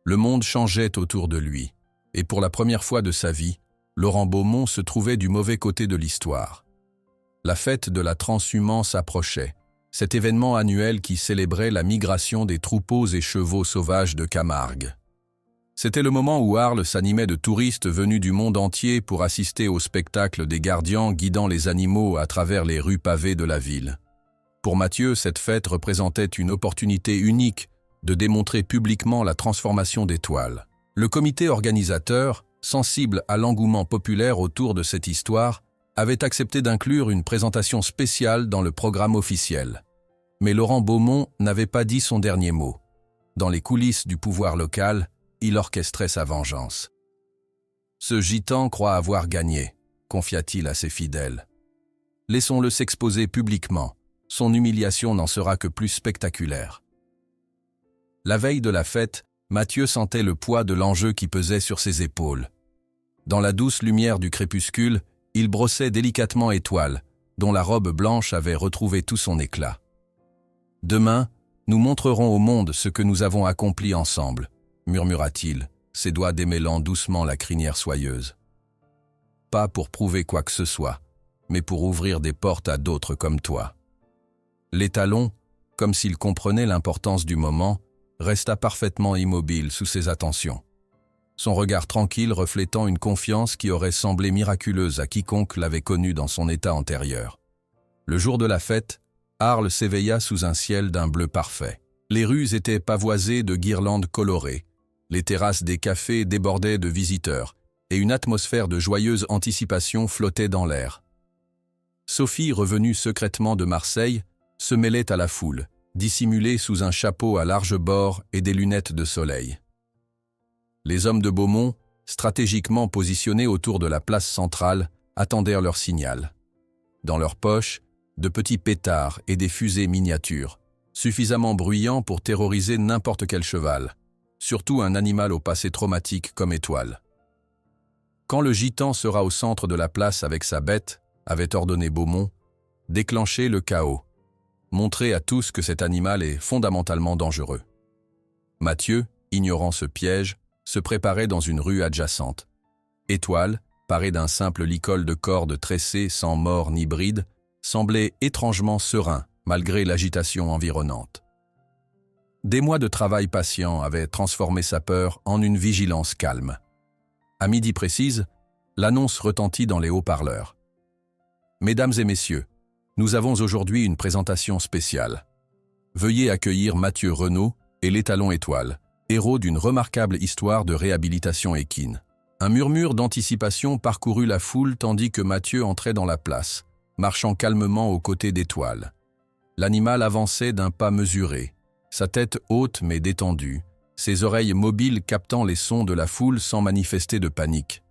Le monde changeait autour de lui, et pour la première fois de sa vie, Laurent Beaumont se trouvait du mauvais côté de l'histoire. La fête de la transhumance approchait, cet événement annuel qui célébrait la migration des troupeaux et chevaux sauvages de Camargue. C'était le moment où Arles s'animait de touristes venus du monde entier pour assister au spectacle des gardians guidant les animaux à travers les rues pavées de la ville. Pour Mathieu, cette fête représentait une opportunité unique de démontrer publiquement la transformation d'Étoile. Le comité organisateur, sensible à l'engouement populaire autour de cette histoire, avait accepté d'inclure une présentation spéciale dans le programme officiel. Mais Laurent Beaumont n'avait pas dit son dernier mot. Dans les coulisses du pouvoir local, il orchestrait sa vengeance. « Ce gitan croit avoir gagné », confia-t-il à ses fidèles. « Laissons-le s'exposer publiquement, son humiliation n'en sera que plus spectaculaire. » La veille de la fête, Mathieu sentait le poids de l'enjeu qui pesait sur ses épaules. Dans la douce lumière du crépuscule, il brossait délicatement Étoile, dont la robe blanche avait retrouvé tout son éclat. « Demain, nous montrerons au monde ce que nous avons accompli ensemble, » murmura-t-il, ses doigts démêlant doucement la crinière soyeuse. « Pas pour prouver quoi que ce soit, mais pour ouvrir des portes à d'autres comme toi. » L'étalon, comme s'il comprenait l'importance du moment, resta parfaitement immobile sous ses attentions. Son regard tranquille reflétant une confiance qui aurait semblé miraculeuse à quiconque l'avait connu dans son état antérieur. Le jour de la fête, Arles s'éveilla sous un ciel d'un bleu parfait. Les rues étaient pavoisées de guirlandes colorées, les terrasses des cafés débordaient de visiteurs, et une atmosphère de joyeuse anticipation flottait dans l'air. Sophie, revenue secrètement de Marseille, se mêlait à la foule, dissimulée sous un chapeau à large bord et des lunettes de soleil. Les hommes de Beaumont, stratégiquement positionnés autour de la place centrale, attendirent leur signal. Dans leurs poches, de petits pétards et des fusées miniatures, suffisamment bruyants pour terroriser n'importe quel cheval, surtout un animal au passé traumatique comme Étoile. Quand le gitan sera au centre de la place avec sa bête, avait ordonné Beaumont, déclenchez le chaos. Montrez à tous que cet animal est fondamentalement dangereux. Mathieu, ignorant ce piège, se préparait dans une rue adjacente. Étoile, paré d'un simple licol de corde tressé sans mors ni bride, semblait étrangement serein malgré l'agitation environnante. Des mois de travail patient avaient transformé sa peur en une vigilance calme. À midi précise, l'annonce retentit dans les haut-parleurs. « Mesdames et messieurs, nous avons aujourd'hui une présentation spéciale. Veuillez accueillir Mathieu Renaud et l'étalon Étoile, héros d'une remarquable histoire de réhabilitation équine. » Un murmure d'anticipation parcourut la foule tandis que Mathieu entrait dans la place, marchant calmement aux côtés d'Étoile. L'animal avançait d'un pas mesuré, sa tête haute mais détendue, ses oreilles mobiles captant les sons de la foule sans manifester de panique.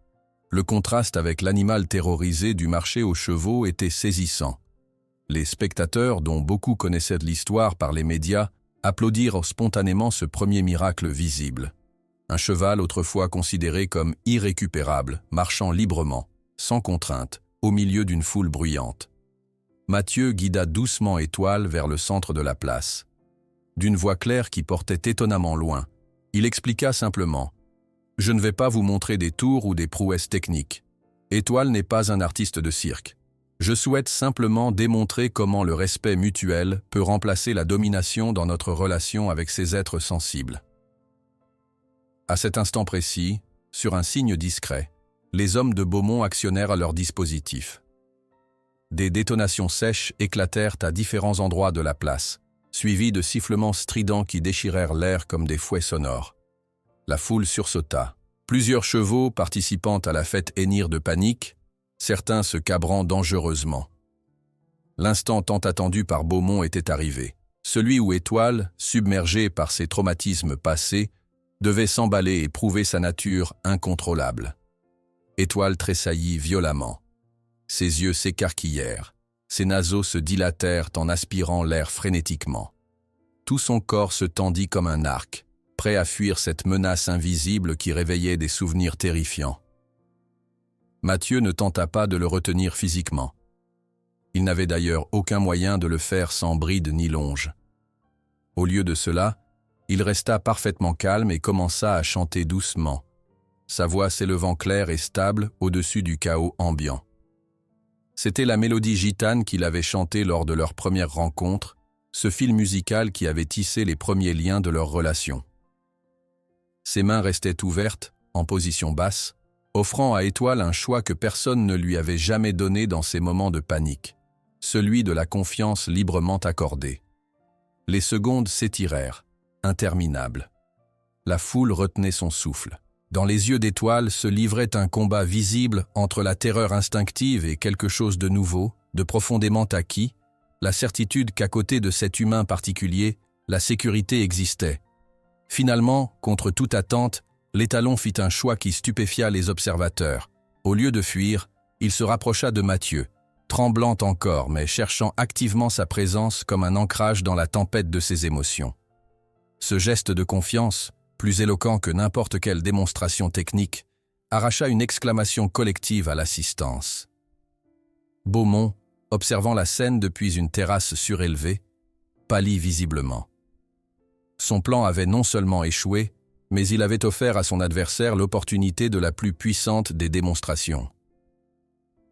Le contraste avec l'animal terrorisé du marché aux chevaux était saisissant. Les spectateurs, dont beaucoup connaissaient de l'histoire par les médias, applaudirent spontanément ce premier miracle visible. Un cheval autrefois considéré comme irrécupérable, marchant librement, sans contrainte, au milieu d'une foule bruyante. Mathieu guida doucement Étoile vers le centre de la place. D'une voix claire qui portait étonnamment loin, il expliqua simplement « Je ne vais pas vous montrer des tours ou des prouesses techniques. Étoile n'est pas un artiste de cirque. Je souhaite simplement démontrer comment le respect mutuel peut remplacer la domination dans notre relation avec ces êtres sensibles. » À cet instant précis, sur un signe discret, les hommes de Beaumont actionnèrent leur dispositif. Des détonations sèches éclatèrent à différents endroits de la place, suivis de sifflements stridents qui déchirèrent l'air comme des fouets sonores. La foule sursauta. Plusieurs chevaux participant à la fête hennirent de panique, certains se cabrant dangereusement. L'instant tant attendu par Beaumont était arrivé. Celui où Étoile, submergée par ses traumatismes passés, devait s'emballer et prouver sa nature incontrôlable. Étoile tressaillit violemment. Ses yeux s'écarquillèrent, ses naseaux se dilatèrent en aspirant l'air frénétiquement. Tout son corps se tendit comme un arc, prêt à fuir cette menace invisible qui réveillait des souvenirs terrifiants. Mathieu ne tenta pas de le retenir physiquement. Il n'avait d'ailleurs aucun moyen de le faire sans bride ni longe. Au lieu de cela, il resta parfaitement calme et commença à chanter doucement, sa voix s'élevant claire et stable au-dessus du chaos ambiant. C'était la mélodie gitane qu'il avait chantée lors de leur première rencontre, ce fil musical qui avait tissé les premiers liens de leur relation. Ses mains restaient ouvertes, en position basse, offrant à Étoile un choix que personne ne lui avait jamais donné dans ces moments de panique, celui de la confiance librement accordée. Les secondes s'étirèrent, interminables. La foule retenait son souffle. Dans les yeux d'Étoile se livrait un combat visible entre la terreur instinctive et quelque chose de nouveau, de profondément acquis, la certitude qu'à côté de cet humain particulier, la sécurité existait. Finalement, contre toute attente, l'étalon fit un choix qui stupéfia les observateurs. Au lieu de fuir, il se rapprocha de Mathieu, tremblant encore mais cherchant activement sa présence comme un ancrage dans la tempête de ses émotions. Ce geste de confiance, plus éloquent que n'importe quelle démonstration technique, arracha une exclamation collective à l'assistance. Beaumont, observant la scène depuis une terrasse surélevée, pâlit visiblement. Son plan avait non seulement échoué, mais il avait offert à son adversaire l'opportunité de la plus puissante des démonstrations.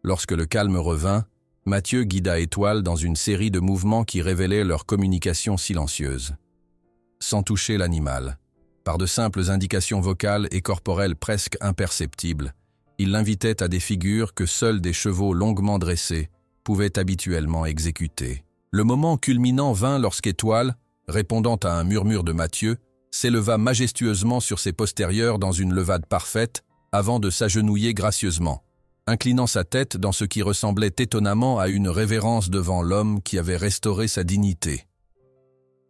Lorsque le calme revint, Mathieu guida Étoile dans une série de mouvements qui révélaient leur communication silencieuse. Sans toucher l'animal, par de simples indications vocales et corporelles presque imperceptibles, il l'invitait à des figures que seuls des chevaux longuement dressés pouvaient habituellement exécuter. Le moment culminant vint lorsqu'Étoile, répondant à un murmure de Mathieu, s'éleva majestueusement sur ses postérieurs dans une levade parfaite avant de s'agenouiller gracieusement, inclinant sa tête dans ce qui ressemblait étonnamment à une révérence devant l'homme qui avait restauré sa dignité.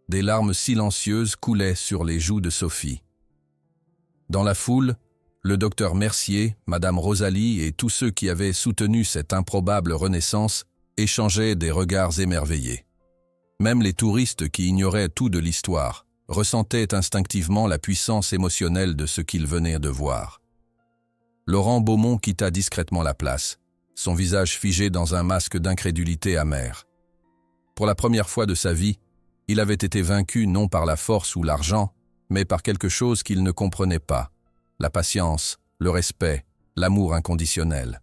Des larmes silencieuses coulaient sur les joues de Sophie. Dans la foule, le docteur Mercier, Madame Rosalie et tous ceux qui avaient soutenu cette improbable renaissance échangeaient des regards émerveillés. Même les touristes qui ignoraient tout de l'histoire ressentaient instinctivement la puissance émotionnelle de ce qu'ils venaient de voir. Laurent Beaumont quitta discrètement la place, son visage figé dans un masque d'incrédulité amère. Pour la première fois de sa vie, il avait été vaincu non par la force ou l'argent, mais par quelque chose qu'il ne comprenait pas, la patience, le respect, l'amour inconditionnel.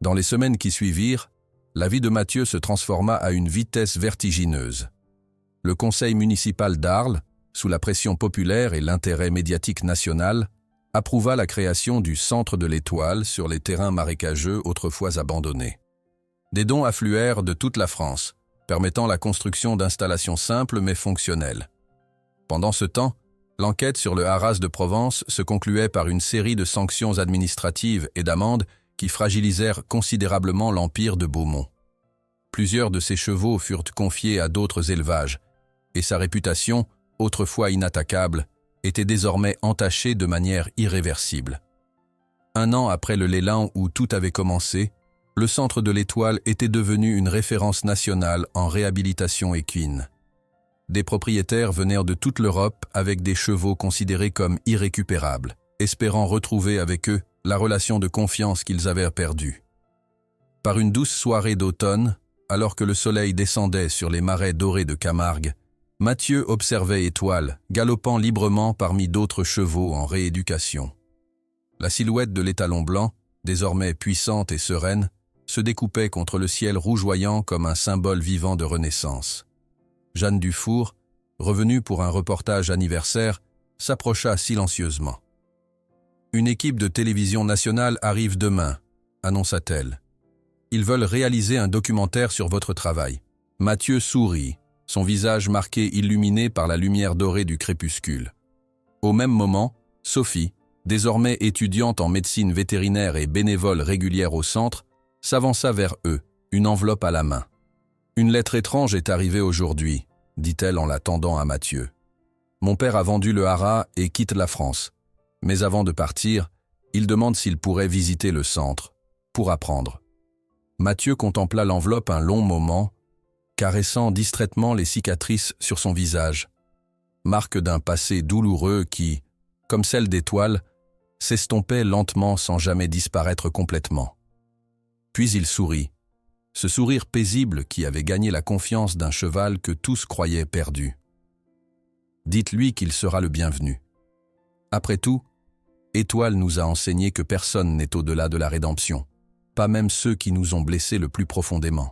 Dans les semaines qui suivirent, la vie de Mathieu se transforma à une vitesse vertigineuse. Le conseil municipal d'Arles, sous la pression populaire et l'intérêt médiatique national, approuva la création du Centre de l'Étoile sur les terrains marécageux autrefois abandonnés. Des dons affluèrent de toute la France, permettant la construction d'installations simples mais fonctionnelles. Pendant ce temps, l'enquête sur le haras de Provence se concluait par une série de sanctions administratives et d'amendes qui fragilisèrent considérablement l'empire de Beaumont. Plusieurs de ses chevaux furent confiés à d'autres élevages, et sa réputation, autrefois inattaquable, était désormais entachée de manière irréversible. Un an après le Lélan où tout avait commencé, le Centre de l'Étoile était devenu une référence nationale en réhabilitation équine. Des propriétaires venaient de toute l'Europe avec des chevaux considérés comme irrécupérables, espérant retrouver avec eux la relation de confiance qu'ils avaient perdue. Par une douce soirée d'automne, alors que le soleil descendait sur les marais dorés de Camargue, Mathieu observait Étoile, galopant librement parmi d'autres chevaux en rééducation. La silhouette de l'étalon blanc, désormais puissante et sereine, se découpait contre le ciel rougeoyant comme un symbole vivant de renaissance. Jeanne Dufour, revenue pour un reportage anniversaire, s'approcha silencieusement. Une équipe de télévision nationale arrive demain, annonça-t-elle. Ils veulent réaliser un documentaire sur votre travail. Mathieu sourit, son visage marqué illuminé par la lumière dorée du crépuscule. Au même moment, Sophie, désormais étudiante en médecine vétérinaire et bénévole régulière au centre, s'avança vers eux, une enveloppe à la main. « Une lettre étrange est arrivée aujourd'hui », dit-elle en la tendant à Mathieu. « Mon père a vendu le haras et quitte la France. Mais avant de partir, il demande s'il pourrait visiter le centre, pour apprendre. » Mathieu contempla l'enveloppe un long moment, caressant distraitement les cicatrices sur son visage, marque d'un passé douloureux qui, comme celle d'étoiles, s'estompait lentement sans jamais disparaître complètement. Puis il sourit, ce sourire paisible qui avait gagné la confiance d'un cheval que tous croyaient perdu. Dites-lui qu'il sera le bienvenu. Après tout, Étoile nous a enseigné que personne n'est au-delà de la rédemption, pas même ceux qui nous ont blessés le plus profondément.